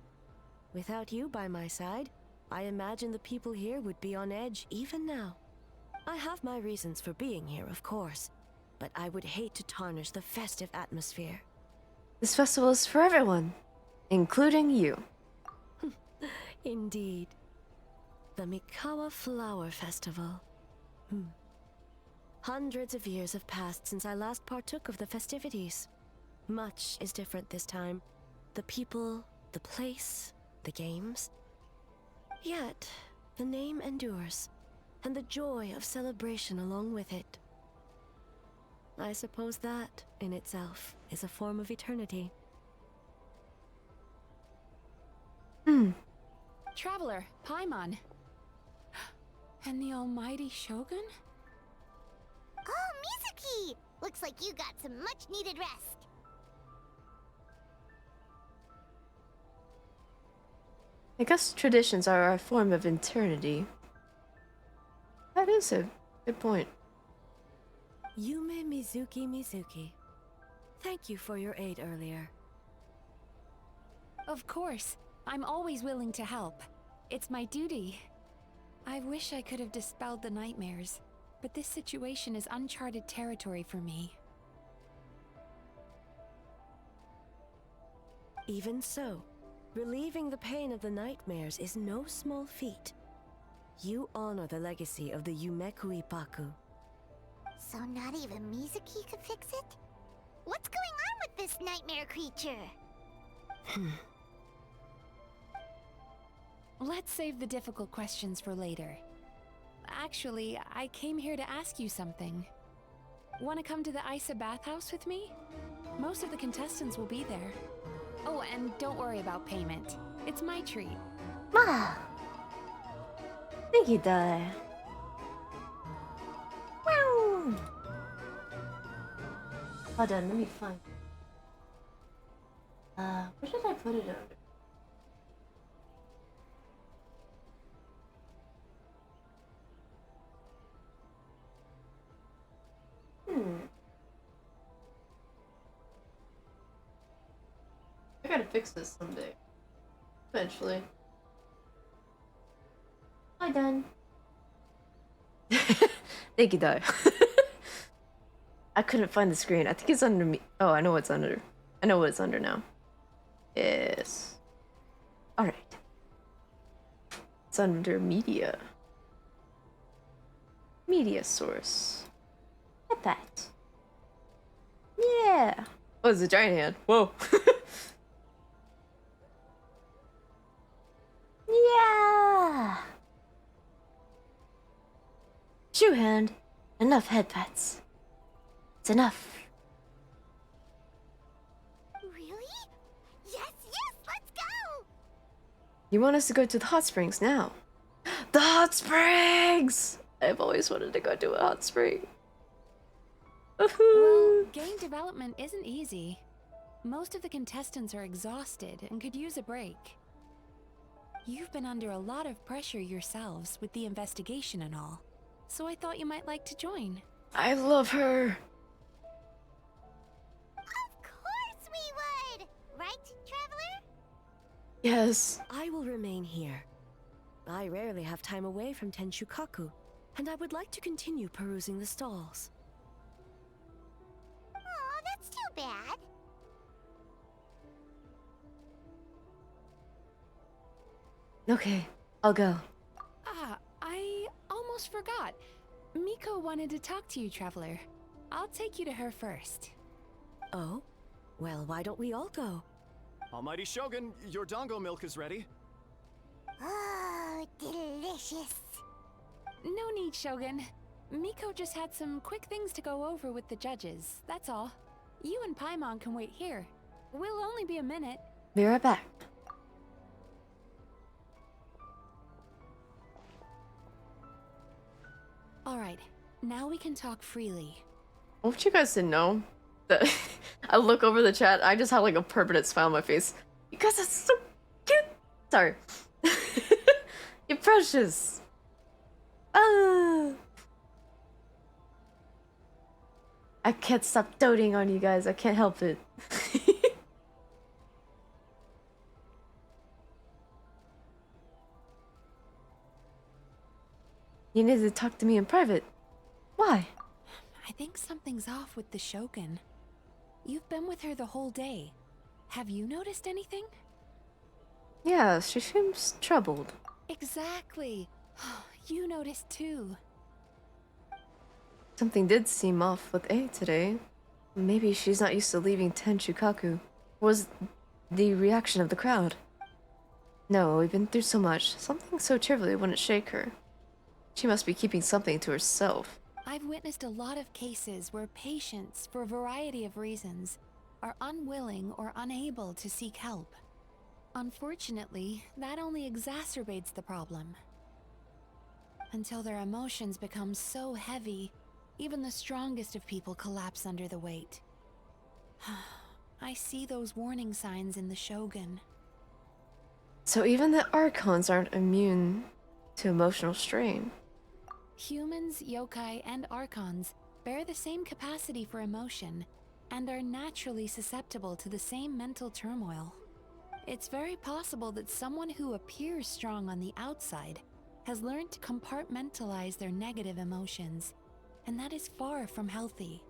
Without you by my side, I imagine the people here would be on edge even now. I have my reasons for being here, of course, but I would hate to tarnish the festive atmosphere. This festival is for everyone, including you. Indeed. The Mikawa Flower Festival. Hundreds of years have passed since I last partook of the festivities. Much is different this time. The people, the place, the games. Yet, the name endures, and the joy of celebration along with it. I suppose that, in itself, is a form of eternity. Traveler, Paimon. And the almighty Shogun? Oh, Mizuki! Looks like you got some much-needed rest. I guess traditions are a form of eternity. That is a good point. Yume Mizuki. Thank you for your aid earlier. Of course. I'm always willing to help. It's my duty. I wish I could have dispelled the nightmares, but this situation is uncharted territory for me. Even so, relieving the pain of the nightmares is no small feat. You honor the legacy of the Yumeku Ippaku. So not even Mizuki could fix it? What's going on with this nightmare creature? Let's save the difficult questions for later. Actually, I came here to ask you something. Want to come to the Isa bathhouse with me? Most of the contestants will be there. Oh, and don't worry about payment. It's my treat. Ma! Thank you, Dai. Wow! Hold on, let me find. Where did I put it under? I gotta fix this someday. Eventually. Hi, done. Thank you, Dai. I couldn't find the screen. I think it's under me. Oh, I know what's under. I know what it's under now. Yes. Alright. It's under media. Media source. Look at that. Yeah. Oh, it's a giant hand. Whoa. Yeah. Shoe hand. Enough head pats. It's enough. Really? Yes, let's go! You want us to go to the hot springs now? The hot springs! I've always wanted to go to a hot spring. Well, game development isn't easy. Most of the contestants are exhausted and could use a break. You've been under a lot of pressure yourselves with the investigation and all, so I thought you might like to join. I love her. Of course we would! Right, Traveler? Yes. I will remain here. I rarely have time away from Tenshukaku, and I would like to continue perusing the stalls. Aw, that's too bad. Okay, I'll go. Ah, I almost forgot. Miko wanted to talk to you, Traveler. I'll take you to her first. Oh? Well, why don't we all go? Almighty Shogun, your dango milk is ready. Oh, delicious. No need, Shogun. Miko just had some quick things to go over with the judges, that's all. You and Paimon can wait here. We'll only be a minute. Be right back. Alright, now we can talk freely. I want you guys to know that I look over the chat, I just have like a permanent smile on my face. You guys are so cute! Sorry. You're precious. Ah. I can't stop doting on you guys. I can't help it. You need to talk to me in private. Why? I think something's off with the Shogun. You've been with her the whole day. Have you noticed anything? Yeah, she seems troubled. Exactly. You noticed too. Something did seem off with A today. Maybe she's not used to leaving Tenshukaku. Was the reaction of the crowd? No, we've been through so much. Something so trivial wouldn't shake her. She must be keeping something to herself. I've witnessed a lot of cases where patients, for a variety of reasons, are unwilling or unable to seek help. Unfortunately, that only exacerbates the problem. Until their emotions become so heavy, even the strongest of people collapse under the weight. I see those warning signs in the Shogun. So even the Archons aren't immune to emotional strain. Humans, yokai, and archons bear the same capacity for emotion and are naturally susceptible to the same mental turmoil. It's very possible that someone who appears strong on the outside has learned to compartmentalize their negative emotions, and that is far from healthy.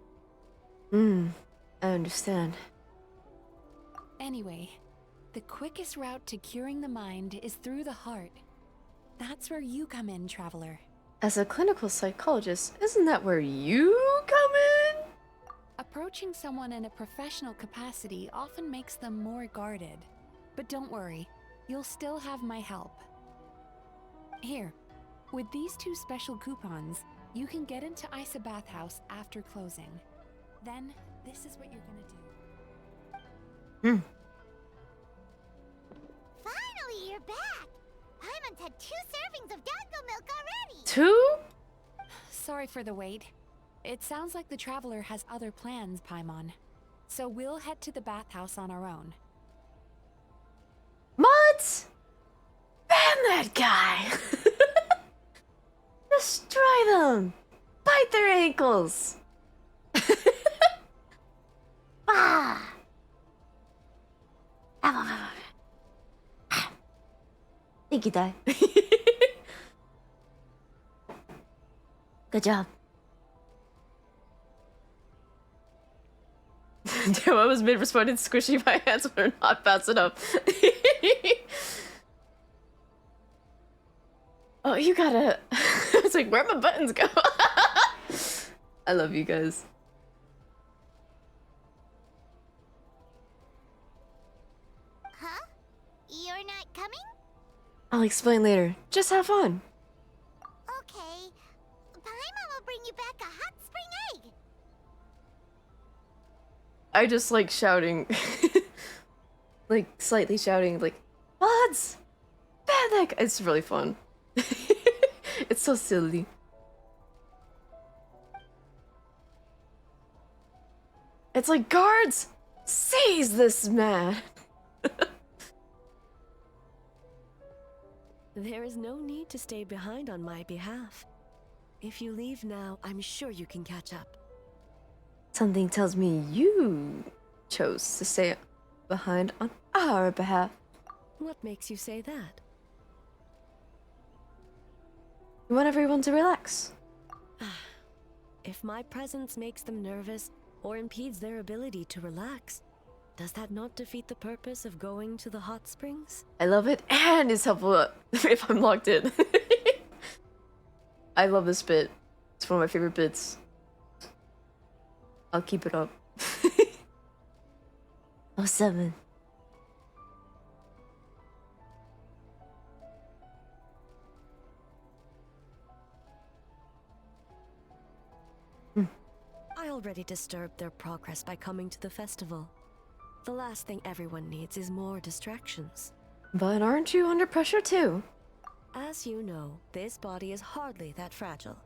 I understand. Anyway, the quickest route to curing the mind is through the heart. That's where you come in, Traveler. As a clinical psychologist, isn't that where you come in? Approaching someone in a professional capacity often makes them more guarded. But don't worry, you'll still have my help. Here, with these 2 special coupons, you can get into Isa Bathhouse after closing. Then, this is what you're gonna do. Finally, you're back! Paimon's had 2 servings of dango milk already! 2? Sorry for the wait. It sounds like the Traveler has other plans, Paimon. So we'll head to the bathhouse on our own. What? Ban that guy! Destroy them! Bite their ankles! Ah! Thank you, Dai. Good job. Damn, I was mid-responding squishing my hands but are not fast enough. Oh, you gotta... I was like, where'd my buttons go? I love you guys. Huh? You're not coming? I'll explain later. Just have fun. Okay. Paimon will bring you back a hot spring egg. I just like shouting. Like, slightly shouting, like, Buds! Panic! It's really fun. It's so silly. It's like, guards! Seize this man! There is no need to stay behind on my behalf. If you leave now, I'm sure you can catch up. Something tells me you chose to stay behind on our behalf. What makes you say that? You want everyone to relax. If my presence makes them nervous or impedes their ability to relax, Does that not defeat the purpose of going to the hot springs? I love it, and it's helpful if I'm locked in. I love this bit. It's one of my favorite bits. I'll keep it up. Oh, 7. I already disturbed their progress by coming to the festival. The last thing everyone needs is more distractions. But aren't you under pressure too? As you know, this body is hardly that fragile.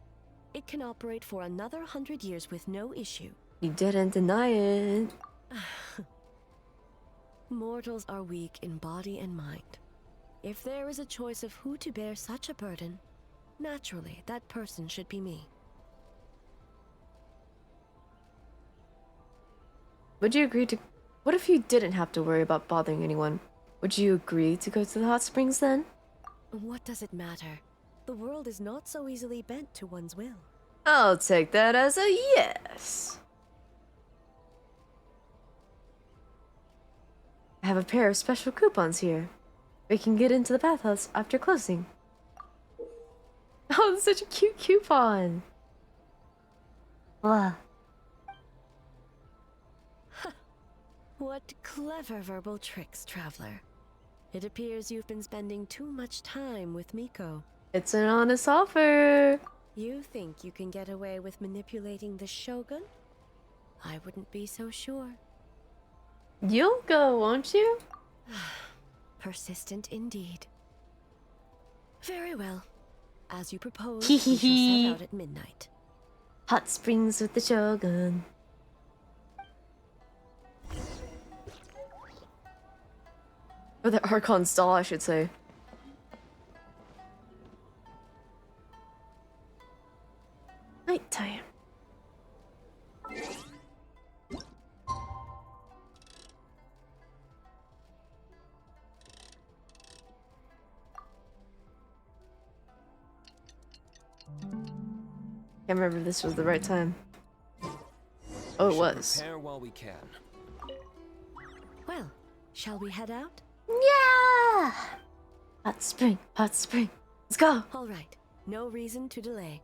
It can operate for another 100 years with no issue. You didn't deny it. Mortals are weak in body and mind. If there is a choice of who to bear such a burden, naturally that person should be me. Would you agree to... What if you didn't have to worry about bothering anyone? Would you agree to go to the hot springs then? What does it matter? The world is not so easily bent to one's will. I'll take that as a yes. I have a pair of special coupons here. We can get into the bathhouse after closing. Oh, that's such a cute coupon. Wow. What clever verbal tricks, traveler. It appears you've been spending too much time with Miko. It's an honest offer. You think you can get away with manipulating the Shogun? I wouldn't be so sure. You'll go, won't you? Persistent indeed. Very well. As you proposed, we shall set out at midnight. Hot springs with the Shogun. Or the Archon stall, I should say. Nighttime. Can't remember if this was the right time. Oh, it was. Prepare while we can. Well, shall we head out? Yeah! Hot spring, hot spring. Let's go. All right. No reason to delay.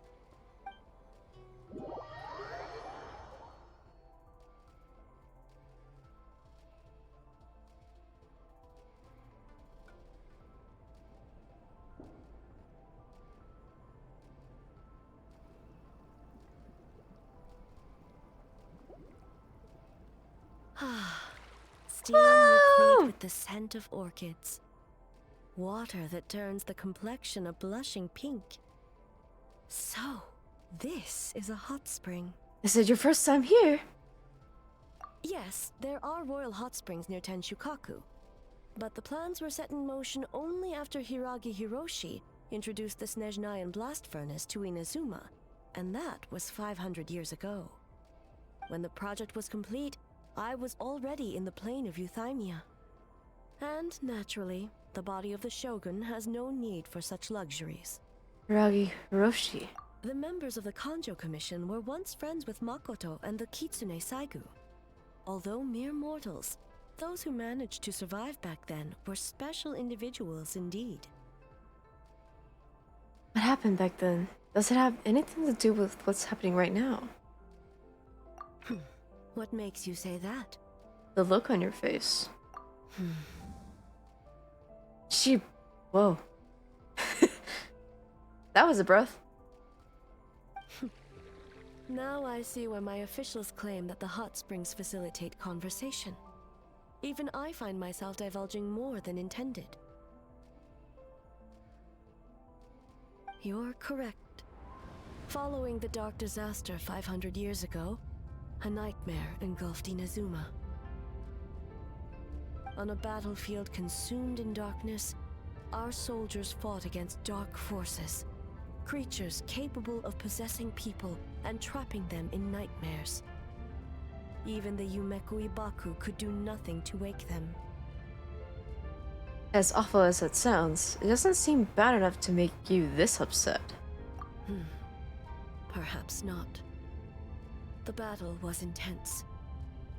Steam replete with the scent of orchids. Water that turns the complexion a blushing pink. So, this is a hot spring. Is it your first time here? Yes, there are royal hot springs near Tenshukaku. But the plans were set in motion only after Hiragi Hiroshi introduced the Snezhnayan blast furnace to Inazuma, and that was 500 years ago. When the project was complete, I was already in the plain of Euthymia. And naturally, the body of the Shogun has no need for such luxuries. Hiragi Hiroshi. The members of the Kanjo Commission were once friends with Makoto and the Kitsune Saigu. Although mere mortals, those who managed to survive back then were special individuals indeed. What happened back then? Does it have anything to do with what's happening right now? What makes you say that? The look on your face. Whoa. That was a breath. Now I see why my officials claim that the hot springs facilitate conversation. Even I find myself divulging more than intended. You're correct. Following the dark disaster 500 years ago, a nightmare engulfed Inazuma. On a battlefield consumed in darkness, our soldiers fought against dark forces, creatures capable of possessing people and trapping them in nightmares. Even the Yumeku Ibaku could do nothing to wake them. As awful as that sounds, it doesn't seem bad enough to make you this upset. Perhaps not. The battle was intense.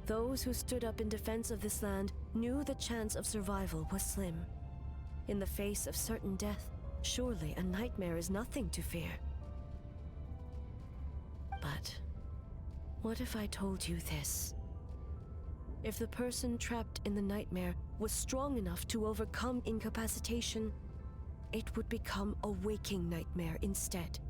Those who stood up in defense of this land knew the chance of survival was slim. In the face of certain death, surely a nightmare is nothing to fear. But what if I told you this? If the person trapped in the nightmare was strong enough to overcome incapacitation, it would become a waking nightmare instead.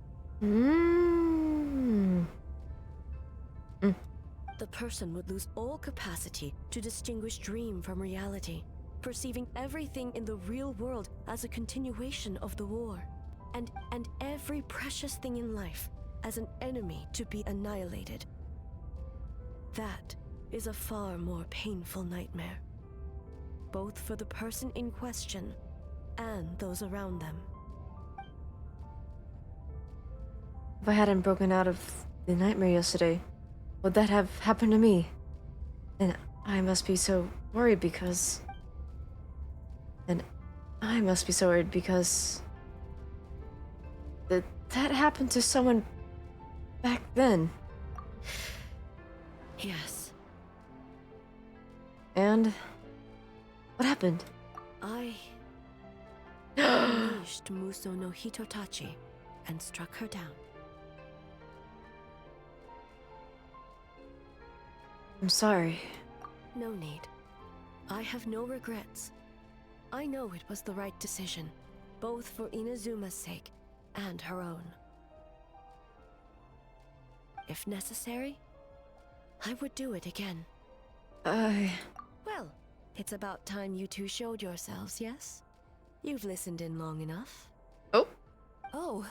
The person would lose all capacity to distinguish dream from reality, perceiving everything in the real world as a continuation of the war, and every precious thing in life as an enemy to be annihilated. That is a far more painful nightmare, both for the person in question and those around them. If I hadn't broken out of the nightmare yesterday, would that have happened to me? And I must be so worried because... that happened to someone back then. Yes. And what happened? I unleashed Muso no Hitotachi and struck her down. I'm sorry. No need. I have no regrets. I know it was the right decision, both for Inazuma's sake and her own. If necessary, I would do it again. Well, it's about time you two showed yourselves, yes? You've listened in long enough. Oh. Oh.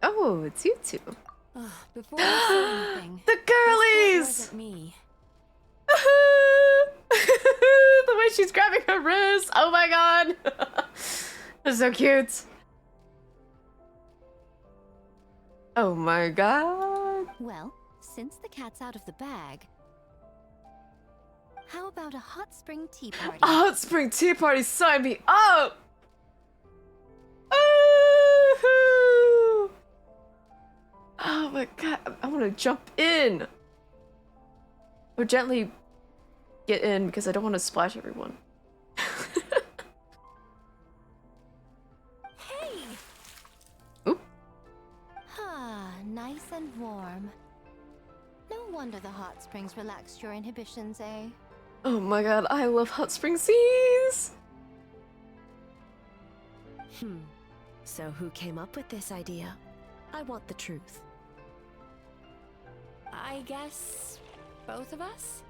Oh, it's you two. Before I say anything, the girlies! This wasn't me. The way she's grabbing her wrist. Oh my god. That's so cute. Oh my god. Well, since the cat's out of the bag, how about a hot spring tea party? A hot spring tea party, sign me up! Oh my god, I want to jump in. Or gently get in because I don't want to splash everyone. Hey! Oop. Ah, nice and warm. No wonder the hot springs relaxed your inhibitions, eh? Oh my god, I love hot spring scenes! So who came up with this idea? I want the truth. I guess both of us?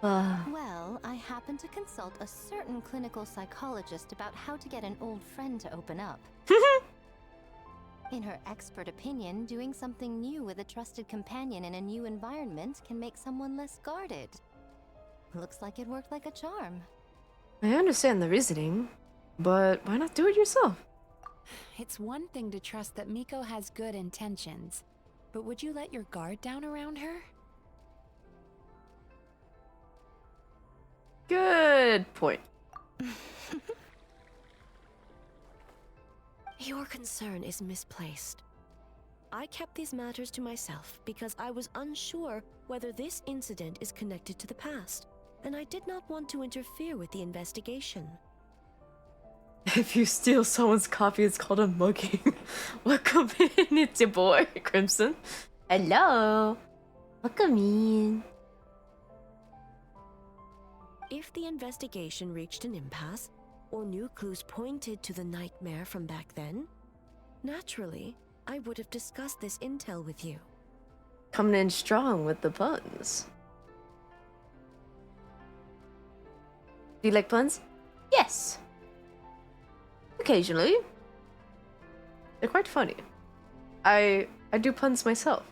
Well, I happened to consult a certain clinical psychologist about how to get an old friend to open up. In her expert opinion, doing something new with a trusted companion in a new environment can make someone less guarded. Looks like it worked like a charm. I understand the reasoning, but why not do it yourself? It's one thing to trust that Miko has good intentions, but would you let your guard down around her? Good point. Your concern is misplaced. I kept these matters to myself because I was unsure whether this incident is connected to the past, and I did not want to interfere with the investigation. If you steal someone's coffee, it's called a mugging. Welcome in, it's your boy, Crimson. Hello. Welcome in. If the investigation reached an impasse, or new clues pointed to the nightmare from back then, naturally, I would have discussed this intel with you. Coming in strong with the puns. Do you like puns? Yes. Occasionally. They're quite funny. I do puns myself.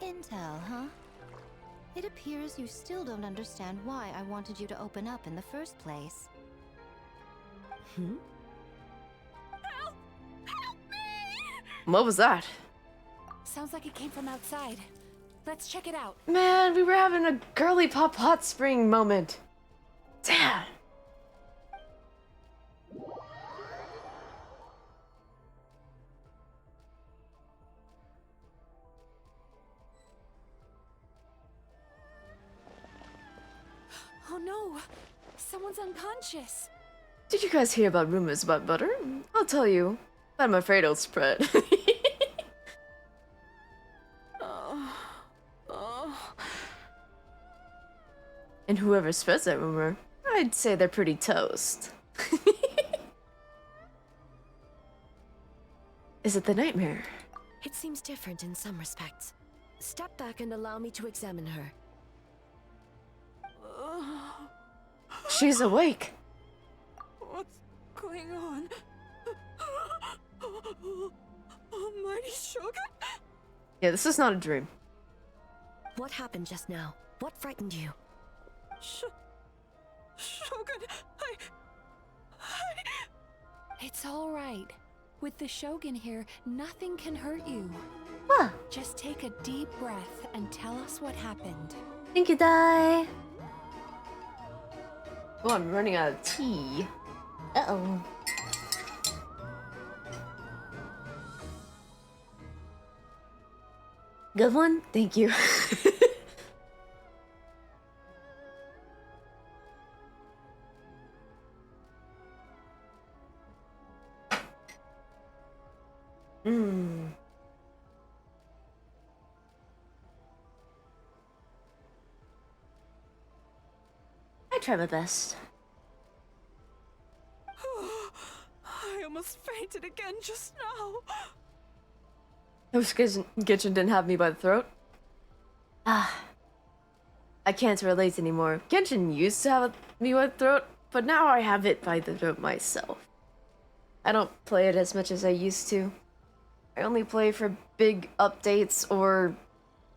Intel, huh? It appears you still don't understand why I wanted you to open up in the first place. Help! Help me! What was that? Sounds like it came from outside. Let's check it out. Man, we were having a girly pop hot spring moment. Damn. no! Someone's unconscious! Did you guys hear about rumors about butter? I'll tell you, but I'm afraid it'll spread. And whoever spreads that rumor, I'd say they're pretty toast. Is it the nightmare? It seems different in some respects. Step back and allow me to examine her. She's awake. What's going on? Almighty Shogun? Yeah, this is not a dream. What happened just now? What frightened you? Shogun, It's all right. With the Shogun here, nothing can hurt you. What? Just take a deep breath and tell us what happened. Thank you, Dai. Oh, I'm running out of tea. Uh-oh. Good one? Thank you. I try my best. I almost fainted again just now. I wish Genshin didn't have me by the throat. I can't relate anymore. Genshin used to have me by the throat, but now I have it by the throat myself. I don't play it as much as I used to. I only play for big updates or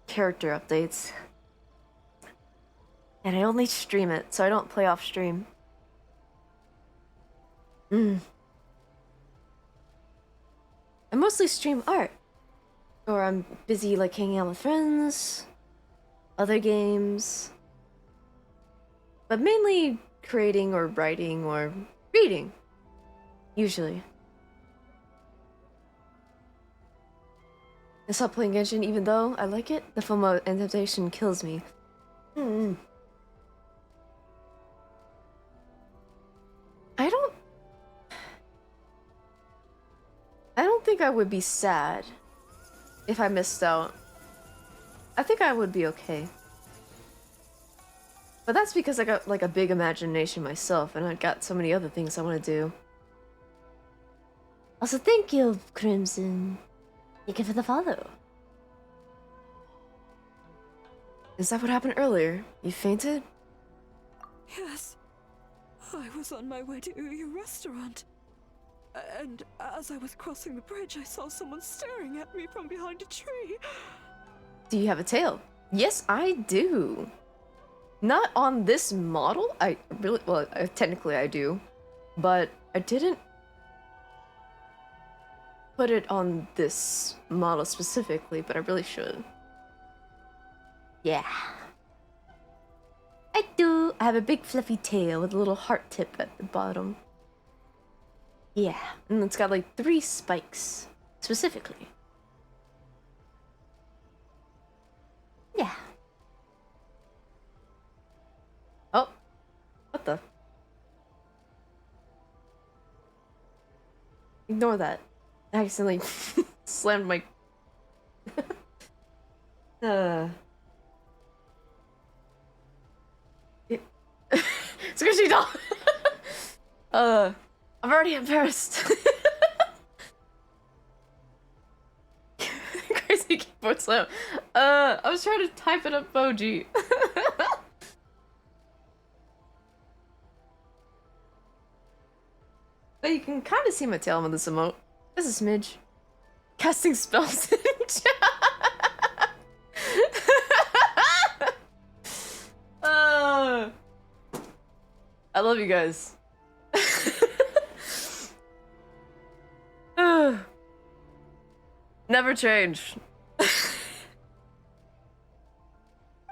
character updates. And I only stream it, so I don't play off stream. I mostly stream art. Or I'm busy like hanging out with friends, other games. But mainly creating or writing or reading. Usually. I stopped playing Genshin even though I like it. The FOMO and temptation kills me. I don't think I would be sad if I missed out. I think I would be okay. But that's because I got like a big imagination myself and I got so many other things I want to do. Also, thank you, Crimson. Thank you for the follow. Is that what happened earlier? You fainted? Yes. I was on my way to your restaurant. And as I was crossing the bridge, I saw someone staring at me from behind a tree. Do you have a tail? Yes, I do. Not on this model. Technically I do. But I didn't put it on this model specifically, but I really should. Yeah. I do. I have a big fluffy tail with a little heart tip at the bottom. Yeah, and it's got like 3 spikes, specifically. Yeah. Oh. What the? Ignore that. I accidentally slammed my... Squishy doll! I'm already embarrassed. Crazy keyboard slam. I was trying to type an emoji. But you can kind of see my tail on this emote. This is smidge. Casting spells in chat. I love you guys. Never change.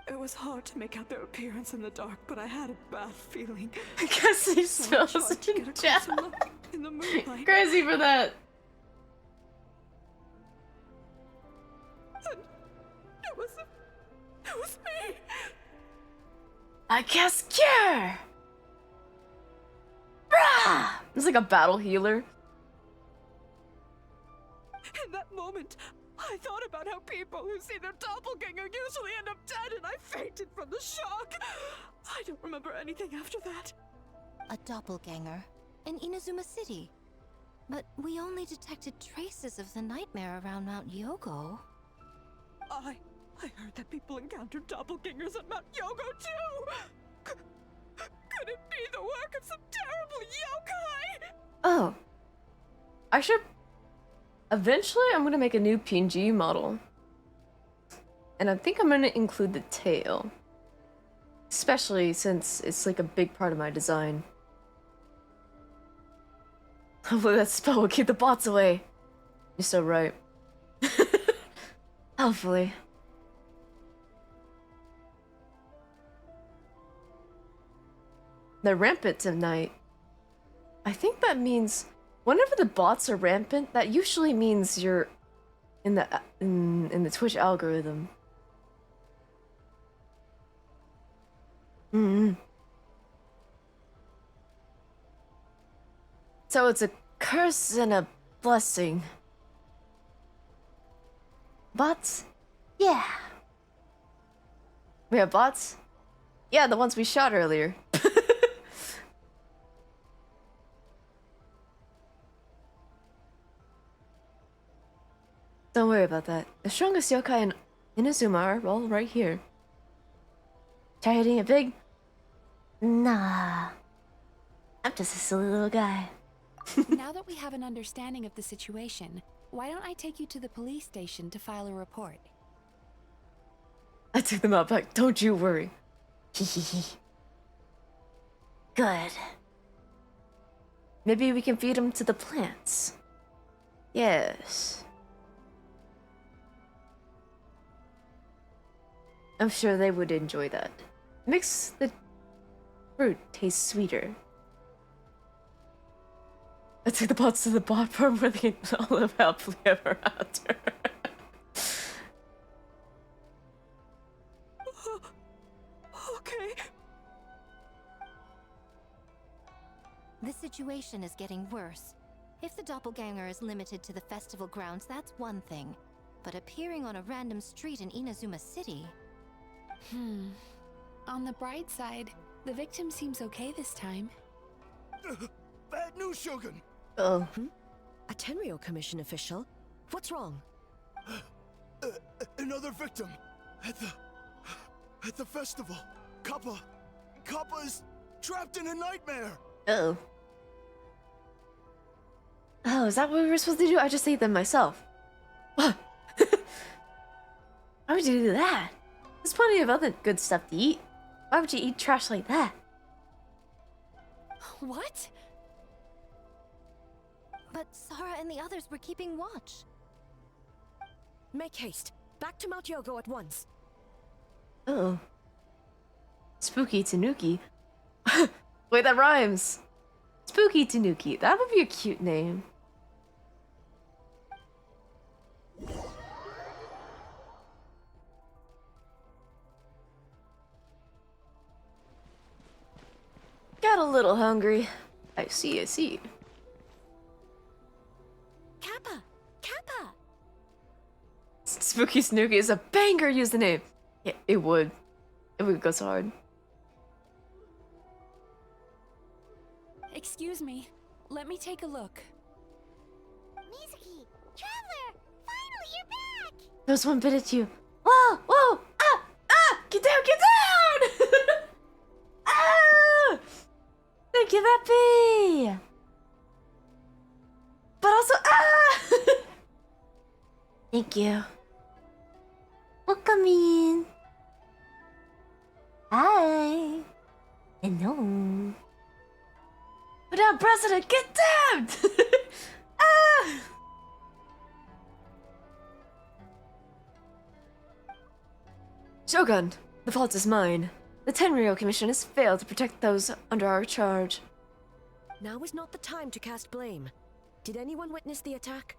It was hard to make out their appearance in the dark, but I had a bad feeling. Casting spells in chat. In the moonlight. Crazy for that. And it was me. I cast Cure! Rah! It's like a battle healer. In that moment, I thought about how people who see their doppelganger usually end up dead, and I fainted from the shock. I don't remember anything after that. A doppelganger in Inazuma City. But we only detected traces of the nightmare around Mount Yogo. I heard that people encountered doppelgangers at Mount Yogo too! Could it be the work of some terrible yokai? Oh. I should... Eventually, I'm gonna make a new PNG model. And I think I'm gonna include the tail. Especially since it's like a big part of my design. Hopefully that spell will keep the bots away. You're so right. Hopefully. They're rampant tonight. I think that means whenever the bots are rampant, that usually means you're in the Twitch algorithm. So it's a curse and a blessing. Bots? Yeah. We have bots? Yeah, the ones we shot earlier. Don't worry about that. The strongest yokai in Inazuma are all right here. Try hitting it big? Nah. I'm just a silly little guy. Now that we have an understanding of the situation, why don't I take you to the police station to file a report? I took them out back, don't you worry. Good. Maybe we can feed them to the plants. Yes. I'm sure they would enjoy that. Makes the fruit taste sweeter. I took the bots to the bot farm where they all live happily ever after. Okay. The situation is getting worse. If the doppelganger is limited to the festival grounds, that's one thing. But appearing on a random street in Inazuma City... On the bright side, the victim seems okay this time. Bad news, Shogun! Oh. A Tenryo Commission official? What's wrong? Another victim! At the festival! Kappa is trapped in a nightmare! Uh-oh. Oh, is that what we were supposed to do? I just ate them myself. What? Why would you do that? There's plenty of other good stuff to eat. Why would you eat trash like that? What? But Sara and the others were keeping watch. Make haste. Back to Mount Yogo at once. Uh-oh. Spooky Tanuki. Wait, that rhymes. Spooky Tanuki. That would be a cute name. Got a little hungry. I see. Kappa! Spooky Snooky is a banger username. Yeah, it would. It would go so hard. Excuse me. Let me take a look. Mizuki! Traveler! Finally, you're back! There's one bit at you. Whoa! Ah! Get down! Ah! Thank you, Rappy! But also, ah! Thank you. Welcome in. Hi. Hello. Madam President, get down! Ah! Shogun, the fault is mine. The Tenryo Commission has failed to protect those under our charge. Now is not the time to cast blame. Did anyone witness the attack?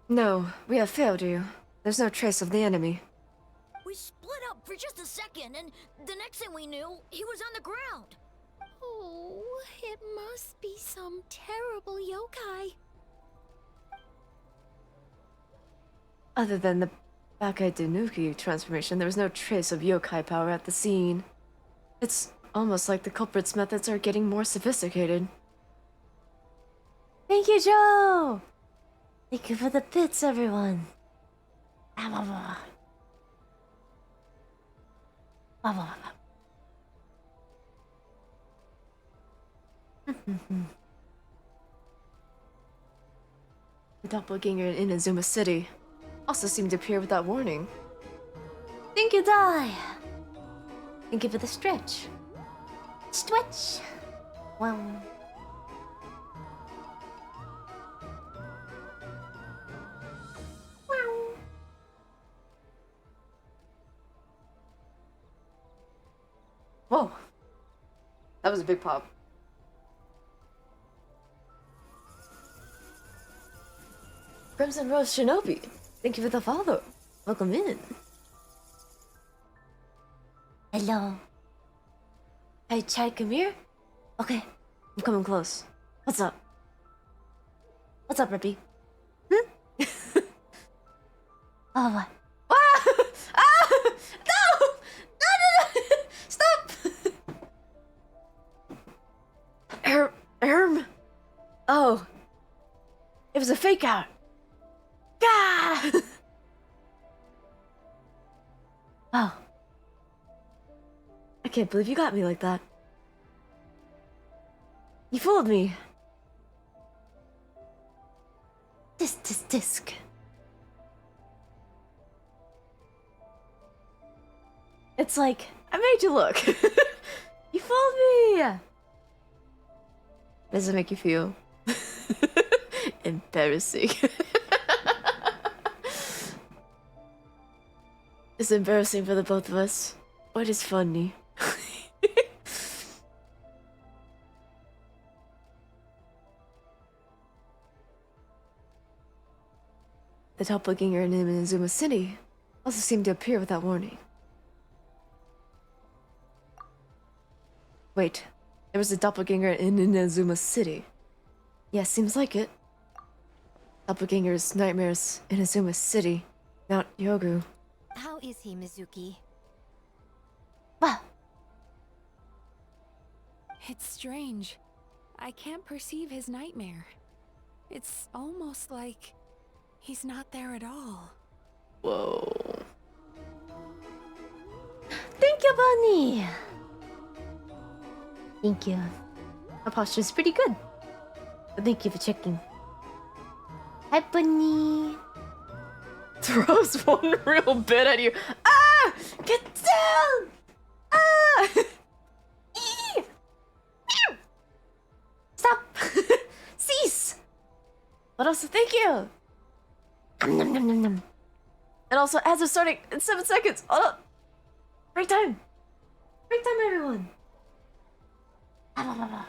No, we have failed you. There's no trace of the enemy. We split up for just a second, and the next thing we knew, he was on the ground. Oh, it must be some terrible yokai. Other than the Bakai Danuki transformation, there was no trace of yokai power at the scene. It's almost like the culprit's methods are getting more sophisticated. Thank you, Joe! Thank you for the bits, everyone. Ah, blah, blah. Blah, blah, blah. The doppelganger in Inazuma City also seemed to appear without warning. Thank you, Dai! Thank you for the stretch. Stretch! Wow. Whoa! That was a big pop. Crimson Rose Shinobi, thank you for the follow. Welcome in. Hello. Hey, Chad, come here. Okay, I'm coming close. What's up? What's up, Rippy? Hmm? Oh, what? Ah! Ah! No! No, no, no! Stop! Erm? Oh. It was a fake out. Gah! Oh. I can't believe you got me like that. You fooled me. Disc. It's like, I made you look. You fooled me! Does it make you feel embarrassing? It's embarrassing for the both of us, but it's funny. The doppelganger in Inazuma City also seemed to appear without warning. Wait, there was a doppelganger in Inazuma City. Yeah, seems like it. Doppelganger's nightmares in Inazuma City, Mount Yogu. How is he, Mizuki? Wow. It's strange. I can't perceive his nightmare. It's almost like he's not there at all. Whoa. Thank you, Bunny! Thank you. My posture's pretty good. But thank you for checking. Hi, Bunny! Throws one real bit at you. Ah! Get down! Ah! Eee! Ew! Stop! Cease! But also, thank you! Nom, nom, nom, nom. And also, as of starting in 7 seconds. Oh! Break time! Break time, everyone! Ah, blah, blah, blah.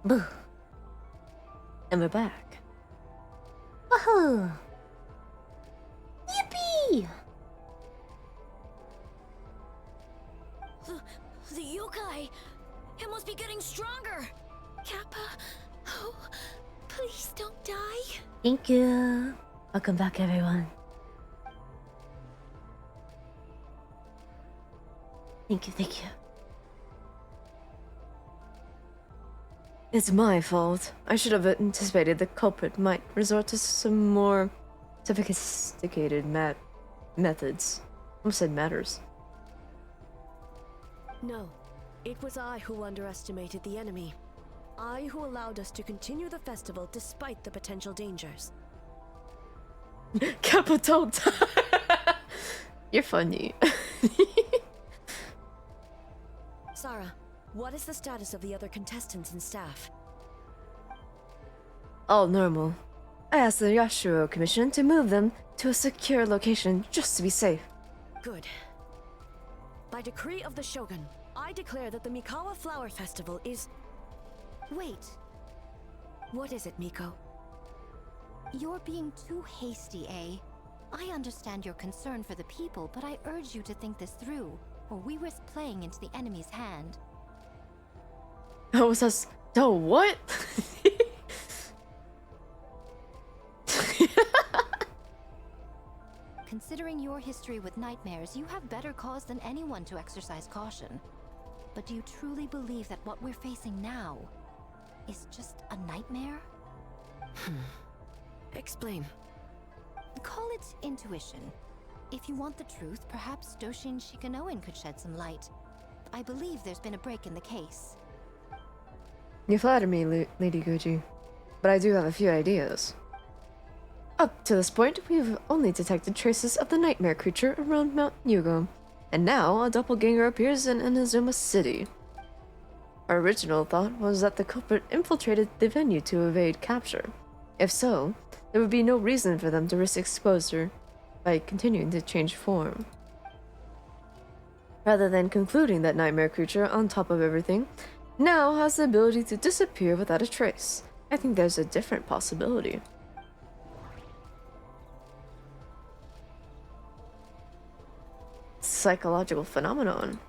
Boo. And we're back. Woohoo! Yippee! The yokai! It must be getting stronger! Kappa, oh, please don't die. Thank you. Welcome back, everyone. Thank you, thank you. It's my fault. I should have anticipated the culprit might resort to some more sophisticated methods. Almost said matters. No, it was I who underestimated the enemy. I who allowed us to continue the festival despite the potential dangers. Capital. You're funny. Sarah, what is the status of the other contestants and staff? All normal. I asked the Yashiro Commission to move them to a secure location just to be safe. Good. By decree of the Shogun, I declare that the Mikawa Flower Festival is... Wait. What is it, Miko? You're being too hasty, eh? I understand your concern for the people, but I urge you to think this through, or we risk playing into the enemy's hand. Oh, was us? Oh, what? Considering your history with nightmares, you have better cause than anyone to exercise caution. But do you truly believe that what we're facing now is just a nightmare? Explain. Call it intuition. If you want the truth, perhaps Doshin Shikanoin could shed some light. I believe there's been a break in the case. You flatter me, Lady Guji, but I do have a few ideas. Up to this point, we've only detected traces of the nightmare creature around Mount Yugo, and now a doppelganger appears in Inazuma City. Our original thought was that the culprit infiltrated the venue to evade capture. If so, there would be no reason for them to risk exposure by continuing to change form. Rather than concluding that nightmare creature, on top of everything, now has the ability to disappear without a trace, I think there's a different possibility. Psychological phenomenon.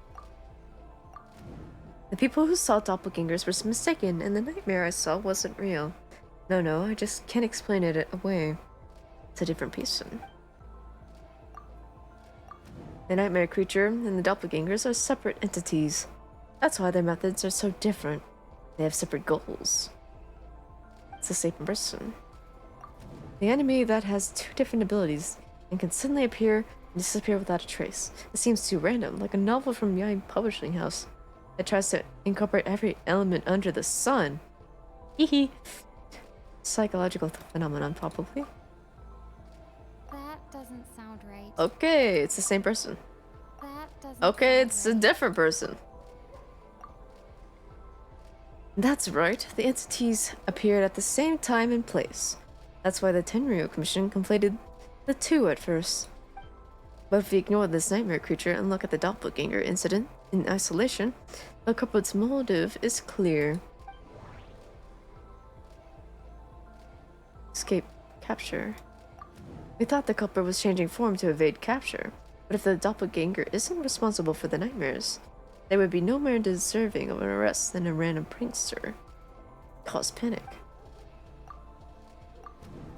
The people who saw doppelgangers were mistaken, and the nightmare I saw wasn't real. No, I just can't explain it away. It's a different person. The nightmare creature and the doppelgangers are separate entities. That's why their methods are so different. They have separate goals. It's the same person. The enemy that has two different abilities and can suddenly appear and disappear without a trace. It seems too random, like a novel from Yang Publishing House that tries to incorporate every element under the sun. Hehe. Psychological phenomenon, probably. That doesn't sound right. Okay, it's the same person. That doesn't Okay, sound it's a different person. That's right, the entities appeared at the same time and place. That's why the Tenryu Commission conflated the two at first. But if we ignore this nightmare creature and look at the doppelganger incident in isolation, the culprit's motive is clear. Escape capture. We thought the culprit was changing form to evade capture, but if the doppelganger isn't responsible for the nightmares, they would be no more deserving of an arrest than a random prankster. Cause panic.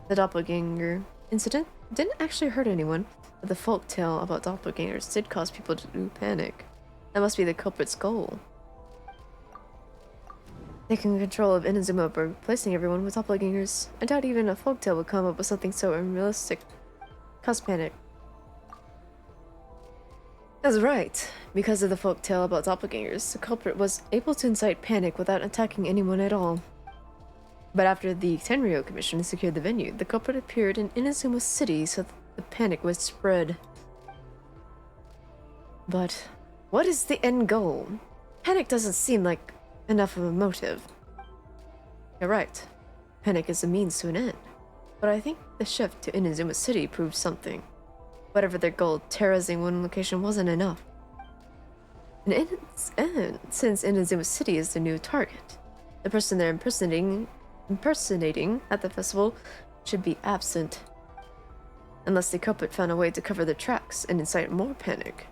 The doppelganger incident didn't actually hurt anyone, but the folk tale about doppelgangers did cause people to panic. That must be the culprit's goal. Taking control of Inazuma by replacing everyone with doppelgangers. I doubt even a folktale would come up with something so unrealistic. Cause panic. That's right. Because of the folktale about doppelgangers, the culprit was able to incite panic without attacking anyone at all. But after the Tenryu Commission secured the venue, the culprit appeared in Inazuma City so that the panic would spread. But what is the end goal? Panic doesn't seem like enough of a motive. You're right. Panic is a means to an end. But I think the shift to Inazuma City proved something. Whatever their goal, terrorizing one location wasn't enough. And since Inazuma City is the new target, The person they're impersonating at the festival should be absent. Unless the culprit found a way to cover their tracks and incite more panic.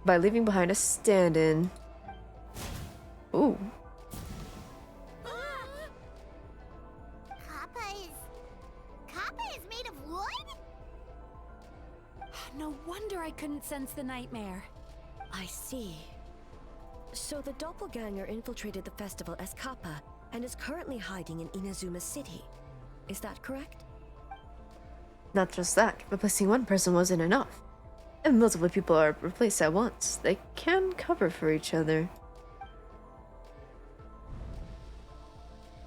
By leaving behind a stand-in. Ooh. Kappa is made of wood? No wonder I couldn't sense the nightmare. I see. So the doppelganger infiltrated the festival as Kappa and is currently hiding in Inazuma City. Is that correct? Not just that, replacing one person wasn't enough. If multiple people are replaced at once, they can cover for each other.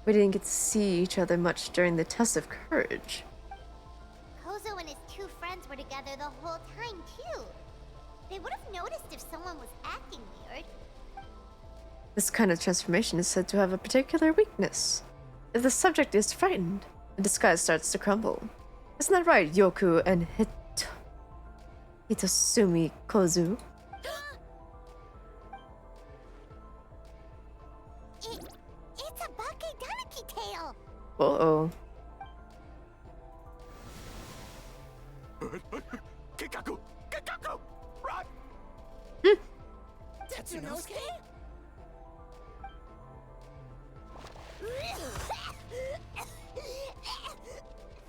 We didn't get to see each other much during the test of courage. Kozo and his two friends were together the whole time, too. They would have noticed if someone was acting weird. This kind of transformation is said to have a particular weakness. If the subject is frightened, the disguise starts to crumble. Isn't that right, Yoku and Hitosumi Kozu? It's a Bakedaniki tail! Uh-oh. Kikaku! Kikaku! Run! Tetsunosuke?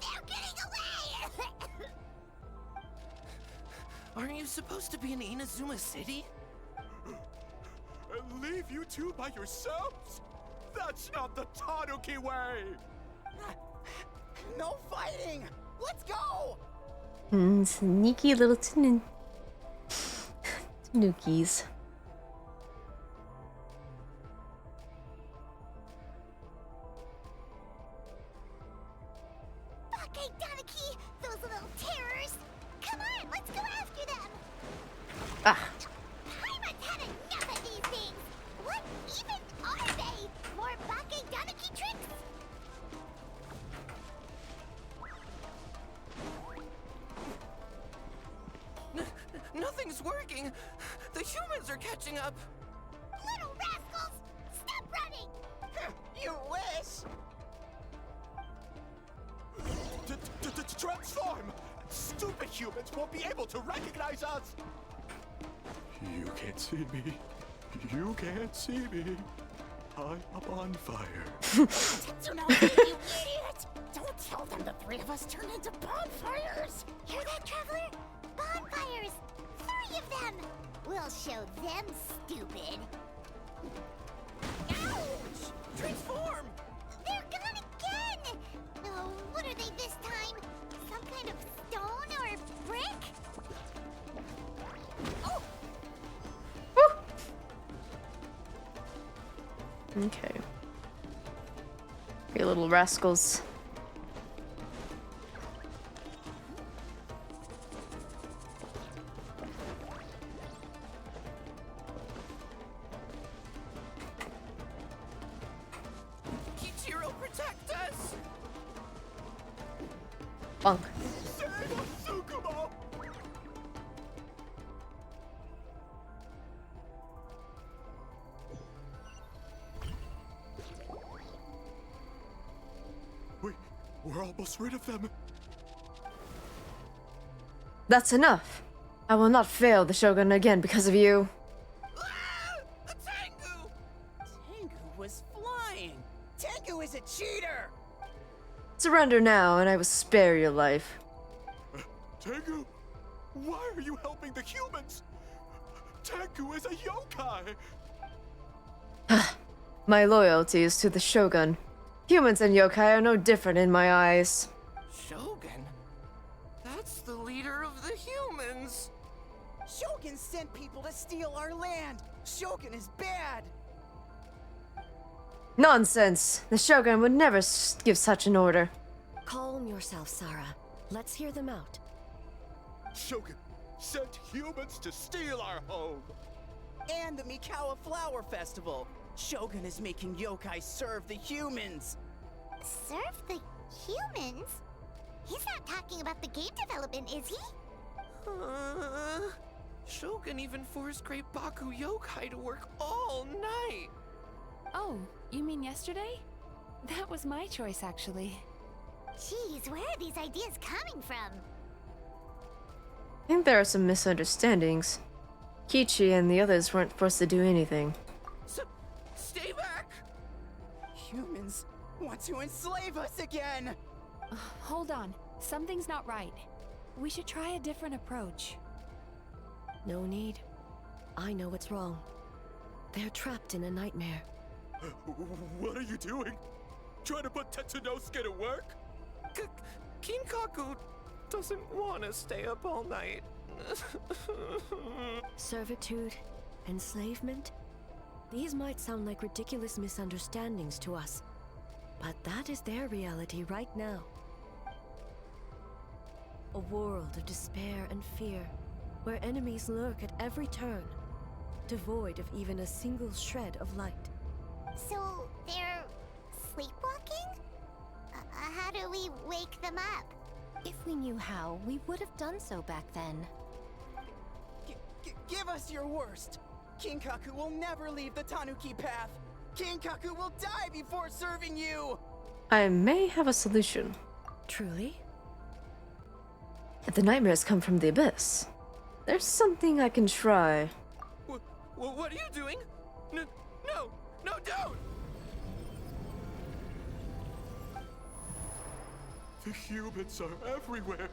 They're getting away! Aren't you supposed to be in Inazuma City? Leave you two by yourselves? That's not the Tanuki way! No fighting! Let's go! Sneaky little tanukis. Bakedaniki! Those little terrors! Come on, let's go after them! Ah. Paimon's had enough of these things! What even are they? More Bakedaniki tricks? Nothing's working. The humans are catching up. Little rascals! Stop running! You wish! Transform! Stupid humans won't be able to recognize us! You can't see me. You can't see me. I'm on fire. Tetsunosuke, you idiot! Don't tell them the three of us turned into bonfires! Hear that, Traveler? Bonfires! 3 of them! We'll show them, stupid! Ouch! Transform! They're gone again! Oh, what are they this time? Some kind of stone or brick? Oh! Okay. You little rascals. Kichiro, protect us! Bonk. We're almost rid of them. That's enough. I will not fail the Shogun again because of you. Tengu was flying! Tengu is a cheater! Surrender now, and I will spare your life. Tengu, why are you helping the humans? Tengu is a yokai. My loyalty is to the Shogun. Humans and yokai are no different in my eyes. Shogun? That's the leader of the humans. Shogun sent people to steal our land! Shogun is bad! Nonsense! The Shogun would never give such an order. Calm yourself, Sarah. Let's hear them out. Shogun sent humans to steal our home. And the Mikawa Flower Festival! Shogun is making yokai serve the humans! Serve the humans? He's not talking about the game development, is he? Shogun even forced Great Baku Yokai to work all night! Oh, you mean yesterday? That was my choice, actually. Jeez, where are these ideas coming from? I think there are some misunderstandings. Kichi and the others weren't forced to do anything. Stay back! Humans want to enslave us again! Hold on. Something's not right. We should try a different approach. No need. I know what's wrong. They're trapped in a nightmare. What are you doing? Trying to put Tetsunosuke to work? Kinkaku doesn't want to stay up all night. Servitude, enslavement? These might sound like ridiculous misunderstandings to us, but that is their reality right now. A world of despair and fear, where enemies lurk at every turn, devoid of even a single shred of light. So, they're sleepwalking? How do we wake them up? If we knew how, we would have done so back then. Give us your worst! Kinkaku will never leave the Tanuki path! Kinkaku will die before serving you! I may have a solution. Truly? If the nightmares come from the abyss, there's something I can try. What are you doing? No, don't! The humans are everywhere.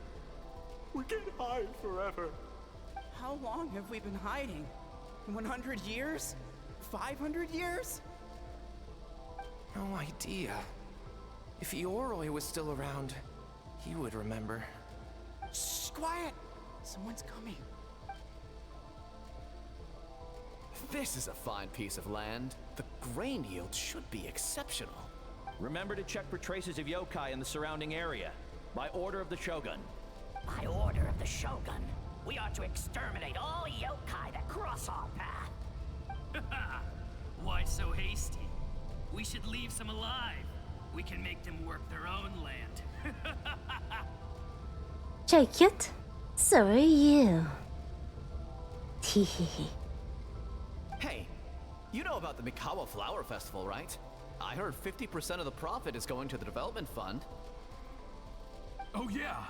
We can't hide forever. How long have we been hiding? 100 years? 500 years? No idea. If Ioroi was still around, he would remember. Shh, quiet! Someone's coming. This is a fine piece of land. The grain yield should be exceptional. Remember to check for traces of yokai in the surrounding area. By order of the Shogun. By order of the Shogun, we ought to exterminate all yokai that cross our path. Why so hasty? We should leave some alive. We can make them work their own land. Take it. So are you. Teehee. Hey, you know about the Mikawa Flower Festival, right? I heard 50% of the profit is going to the development fund. Oh yeah,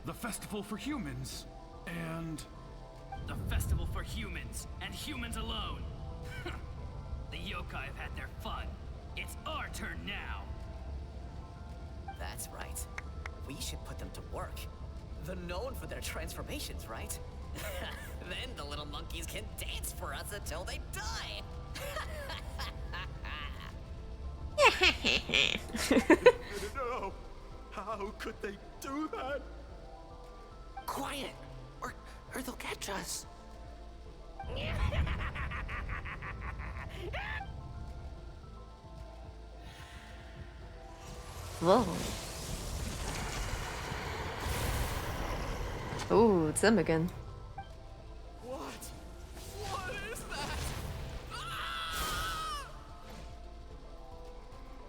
the festival for humans. And... The festival for humans, and humans alone. The yokai have had their fun. It's our turn now. That's right. We should put them to work. They're known for their transformations, right? Then the little monkeys can dance for us until they die. No! How could they do that? Quiet, or they'll catch us. Whoa. Ooh, it's them again. What is that?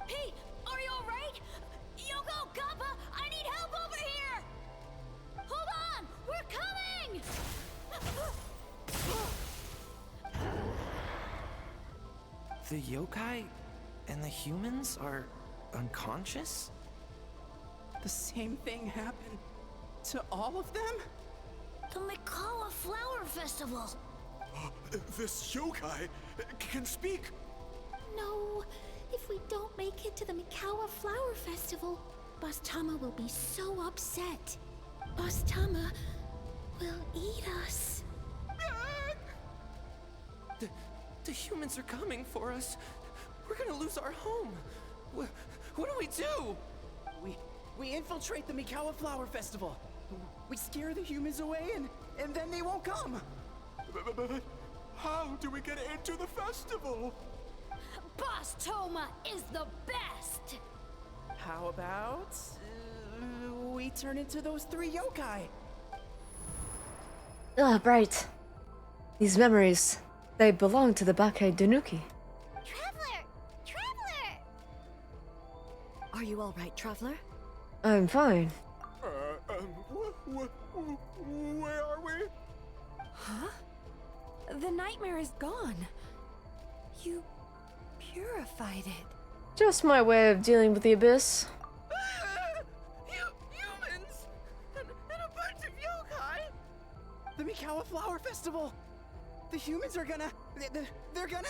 Hey, are you alright? Yoko, Kappa, I need help over here! Hold on, we're coming! The yokai and the humans are unconscious? The same thing happened to all of them? The Mikawa Flower Festival! This yokai can speak! No, if we don't make it to the Mikawa Flower Festival, Boss Tama will be so upset. Boss Tama will eat us. The humans are coming for us. We're gonna lose our home. What do we do? We infiltrate the Mikawa Flower Festival. We scare the humans away and then they won't come. But how do we get into the festival? Boss Toma is the best! How about we turn into those 3 yokai? Ah, right. These memories, they belong to the Bakkei Danuki. Traveler! Traveler! Are you all right, Traveler? I'm fine. Where are we? Huh? The nightmare is gone. You purified it. Just my way of dealing with the abyss. Humans! And a bunch of yokai! The Mikawa Flower Festival! The humans are gonna... They're gonna...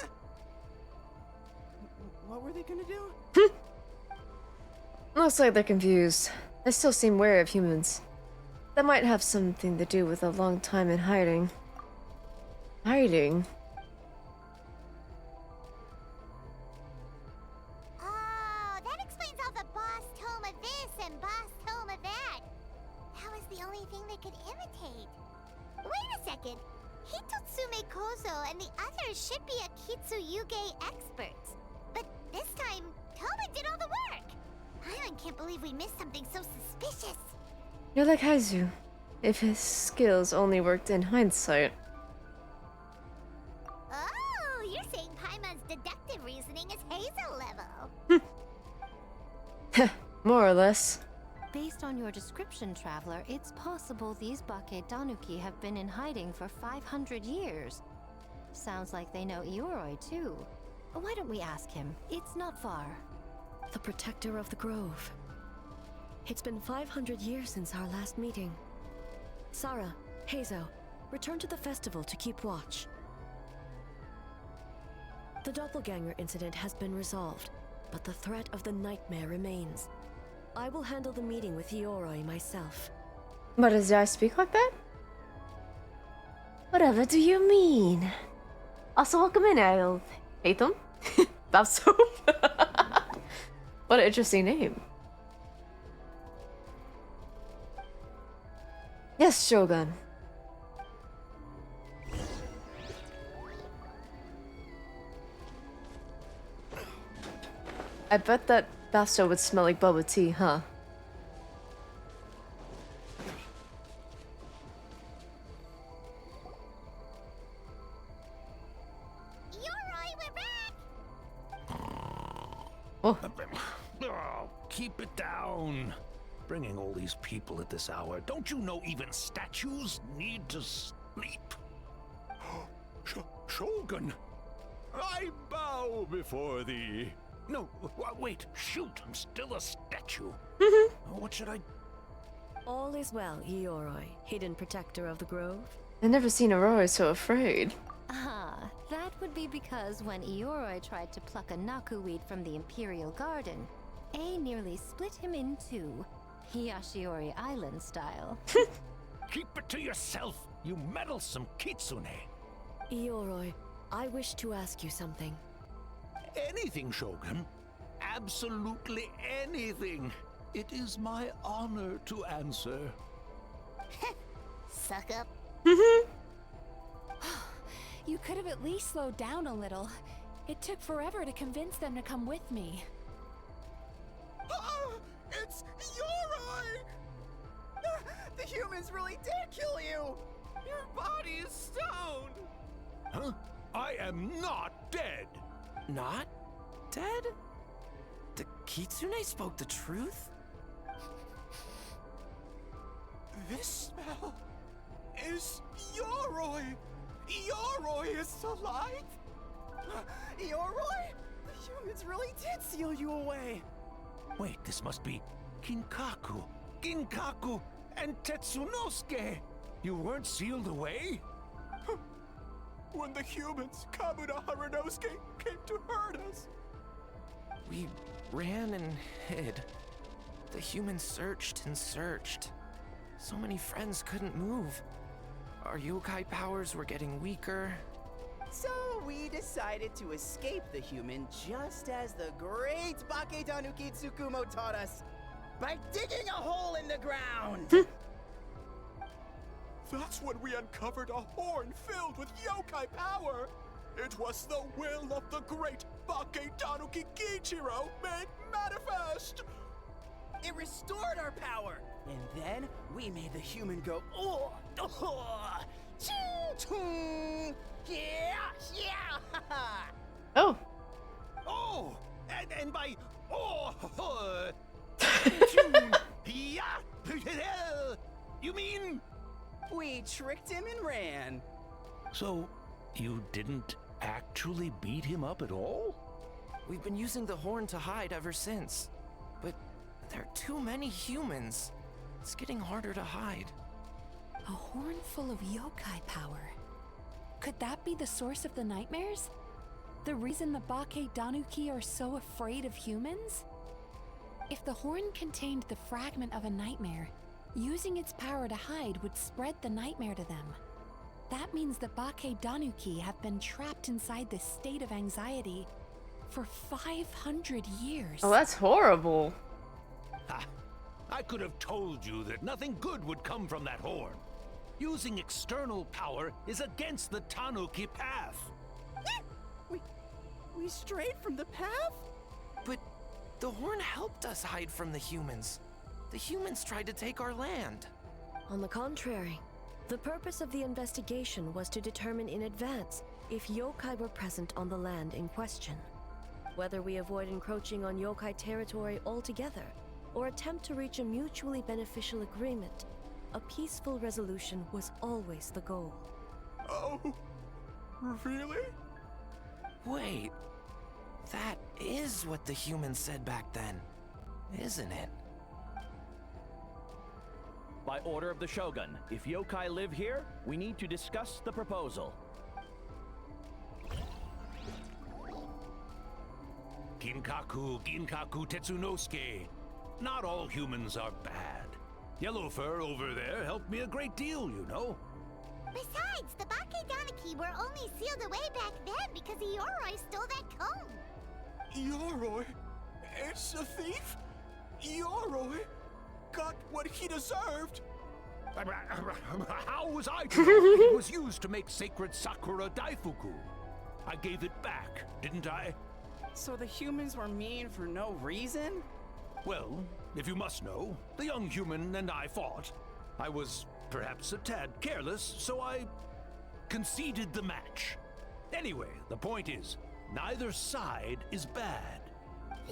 What were they gonna do? Looks like they're confused. They still seem wary of humans. That might have something to do with a long time in hiding. Hiding? Oh, that explains all the boss tome of this and boss tome of that. That was the only thing they could imitate. Wait a second. Hitotsume Kozo and the others should be Akitsu-yuge experts. But this time, Toma did all the work. Paimon can't believe we missed something so suspicious. You're like Haizu, if his skills only worked in hindsight. Oh, you're saying Paimon's deductive reasoning is Hazel level. More or less. Based on your description, Traveler, it's possible these Bake Tanuki have been in hiding for 500 years. Sounds like they know Ioroi, too. Why don't we ask him? It's not far. The protector of the grove. It's been 500 years since our last meeting. Sarah, Heizo, return to the festival to keep watch. The doppelganger incident has been resolved, but the threat of the nightmare remains. I will handle the meeting with Ioroi myself. But does I speak like that? Whatever do you mean? Also, welcome in, Aetham. That's so. What an interesting name. Yes, Shogun. I bet that Basto would smell like bubble tea, huh? Oh, keep it down. Bringing all these people at this hour. Don't you know even statues need to sleep? Shogun, I bow before thee. No, wait, shoot, I'm still a statue. What should I... All is well, Ioroi, hidden protector of the grove. I've never seen Aurora so afraid. Ah, that would be because when Ioroi tried to pluck a Naku weed from the Imperial Garden, A nearly split him in two, Yashiori Island style. Keep it to yourself, you meddlesome kitsune. Ioroi, I wish to ask you something. Anything, Shogun. Absolutely anything. It is my honor to answer. Suck up. You could have at least slowed down a little. It took forever to convince them to come with me. It's Ioroi! The humans really did kill you! Your body is stoned! Huh? I am not dead! Not dead? The Kitsune spoke the truth? This smell is Ioroi! Ioroi is alive! Ioroi? The humans really did seal you away! Wait, this must be Kinkaku, Ginkaku, and Tetsunosuke! You weren't sealed away? When the humans, Kamuna Harunosuke, came to hurt us. We ran and hid. The humans searched and searched. So many friends couldn't move. Our yokai powers were getting weaker. So we decided to escape the human just as the great Bake Tanuki Tsukumo taught us, by digging a hole in the ground! That's when we uncovered a horn filled with yokai power. It was the will of the great Bake Tanuki Kiichiro made manifest. It restored our power, and then we made the human go, oh, oh, ching, yeah, yeah, Oh. Oh, and by you mean? We tricked him and ran. So, You didn't actually beat him up at all? We've been using the horn to hide ever since. But there are too many humans. It's getting harder to hide. A horn full of yokai power. Could that be the source of the nightmares? The reason the Bakedanuki are so afraid of humans? If the horn contained the fragment of a nightmare, using its power to hide would spread the nightmare to them. That means the Bakedanuki have been trapped inside this state of anxiety for 500 years. Oh, that's horrible. Ha! I could have told you that nothing good would come from that horn. Using external power is against the Tanuki path. We strayed from the path? But the horn helped us hide from the humans. The humans tried to take our land. On the contrary, the purpose of the investigation was to determine in advance if yokai were present on the land in question. Whether we avoid encroaching on yokai territory altogether, or attempt to reach a mutually beneficial agreement, a peaceful resolution was always the goal. Oh, really? Wait, that is what the humans said back then, isn't it? By order of the Shogun, if yokai live here, we need to discuss the proposal. Ginkaku Tetsunosuke. Not all humans are bad. Yellowfur over there helped me a great deal, you know. Besides, the Bakedaniki were only sealed away back then because Ioroi stole that comb. Ioroi? It's a thief? Ioroi got what he deserved. How was I to know it was used to make sacred Sakura Daifuku? I gave it back, didn't I? So the humans were mean for no reason? Well, if you must know, the young human and I fought. I was perhaps a tad careless, so I conceded the match. Anyway, the point is, neither side is bad.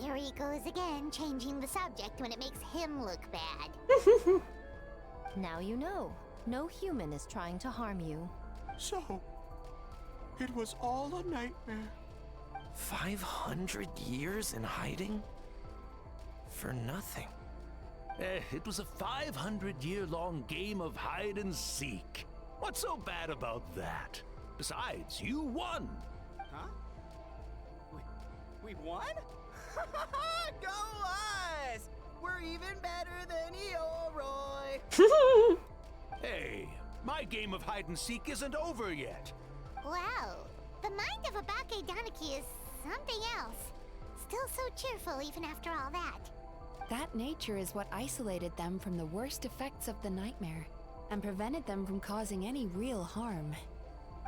There he goes again, changing the subject when it makes him look bad. Now you know. No human is trying to harm you. So, it was all a nightmare. 500 years in hiding? For nothing. It was a 500-year-long game of hide and seek. What's so bad about that? Besides, you won. Huh? We won? Go us! We're even better than Ioroi! Hey, my game of hide and seek isn't over yet. Wow, the mind of a Bakedaniki is something else. Still so cheerful even after all that. That nature is what isolated them from the worst effects of the nightmare and prevented them from causing any real harm.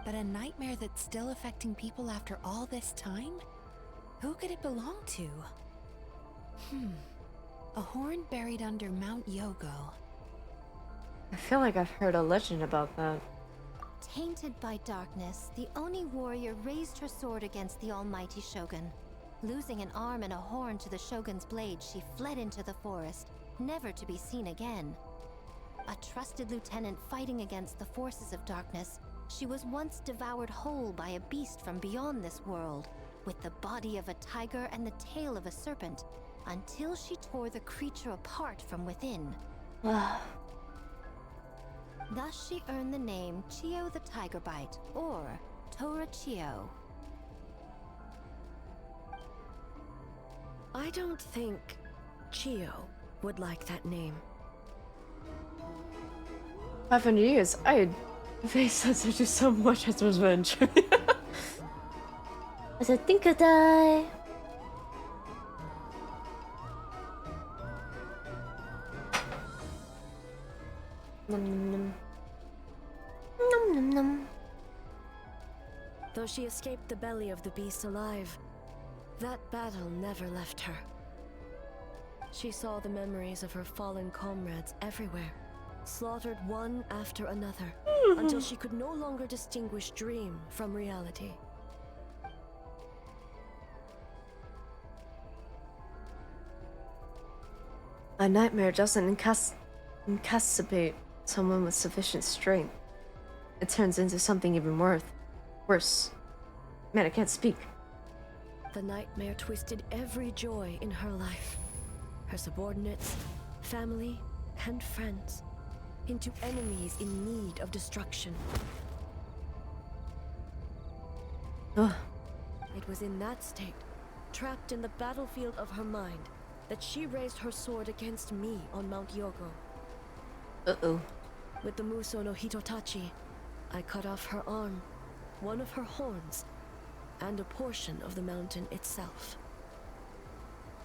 But a nightmare that's still affecting people after all this time? Who could it belong to? A horn buried under Mount Yogo. I feel like I've heard a legend about that. Tainted by darkness, the Oni warrior raised her sword against the almighty Shogun. Losing an arm and a horn to the Shogun's blade, she fled into the forest, never to be seen again. A trusted lieutenant fighting against the forces of darkness, she was once devoured whole by a beast from beyond this world, with the body of a tiger and the tail of a serpent, until she tore the creature apart from within. Thus she earned the name Chio the Tiger Bite, or Tora Chio. I don't think Chio would like that name. 500 years. They said to do so much as revenge. I said, think I die. Nom nom nom. Nom nom nom. Though she escaped the belly of the beast alive, that battle never left her. She saw the memories of her fallen comrades everywhere, slaughtered one after another, until she could no longer distinguish dream from reality. A nightmare doesn't incapacitate someone with sufficient strength. It turns into something even worse. Worse. Man, I can't speak. The nightmare twisted every joy in her life, her subordinates, family, and friends, into enemies in need of destruction. Ugh. It was in that state, trapped in the battlefield of her mind, that she raised her sword against me on Mount Yogo. Uh-oh. With the Muso no Hitotachi, I cut off her arm, one of her horns, and a portion of the mountain itself.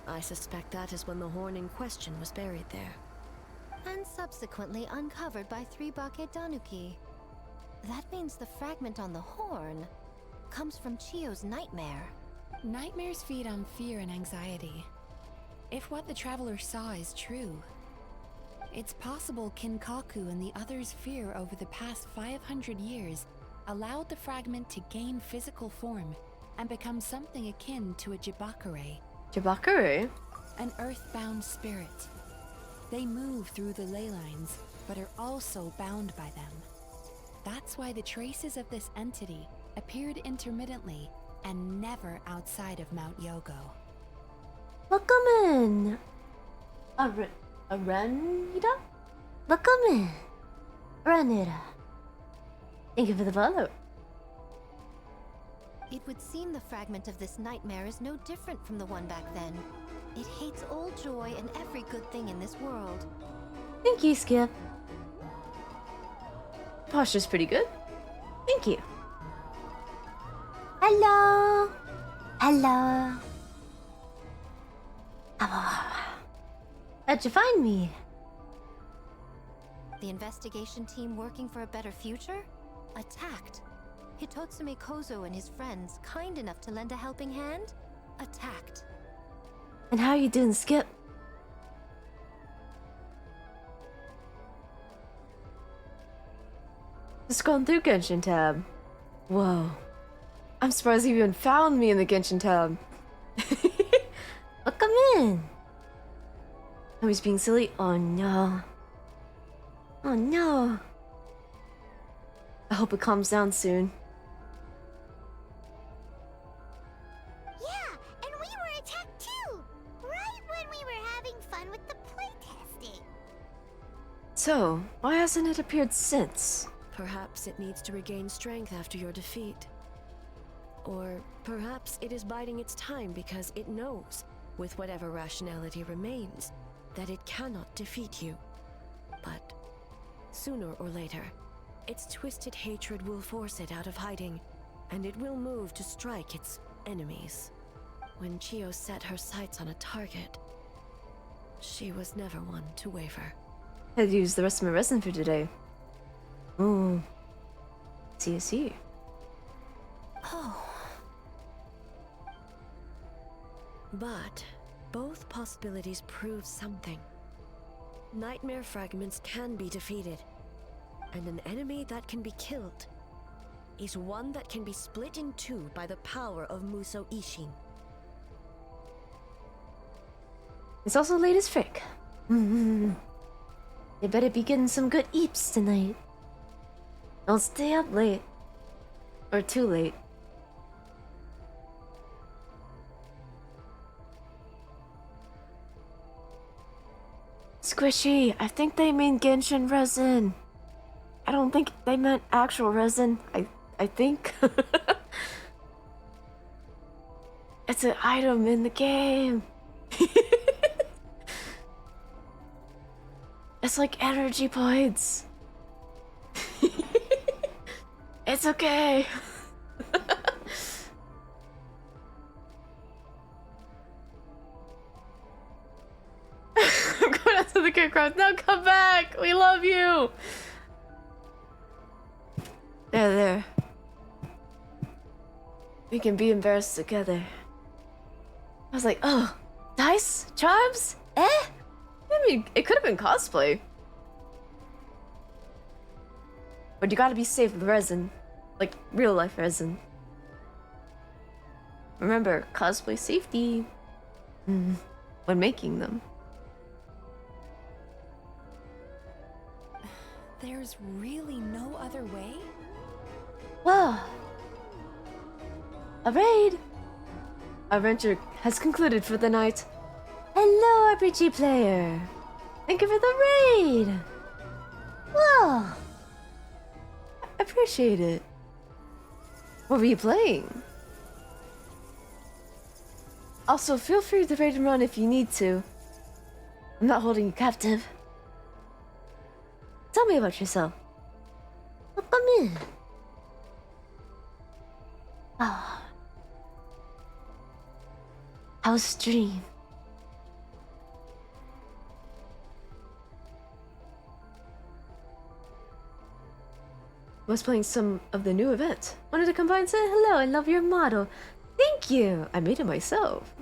I suspect that is when the horn in question was buried there. And subsequently uncovered by 3 Bake Danuki. That means the fragment on the horn comes from Chiyo's nightmare. Nightmares feed on fear and anxiety. If what the traveler saw is true, it's possible Kinkaku and the others' fear over the past 500 years allowed the fragment to gain physical form and become something akin to a Jibakure. Jibakure? An earthbound spirit. They move through the ley lines, but are also bound by them. That's why the traces of this entity appeared intermittently and never outside of Mount Yogo. Welcome in! Aranida? Welcome in! Aranida. Thank you for the follow. It would seem the fragment of this nightmare is no different from the one back then. It hates all joy and every good thing in this world. Thank you, Skip. Posture's pretty good. Thank you. Hello! Hello! How'd you find me? The investigation team working for a better future? Attacked. Hitotsume Kozo and his friends, kind enough to lend a helping hand? Attacked. And how are you doing, Skip? Just going through Genshin tab. Whoa. I'm surprised you even found me in the Genshin tab. Welcome in. I was being silly. Oh no. Oh no. I hope it calms down soon. Yeah, and we were attacked too! Right when we were having fun with the playtesting. So, why hasn't it appeared since? Perhaps it needs to regain strength after your defeat. Or perhaps it is biding its time because it knows, with whatever rationality remains, that it cannot defeat you. But sooner or later, its twisted hatred will force it out of hiding, and it will move to strike its enemies. When Chiyo set her sights on a target, she was never one to waver. I'd use the rest of my resin for today. Ooh. See. Oh. But both possibilities prove something. Nightmare fragments can be defeated, and an enemy that can be killed is one that can be split in two by the power of Muso Ishin. It's also late as frick. You better be getting some good eeps tonight. Don't stay up late. Or too late. Squishy, I think they mean Genshin resin. I don't think they meant actual resin. I think. It's an item in the game. It's like energy points. It's okay. I'm going out to the Kirkcross. Now come back. We love you. There. We can be embarrassed together. I was like, oh, dice? Charms? I mean, it could have been cosplay. But you gotta be safe with resin. Like, real life resin. Remember, cosplay safety. When making them. There's really no other way? Well, A raid! Our adventure has concluded for the night. Hello, RPG player! Thank you for the raid! Whoa! I appreciate it. What were you playing? Also, feel free to raid and run if you need to. I'm not holding you captive. Tell me about yourself. Come in. Ah. How's stream? Was playing some of the new event. Wanted to come by and say hello. I love your model. Thank you. I made it myself.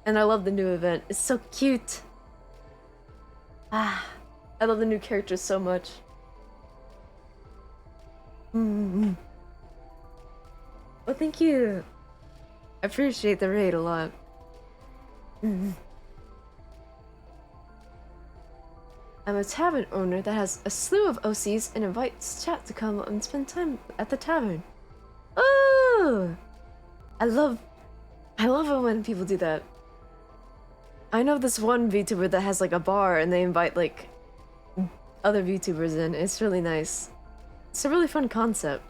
And I love the new event. It's so cute. Ah, I love the new characters so much. Well, thank you. I appreciate the raid a lot. I'm a tavern owner that has a slew of OCs and invites chat to come and spend time at the tavern. Oh, I love it when people do that. I know this one VTuber that has like a bar and they invite like other VTubers in. It's really nice. It's a really fun concept.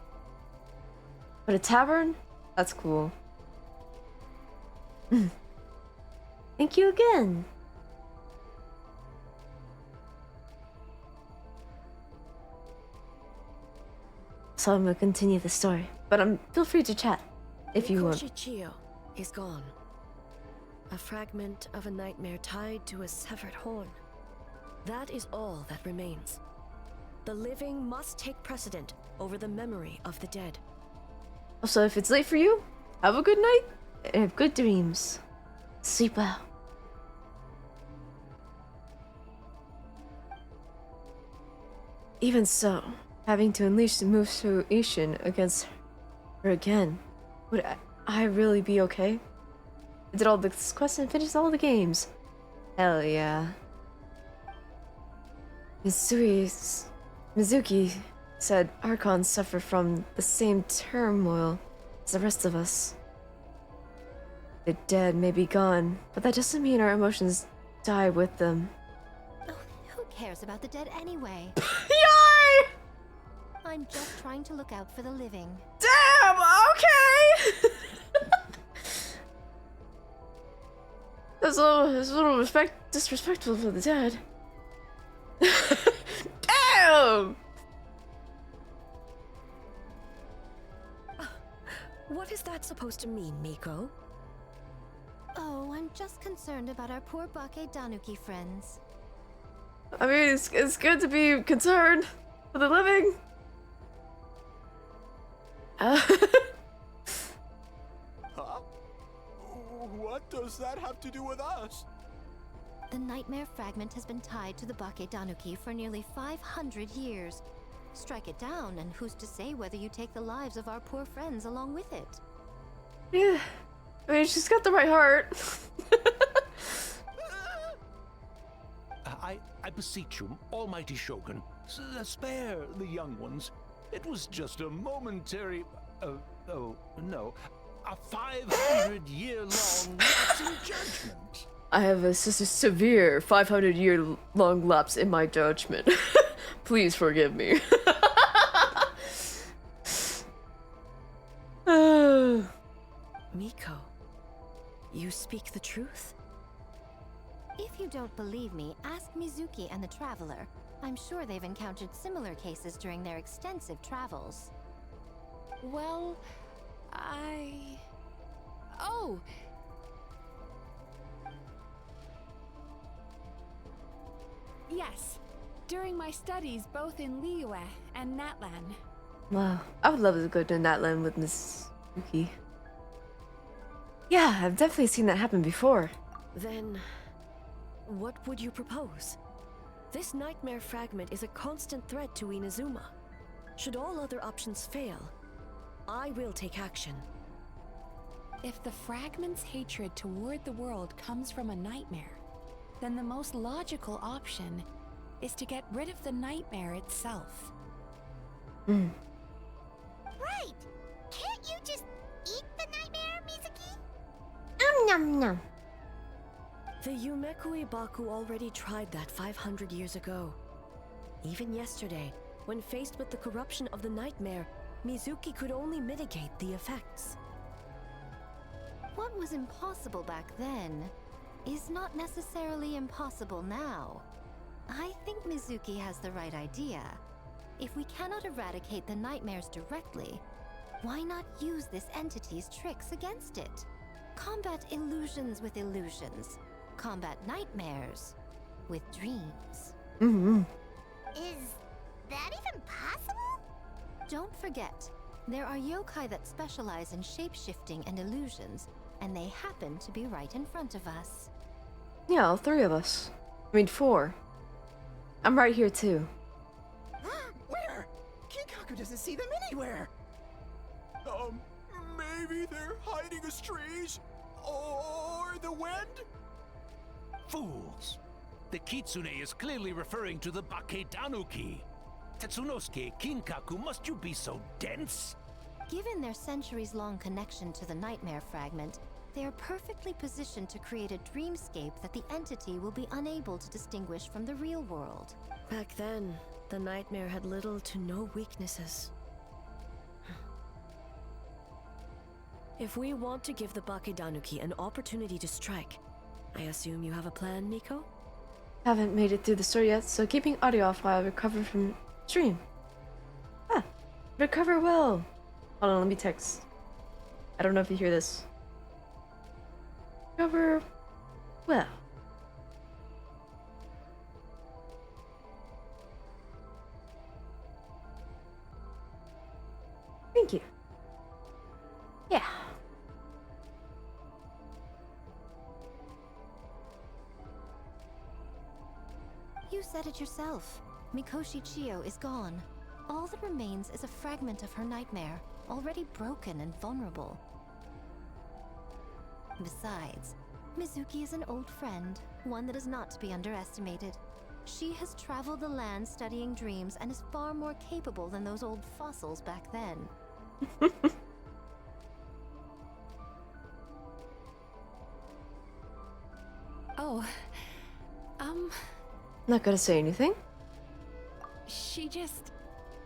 But a tavern? That's cool. Thank you again. So I'm gonna continue the story, but feel free to chat if you want. Chiyo is gone. A fragment of a nightmare tied to a severed horn. That is all that remains. The living must take precedent over the memory of the dead. Also, if it's late for you, have a good night and have good dreams. Sleep well. Even so, having to unleash the Musuishin against her again, would I really be okay? I did all the quests and finished all the games. Hell yeah. Mizuki said Archons suffer from the same turmoil as the rest of us. The dead may be gone, but that doesn't mean our emotions die with them. Oh, who cares about the dead anyway? Yay! I'm just trying to look out for the living. Damn, okay! That's a little disrespectful for the dead. Damn! What is that supposed to mean, Miko? Oh, I'm just concerned about our poor Bake Danuki friends. I mean, it's good to be concerned for the living. Huh? What does that have to do with us? The nightmare fragment has been tied to the Bake Danuki for nearly 500 years. Strike it down, and who's to say whether you take the lives of our poor friends along with it? Yeah, I mean, she's got the right heart. I beseech you, almighty Shogun, spare the young ones. It was just a momentary, oh no, a 500-year-long lapse in judgment. I have a severe 500-year-long lapse in my judgment. Please forgive me. Miko, you speak the truth? If you don't believe me, ask Mizuki and the Traveler. I'm sure they've encountered similar cases during their extensive travels. Well, Oh! Yes. During my studies both in Liyue and Natlan. Wow, I would love to go to Natlan with Miss Yuki. Yeah, I've definitely seen that happen before. Then, what would you propose? This nightmare fragment is a constant threat to Inazuma. Should all other options fail, I will take action. If the fragment's hatred toward the world comes from a nightmare, then the most logical option is to get rid of the nightmare itself. Right! Can't you just Nom nom. The Yumeku Ibaku already tried that 500 years ago. Even yesterday, when faced with the corruption of the nightmare, Mizuki could only mitigate the effects. What was impossible back then is not necessarily impossible now. I think Mizuki has the right idea. If we cannot eradicate the nightmares directly, why not use this entity's tricks against it? Combat illusions with illusions. Combat nightmares with dreams. Mm-hmm. Is that even possible? Don't forget, there are yokai that specialize in shape-shifting and illusions, and they happen to be right in front of us. Yeah, all three of us. I mean, four. I'm right here too. Where? Kinkaku doesn't see them anywhere. Maybe they're hiding us trees? Or the wind? Fools! The Kitsune is clearly referring to the Bakedanuki. Tetsunosuke, Kinkaku, must you be so dense? Given their centuries-long connection to the nightmare fragment, they are perfectly positioned to create a dreamscape that the entity will be unable to distinguish from the real world. Back then, the nightmare had little to no weaknesses. If we want to give the Bakedanuki an opportunity to strike, I assume you have a plan, Miko? Haven't made it through the story yet, so keeping audio off while I recover from stream. Ah, recover well. Hold on, let me text. I don't know if you hear this. Recover well. Thank you. Yeah. You said it yourself. Mikoshi Chiyo is gone. All that remains is a fragment of her nightmare, already broken and vulnerable. Besides, Mizuki is an old friend, one that is not to be underestimated. She has traveled the land studying dreams and is far more capable than those old fossils back then. Oh, Not gonna say anything. she just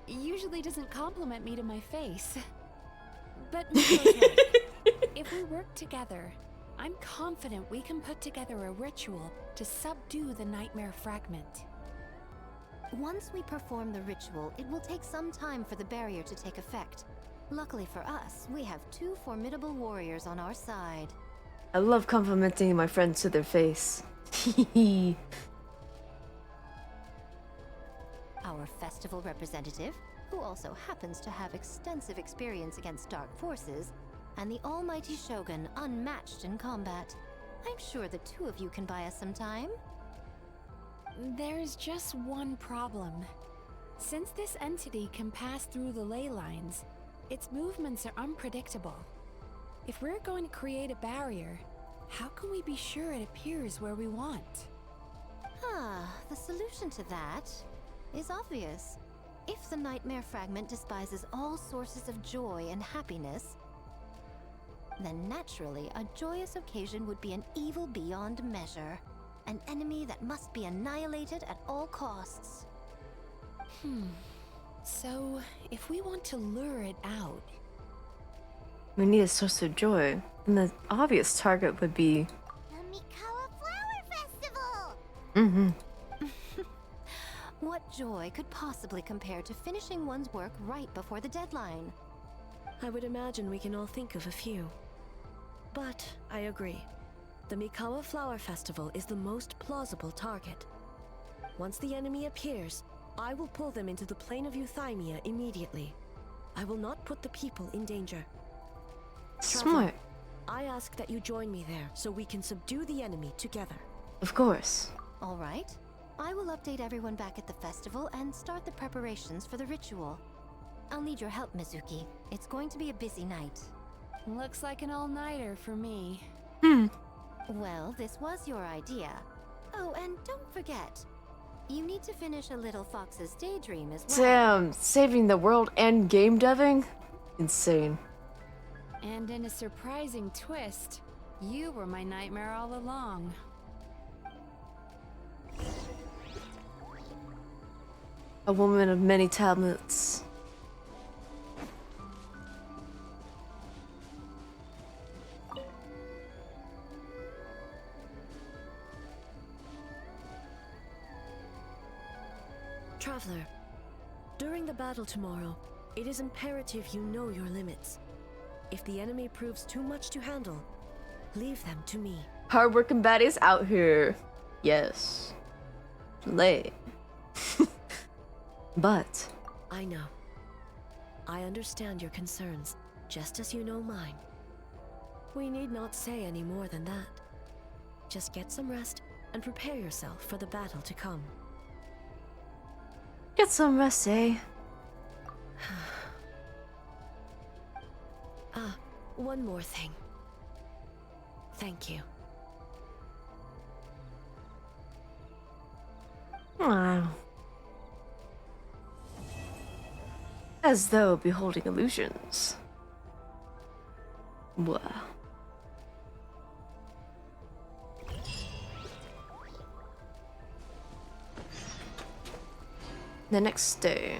usually doesn't compliment me to my face. But Miko's right. If we work together, I'm confident we can put together a ritual to subdue the nightmare fragment. Once we perform the ritual, it will take some time for the barrier to take effect. Luckily for us, we have two formidable warriors on our side. I love complimenting my friends to their face. Our festival representative, who also happens to have extensive experience against dark forces, and the almighty Shogun, unmatched in combat. I'm sure the two of you can buy us some time. There's just one problem. Since this entity can pass through the ley lines, its movements are unpredictable. If we're going to create a barrier, how can we be sure it appears where we want? The solution to that is obvious. If the nightmare fragment despises all sources of joy and happiness, then naturally a joyous occasion would be an evil beyond measure. An enemy that must be annihilated at all costs. So, if we want to lure it out... We need a source of joy, and the obvious target would be... The Mikawa Flower Festival! Mm-hmm. What joy could possibly compare to finishing one's work right before the deadline? I would imagine we can all think of a few. But I agree. The Mikawa Flower Festival is the most plausible target. Once the enemy appears, I will pull them into the plane of Euthymia immediately. I will not put the people in danger. Smart. I ask that you join me there so we can subdue the enemy together. Of course. All right. I will update everyone back at the festival and start the preparations for the ritual. I'll need your help, Mizuki. It's going to be a busy night. Looks like an all-nighter for me. Well, this was your idea. Oh, and don't forget, you need to finish a Little Fox's Daydream as well. Damn, saving the world and game deving? Insane. And in a surprising twist, You were my nightmare all along. A woman of many talents. Traveler, during the battle tomorrow, it is imperative you know your limits. If the enemy proves too much to handle, leave them to me. Hardworking baddies out here. Yes. Lay. But I know. I understand your concerns, just as you know mine. We need not say any more than that. Just get some rest and prepare yourself for the battle to come. get some rest, eh? Ah, one more thing. Thank you. Wow. As though beholding illusions. Wow. The next day.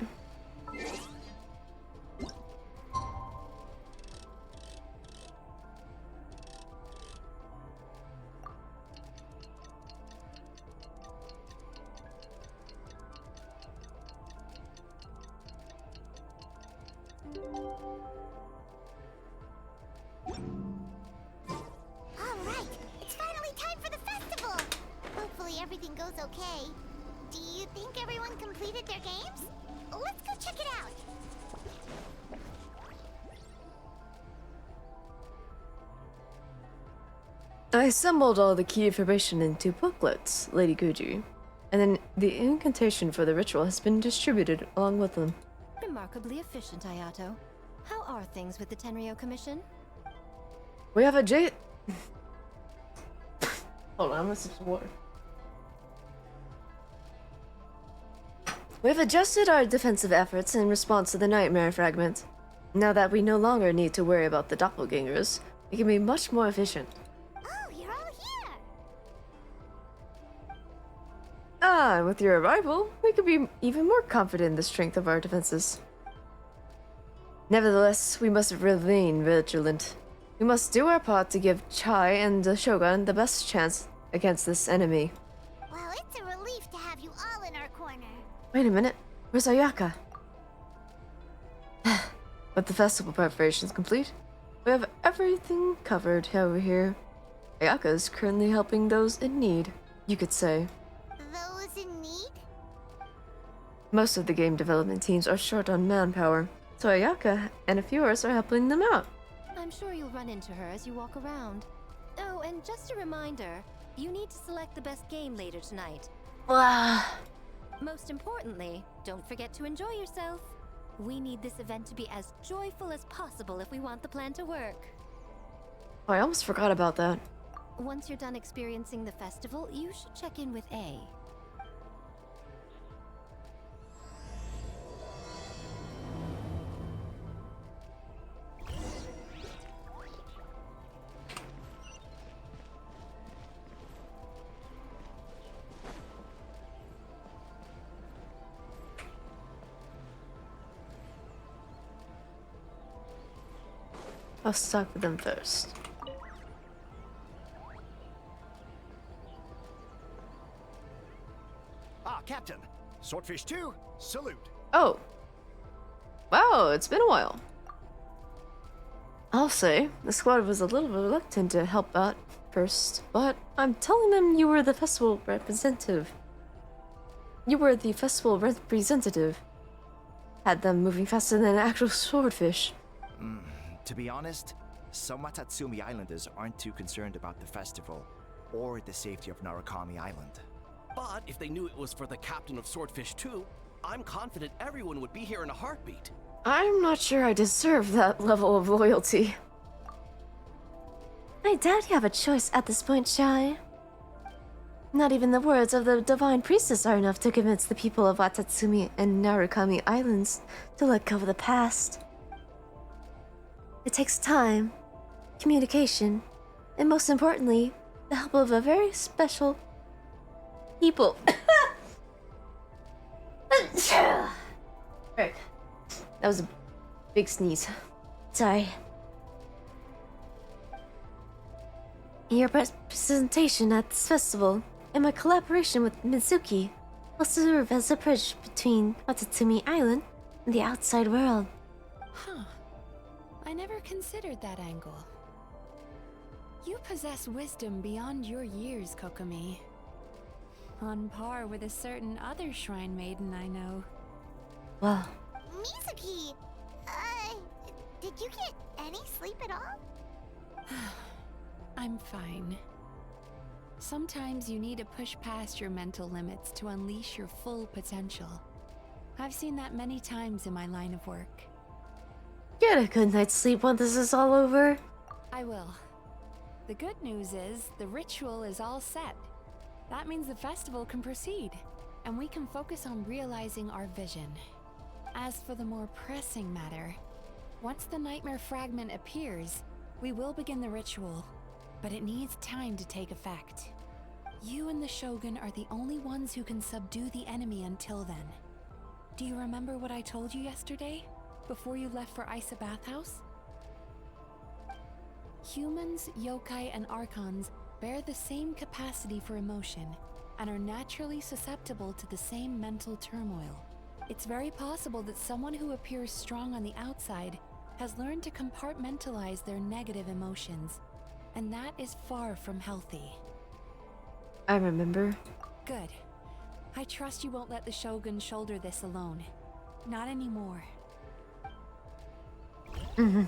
Alright, it's finally time for the festival! Hopefully everything goes okay. Do you think everyone completed their games? Let's go check it out! I assembled all the key information into booklets, Lady Guji, and then the incantation for the ritual has been distributed along with them. Remarkably efficient, Ayato. How are things with the Tenryo Commission? We have a Hold on, I'm gonna sip some water. We have adjusted our defensive efforts in response to the Nightmare Fragment. Now that we no longer need to worry about the doppelgangers, we can be much more efficient. Oh, you're all here! Ah, with your arrival, we could be even more confident in the strength of our defenses. Nevertheless, we must remain vigilant. We must do our part to give Chai and the Shogun the best chance against this enemy. Well, it's a relief to have you all in our corner. Wait a minute, where's Ayaka? But the festival preparations complete. We have everything covered over here. Ayaka is currently helping those in need, you could say. Those in need? Most of the game development teams are short on manpower, so Ayaka and a few others are helping them out. I'm sure you'll run into her as you walk around. Oh, and just a reminder, you need to select the best game later tonight. Wow. Most importantly, don't forget to enjoy yourself. We need this event to be as joyful as possible if we want the plan to work. Oh, I almost forgot about that. Once you're done experiencing the festival, you should check in with A. I'll talk with them first. Ah, Captain. Swordfish 2, salute. Oh. Wow, it's been a while. I'll say, the squad was a little reluctant to help out first, but I'm telling them you were the festival representative. You were the festival representative. Had them moving faster than an actual swordfish. To be honest, some Watatsumi Islanders aren't too concerned about the festival or the safety of Narukami Island. But if they knew it was for the captain of Swordfish 2, I'm confident everyone would be here in a heartbeat. I'm not sure I deserve that level of loyalty. I doubt you have a choice at this point, Shai. Not even the words of the Divine Priestess are enough to convince the people of Watatsumi and Narukami Islands to let go of the past. It takes time, communication, And most importantly, the help of a very special people. Right. That was a big sneeze. Sorry. Your presentation at this festival and my collaboration with Mizuki will serve as a bridge between Watatsumi Island and the outside world. Huh. I never considered that angle. You possess wisdom beyond your years, Kokomi. On par with a certain other shrine maiden I know. Well, Mizuki, did you get any sleep at all? I'm fine. Sometimes you need to push past your mental limits to unleash your full potential. I've seen that many times in my line of work. Get a good night's sleep when this is all over. I will. The good news is the ritual is all set. That means the festival can proceed, and we can focus on realizing our vision. As for the more pressing matter, once the nightmare fragment appears, we will begin the ritual, but it needs time to take effect. You and the Shogun are the only ones who can subdue the enemy until then. Do you remember what I told you yesterday, before you left for Isa Bathhouse? Humans, yokai, and archons bear the same capacity for emotion, and are naturally susceptible to the same mental turmoil. It's very possible that someone who appears strong on the outside has learned to compartmentalize their negative emotions, and that is far from healthy. I remember. Good. I trust you won't let the Shogun shoulder this alone. Not anymore. Mm-hmm.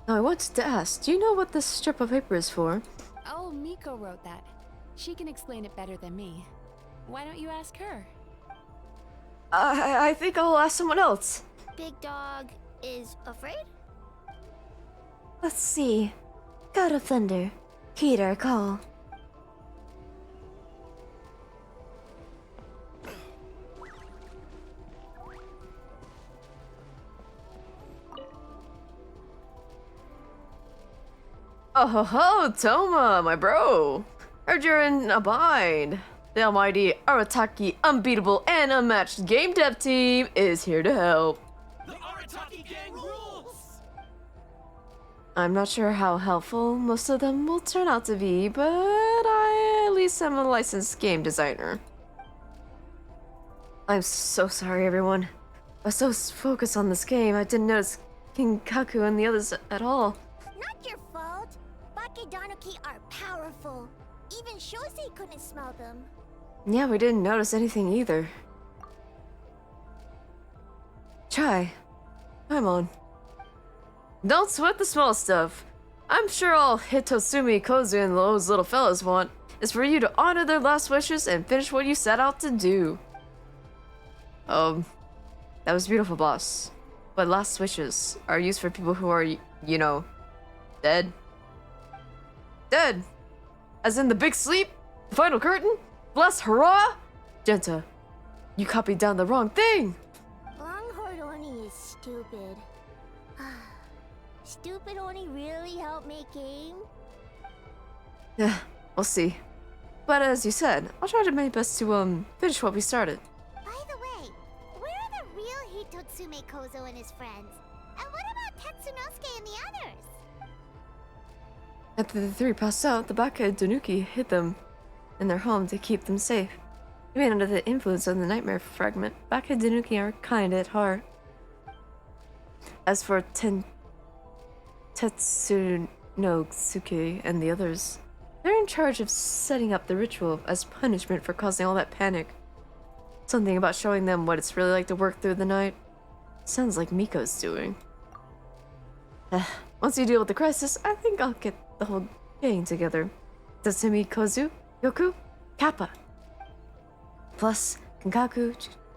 Now I wanted to ask, do you know what this strip of paper is for? Oh, Miko wrote that. She can explain it better than me. Why don't you ask her? I think I'll ask someone else. Big Dog is afraid? Let's see. God of Thunder, heed our call. Oh ho ho, Toma, my bro! Heard you're in a bind. The almighty Arataki unbeatable and unmatched game dev team is here to help. The Arataki gang rules! I'm not sure how helpful most of them will turn out to be, but I at least am a licensed game designer. I'm so sorry, everyone. I was so focused on this game, I didn't notice King Kaku and the others at all. Not your fault. Bakedanuki are powerful. Even Shosei couldn't smell them. Yeah, we didn't notice anything either. Try. I'm on. Don't sweat the small stuff. I'm sure all Hitosumi, Kozu, and those little fellas want is for you to honor their last wishes and finish what you set out to do. That was beautiful, boss. But last wishes are used for people who are, you know, dead. Dead! As in the big sleep? The final curtain? Bless hurrah! Genta, you copied down the wrong thing! Longhorn Oni is stupid. Stupid Oni really helped make game? Yeah, we'll see. But as you said, I'll try to my best to, finish what we started. By the way, where are the real Hitotsume Kozo and his friends? And what about Tetsunosuke and the others? After the three passed out, the Bakehead Danuki hid them in their home to keep them safe. Even under the influence of the nightmare fragment, Bakehead Danuki are kind at heart. As for Tetsunosuke and the others, they're in charge of setting up the ritual as punishment for causing all that panic. Something about showing them what it's really like to work through the night. Sounds like Miko's doing. Once you deal with the crisis, I think I'll get the whole gang together. Tatsumi, Kozu, Yoku, Kappa. Plus Kankaku,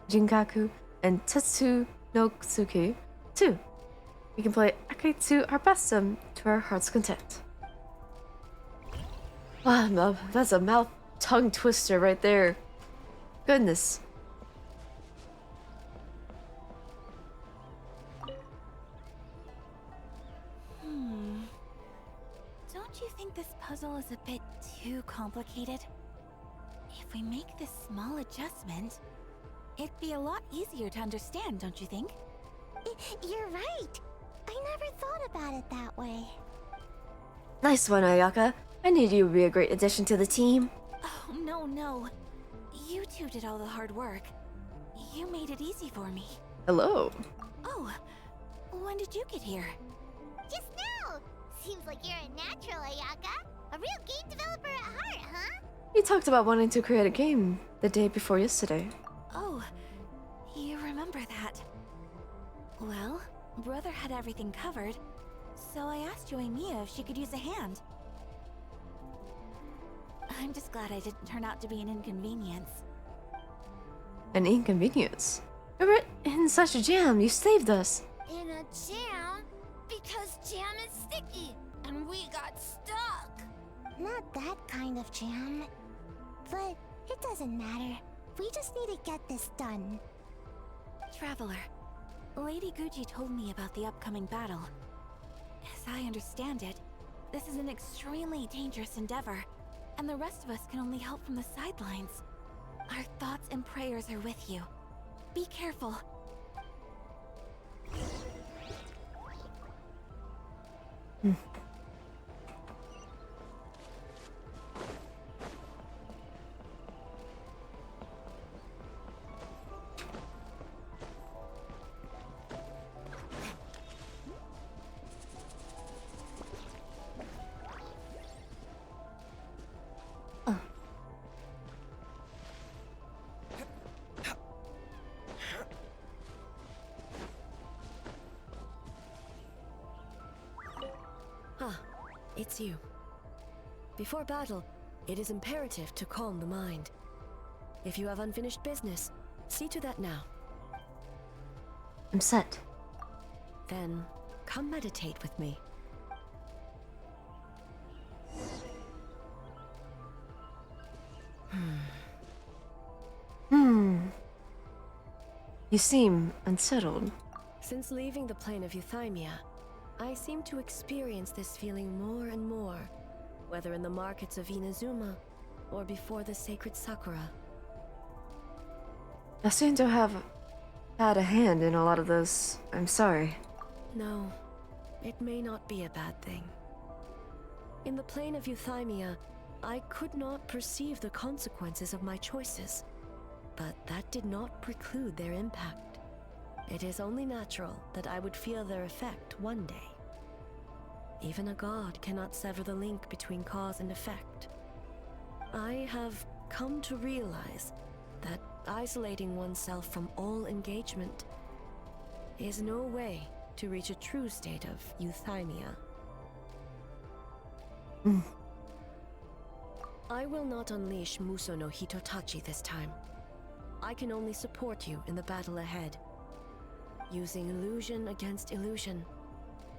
Jinkaku, and Tetsunosuke too. We can play Akitsu our best to our heart's content. Wow, that's a tongue twister right there. Goodness. Don't you think this puzzle is a bit too complicated? If we make this small adjustment, it'd be a lot easier to understand, don't you think? You're right. I never thought about it that way. Nice one, Ayaka. I knew you would be a great addition to the team. Oh, no. You two did all the hard work. You made it easy for me. Hello. Oh, when did you get here? Just now. Seems like you're a natural, Ayaka. A real game developer at heart, huh? You talked about wanting to create a game the day before yesterday. Oh, you remember that. Well, Brother had everything covered, so I asked Yoimiya if she could use a hand. I'm just glad I didn't turn out to be an inconvenience. An inconvenience? We were in such a jam, you saved us. In a jam? Because jam is sticky, and we got stuck. Not that kind of jam. But it doesn't matter. We just need to get this done. Traveler, Lady Guji told me about the upcoming battle. As I understand it, this is an extremely dangerous endeavor, and the rest of us can only help from the sidelines. Our thoughts and prayers are with you. Be careful. It's you. Before battle, it is imperative to calm the mind. If you have unfinished business, see to that now. I'm set. Then, come meditate with me. You seem unsettled. Since leaving the plane of Euthymia, I seem to experience this feeling more and more, whether in the markets of Inazuma or before the sacred Sakura. I seem to have had a hand in a lot of those. I'm sorry. No, it may not be a bad thing. In the plane of Euthymia, I could not perceive the consequences of my choices, but that did not preclude their impact. It is only natural that I would feel their effect one day. Even a god cannot sever the link between cause and effect. I have come to realize that isolating oneself from all engagement is no way to reach a true state of euthymia. I will not unleash Muso no Hitotachi this time. I can only support you in the battle ahead. Using illusion against illusion,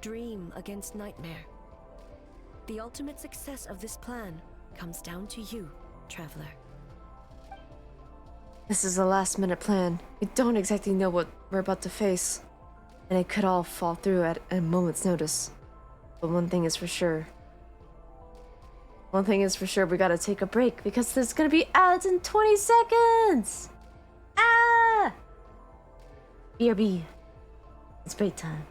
dream against nightmare. The ultimate success of this plan comes down to you, Traveler. This is a last-minute plan. We don't exactly know what we're about to face, and it could all fall through at a moment's notice. But one thing is for sure. We gotta take a break because there's gonna be ads in 20 seconds! Ah! BRB. It's break time.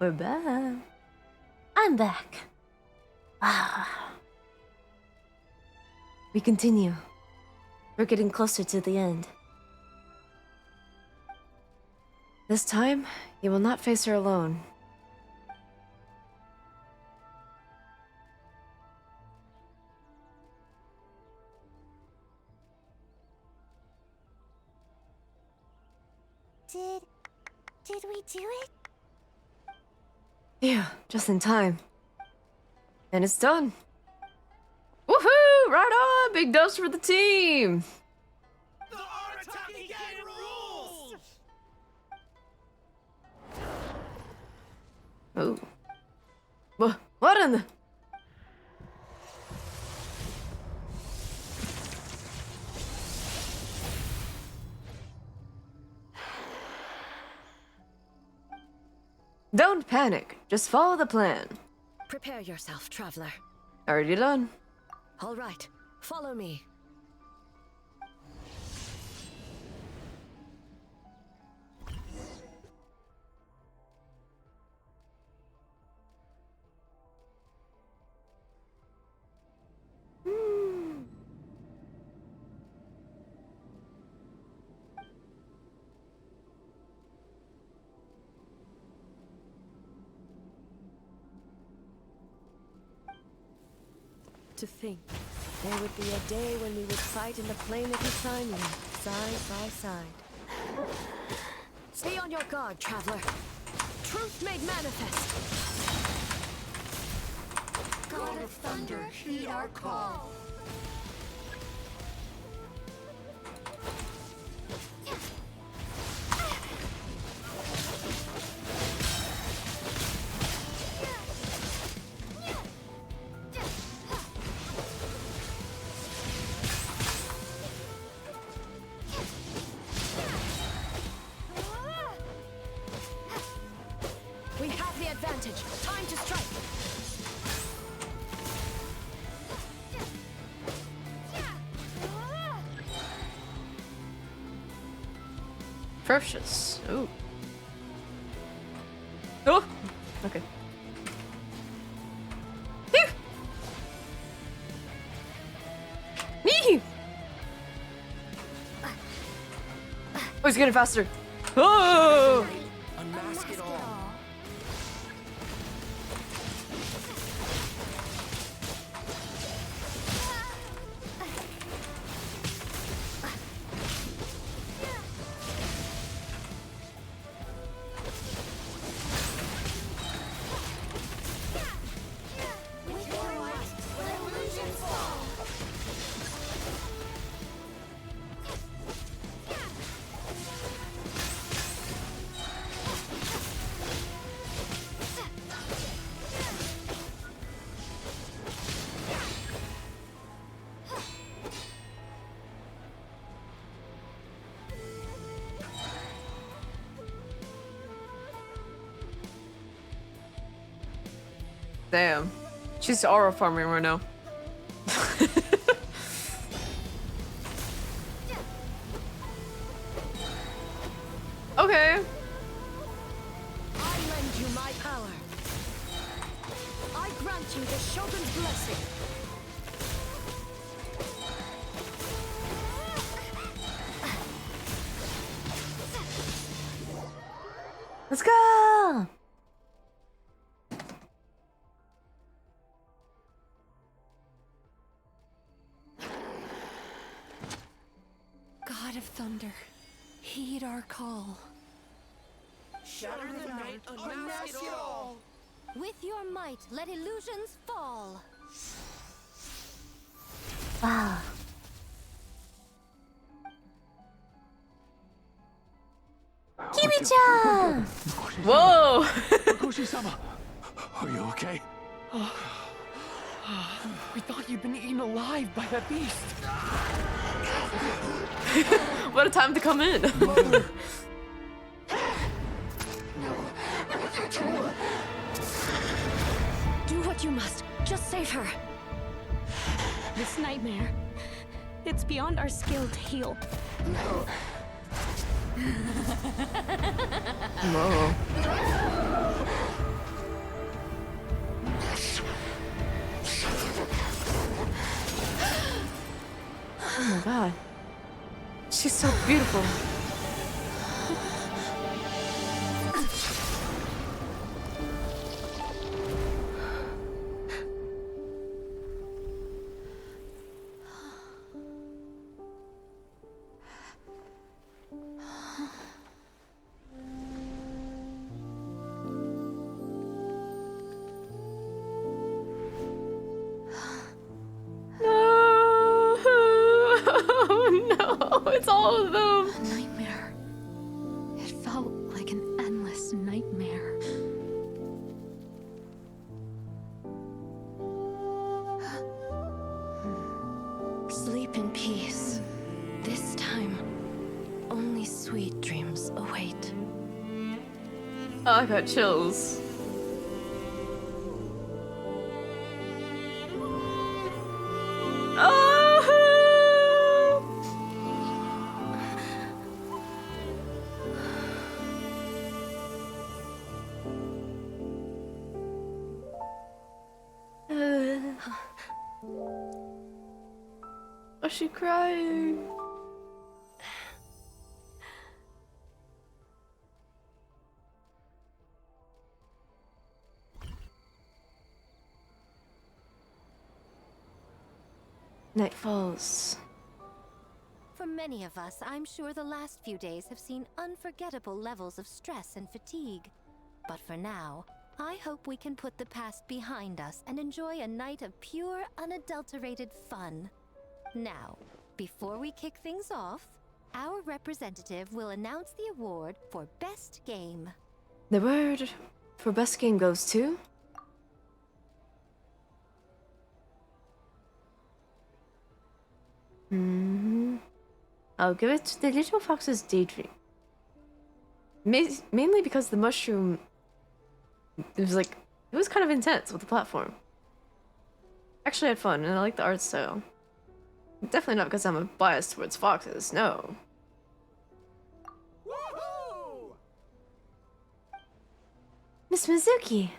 We're back. I'm back. Ah. We continue. We're getting closer to the end. This time, you will not face her alone. Did we do it? Yeah, just in time. And it's done. Woohoo! Right on! Big dubs for the team! Oh. What in the... Don't panic. Just follow the plan. Prepare yourself, traveler. Already done. All right, follow me. To think, there would be a day when we would fight in the plain of Hussaini, side by side. Stay on your guard, traveler. Truth made manifest. God of Thunder, heed our call. We have the advantage. Time to strike. Ferocious. Ooh. Oh! Okay. Phew! Yee! Oh, he's getting faster. Oh! Unmask it all. Damn. She's aura farming right now. Okay. I lend you my power. I grant you the Shogun's blessing. Let's go! God of Thunder, heed our call. Shatter the night, unmask it all. With your might, let illusions fall. Wow. Kimi-chan! Whoa! Koshi-sama, are you okay? We thought you'd been eaten alive by that beast. What a time to come in. Do what you must. Just save her. This nightmare, it's beyond our skill to heal. Whoa. god. She's so beautiful. No, it's all of them. A nightmare. It felt like an endless nightmare. Sleep in peace. This time, only sweet dreams await. Oh, I got chills. Oh, she crying. Night falls. For many of us, I'm sure the last few days have seen unforgettable levels of stress and fatigue. But for now, I hope we can put the past behind us and enjoy a night of pure, unadulterated fun. Now, before we kick things off, our representative will announce the award for Best Game. The word for best game goes to... I'll give it to the Little Fox's Daydream. Mainly because the mushroom... it was kind of intense with the platform. Actually had fun, and I like the art style. Definitely not because I'm a bias towards foxes, no. Miss Mizuki!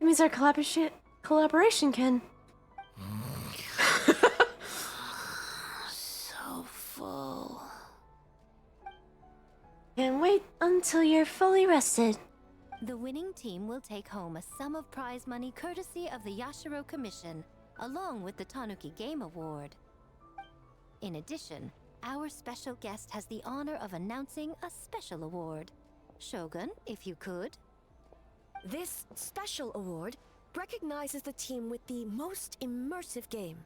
It means our collaboration can... So full. And wait until you're fully rested. The winning team will take home a sum of prize money courtesy of the Yashiro Commission, along with the Tanuki Game Award. In addition, our special guest has the honor of announcing a special award. Shogun, if you could. This special award recognizes the team with the most immersive game.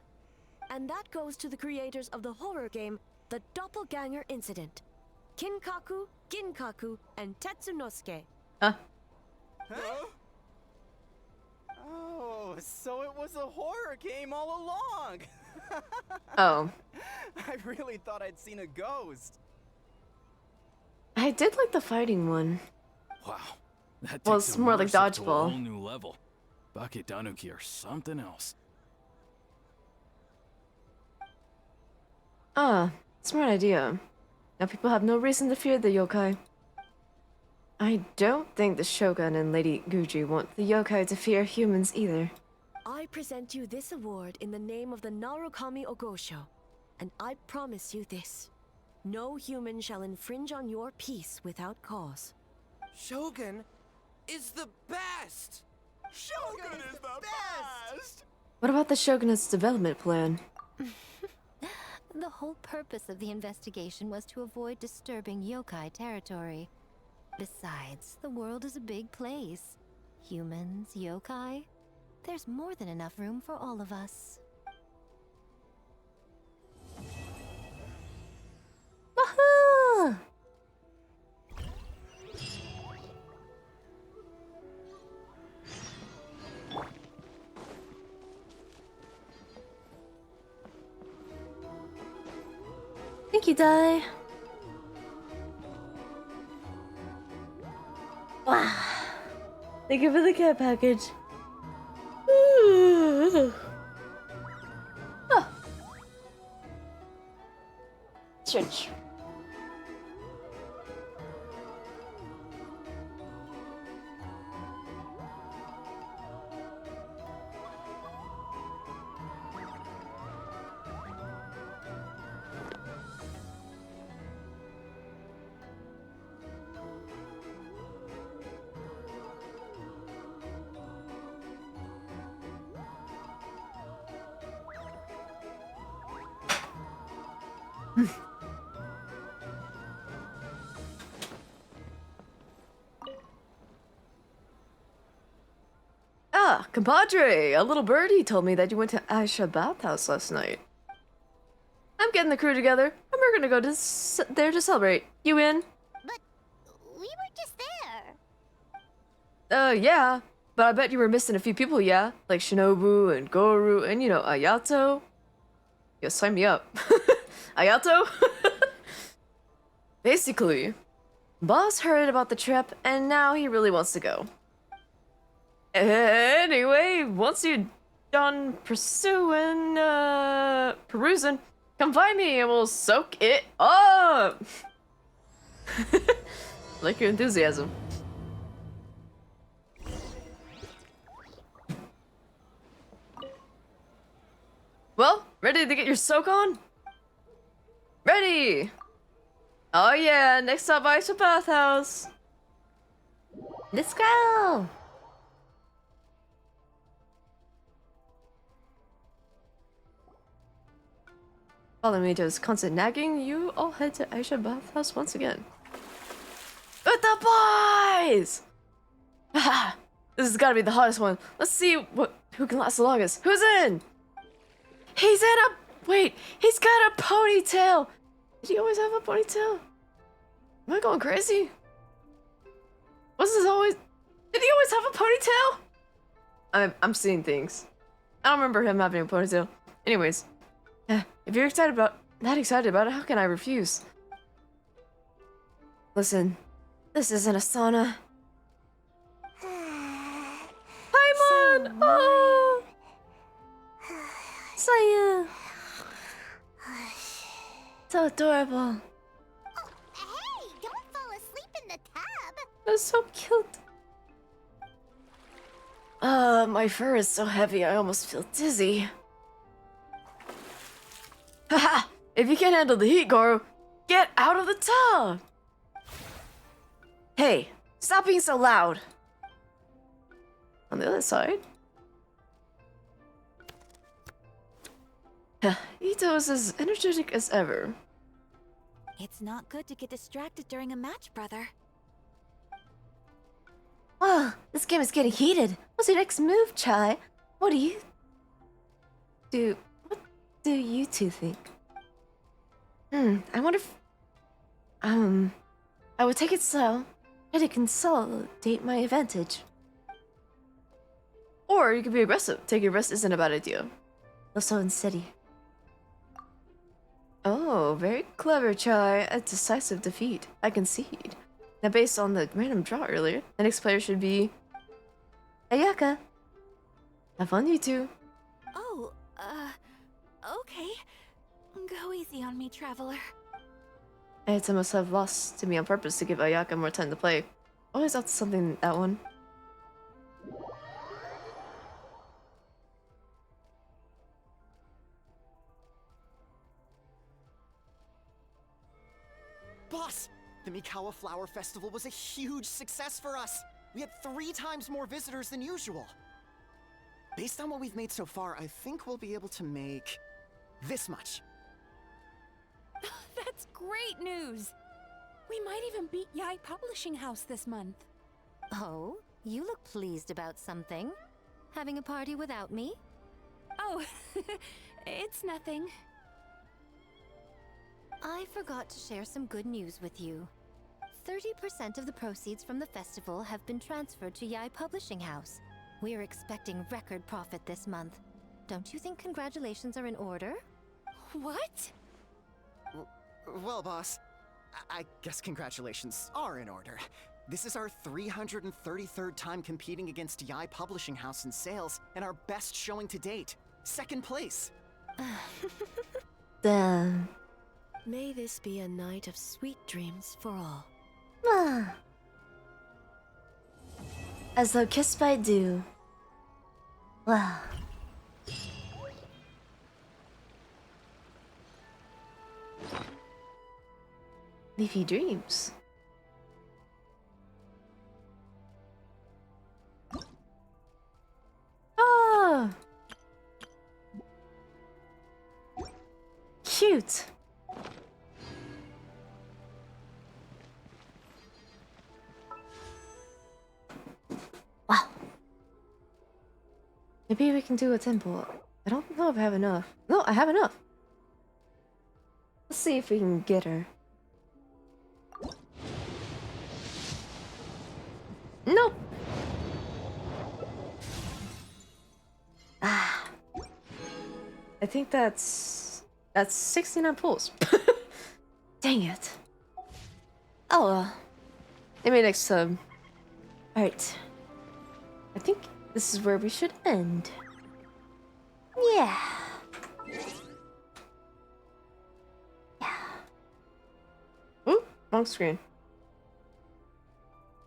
And that goes to the creators of the horror game, The Doppelganger Incident. Kinkaku, Ginkaku, and Tetsunosuke. Huh? Oh, so it was a horror game all along! Oh. I really thought I'd seen a ghost. I did like the fighting one. Wow. That Well, takes it's more like immersive to a dodgeball. whole new level. Bakedanuki are something else. Ah, smart idea. Now people have no reason to fear the yokai. I don't think the Shogun and Lady Guji want the yokai to fear humans either. I present you this award in the name of the Narukami Ogosho, and I promise you this. No human shall infringe on your peace without cause. Shogun is the best! Shogun is the best! What about the Shogunate's development plan? The whole purpose of the investigation was to avoid disturbing yokai territory. Besides, the world is a big place. Humans, yokai, there's more than enough room for all of us. Woohoo! Thank you, Dai. Wow. Thank you for the care package. Oh. Church. Ah, compadre, a little birdie told me that you went to Aisha bathhouse last night. I'm getting the crew together, and we're gonna go to there to celebrate. You in? We were just there. Yeah. But I bet you were missing a few people, yeah? Like Shinobu and Goru and, you know, Ayato. Yo, sign me up. Ayato? Basically, boss heard about the trip, and now he really wants to go. Anyway, once you're done perusing, come find me and we'll soak it up! Like your enthusiasm. Well, ready to get your soak on? Ready! Oh yeah, next stop Aisha bathhouse. Let's go! Following Mito's constant nagging, you all head to Aisha bathhouse once again. With the boys! Haha! This has gotta be the hottest one. Let's see who can last the longest. Who's in? He's in a... Wait, he's got a ponytail! Did he always have a ponytail? Am I going crazy? Was this always... Did he always have a ponytail? I'm seeing things. I don't remember him having a ponytail. Anyways. If you're that excited about it, how can I refuse? Listen, this isn't a sauna. Hi, Mon! Oh! Saya! So adorable. Hey, don't fall asleep in the tub. That's so cute. My fur is so heavy, I almost feel dizzy. Haha! If you can't handle the heat, Goro, get out of the tub! Hey, stop being so loud! On the other side? Ito is as energetic as ever. It's not good to get distracted during a match, brother. Oh, this game is getting heated. What's your next move, Chai? What do you two think? I wonder if... I would take it slow. Try to consolidate my advantage. Or you could be aggressive. Taking a rest isn't a bad idea. Also unsteady. Oh, very clever, Chai. A decisive defeat. I concede. Now, based on the random draw earlier, the next player should be... Ayaka. Have fun, you two. Oh, okay. Go easy on me, traveler. Ayata must have lost to me on purpose to give Ayaka more time to play. Always up to something, that one. Boss! The Mikawa Flower Festival was a huge success for us! We had 3 times more visitors than usual! Based on what we've made so far, I think we'll be able to make... this much. That's great news! We might even beat Yai Publishing House this month. Oh, you look pleased about something. Having a party without me? Oh, it's nothing. I forgot to share some good news with you. 30% of the proceeds from the festival have been transferred to Yai Publishing House. We're expecting record profit this month. Don't you think congratulations are in order? What? Well, boss, I guess congratulations are in order. This is our 333rd time competing against Yai Publishing House in sales, and our best showing to date. 2nd place. Damn. May this be a night of sweet dreams for all. As though kissed by dew. Wow. Leafy dreams. Oh! Cute. Maybe we can do a temple. I don't know if I have enough. No, I have enough. Let's see if we can get her. Nope. Ah. I think that's 69 pulls. Dang it. Oh well. Maybe next time. Alright. I think this is where we should end. Yeah. Ooh, wrong screen.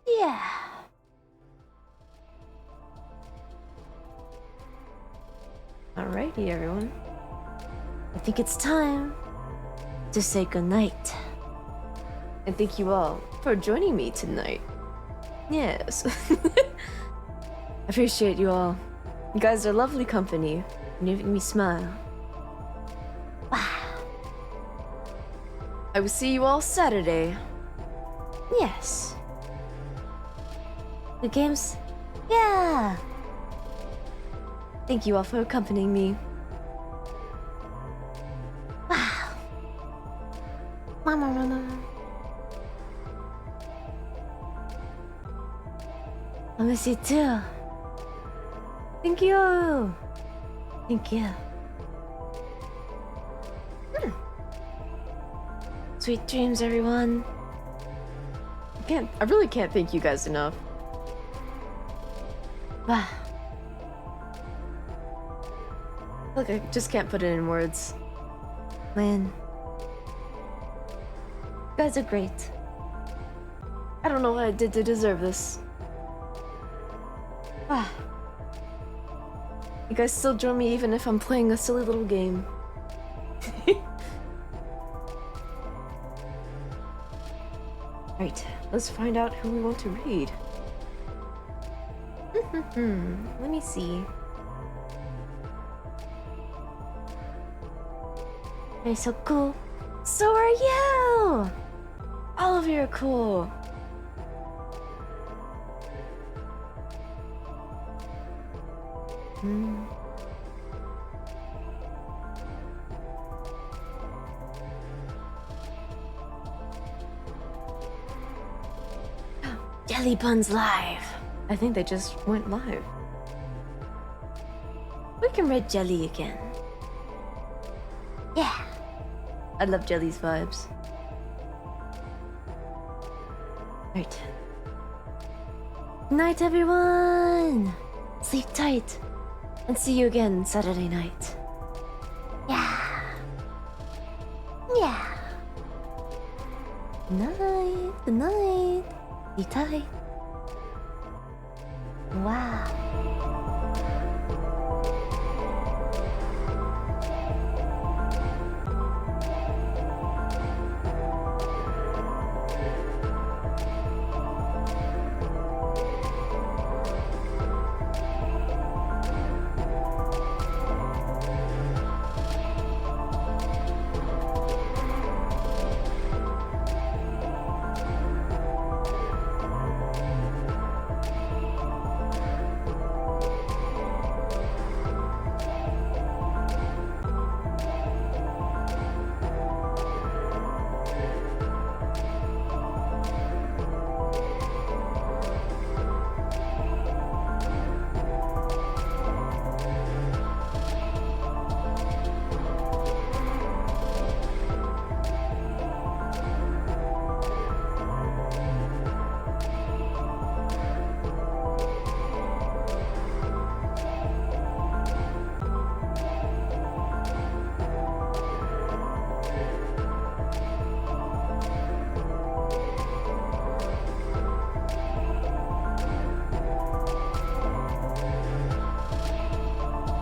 Yeah. Alrighty, everyone. I think it's time to say goodnight. And thank you all for joining me tonight. Yes. I appreciate you all. You guys are lovely company. You make me smile. Wow. I will see you all Saturday. Yes. The games? Yeah. Thank you all for accompanying me. Wow. Mama. I miss you too. Thank you. Thank you. Sweet dreams, everyone. I really can't thank you guys enough. Wow. Look, I just can't put it in words. Man. You guys are great. I don't know what I did to deserve this. Ah. You guys still join me even if I'm playing a silly little game. Right, let's find out who we want to read. Let me see. You're so cool. So are you! All of you are cool. Jelly Buns live. I think they just went live. We can read Jelly again. Yeah. I love Jelly's vibes. Right. Night, everyone. Sleep tight. And see you again Saturday night. Yeah. Yeah. Good night. Good night. Be tight. Wow.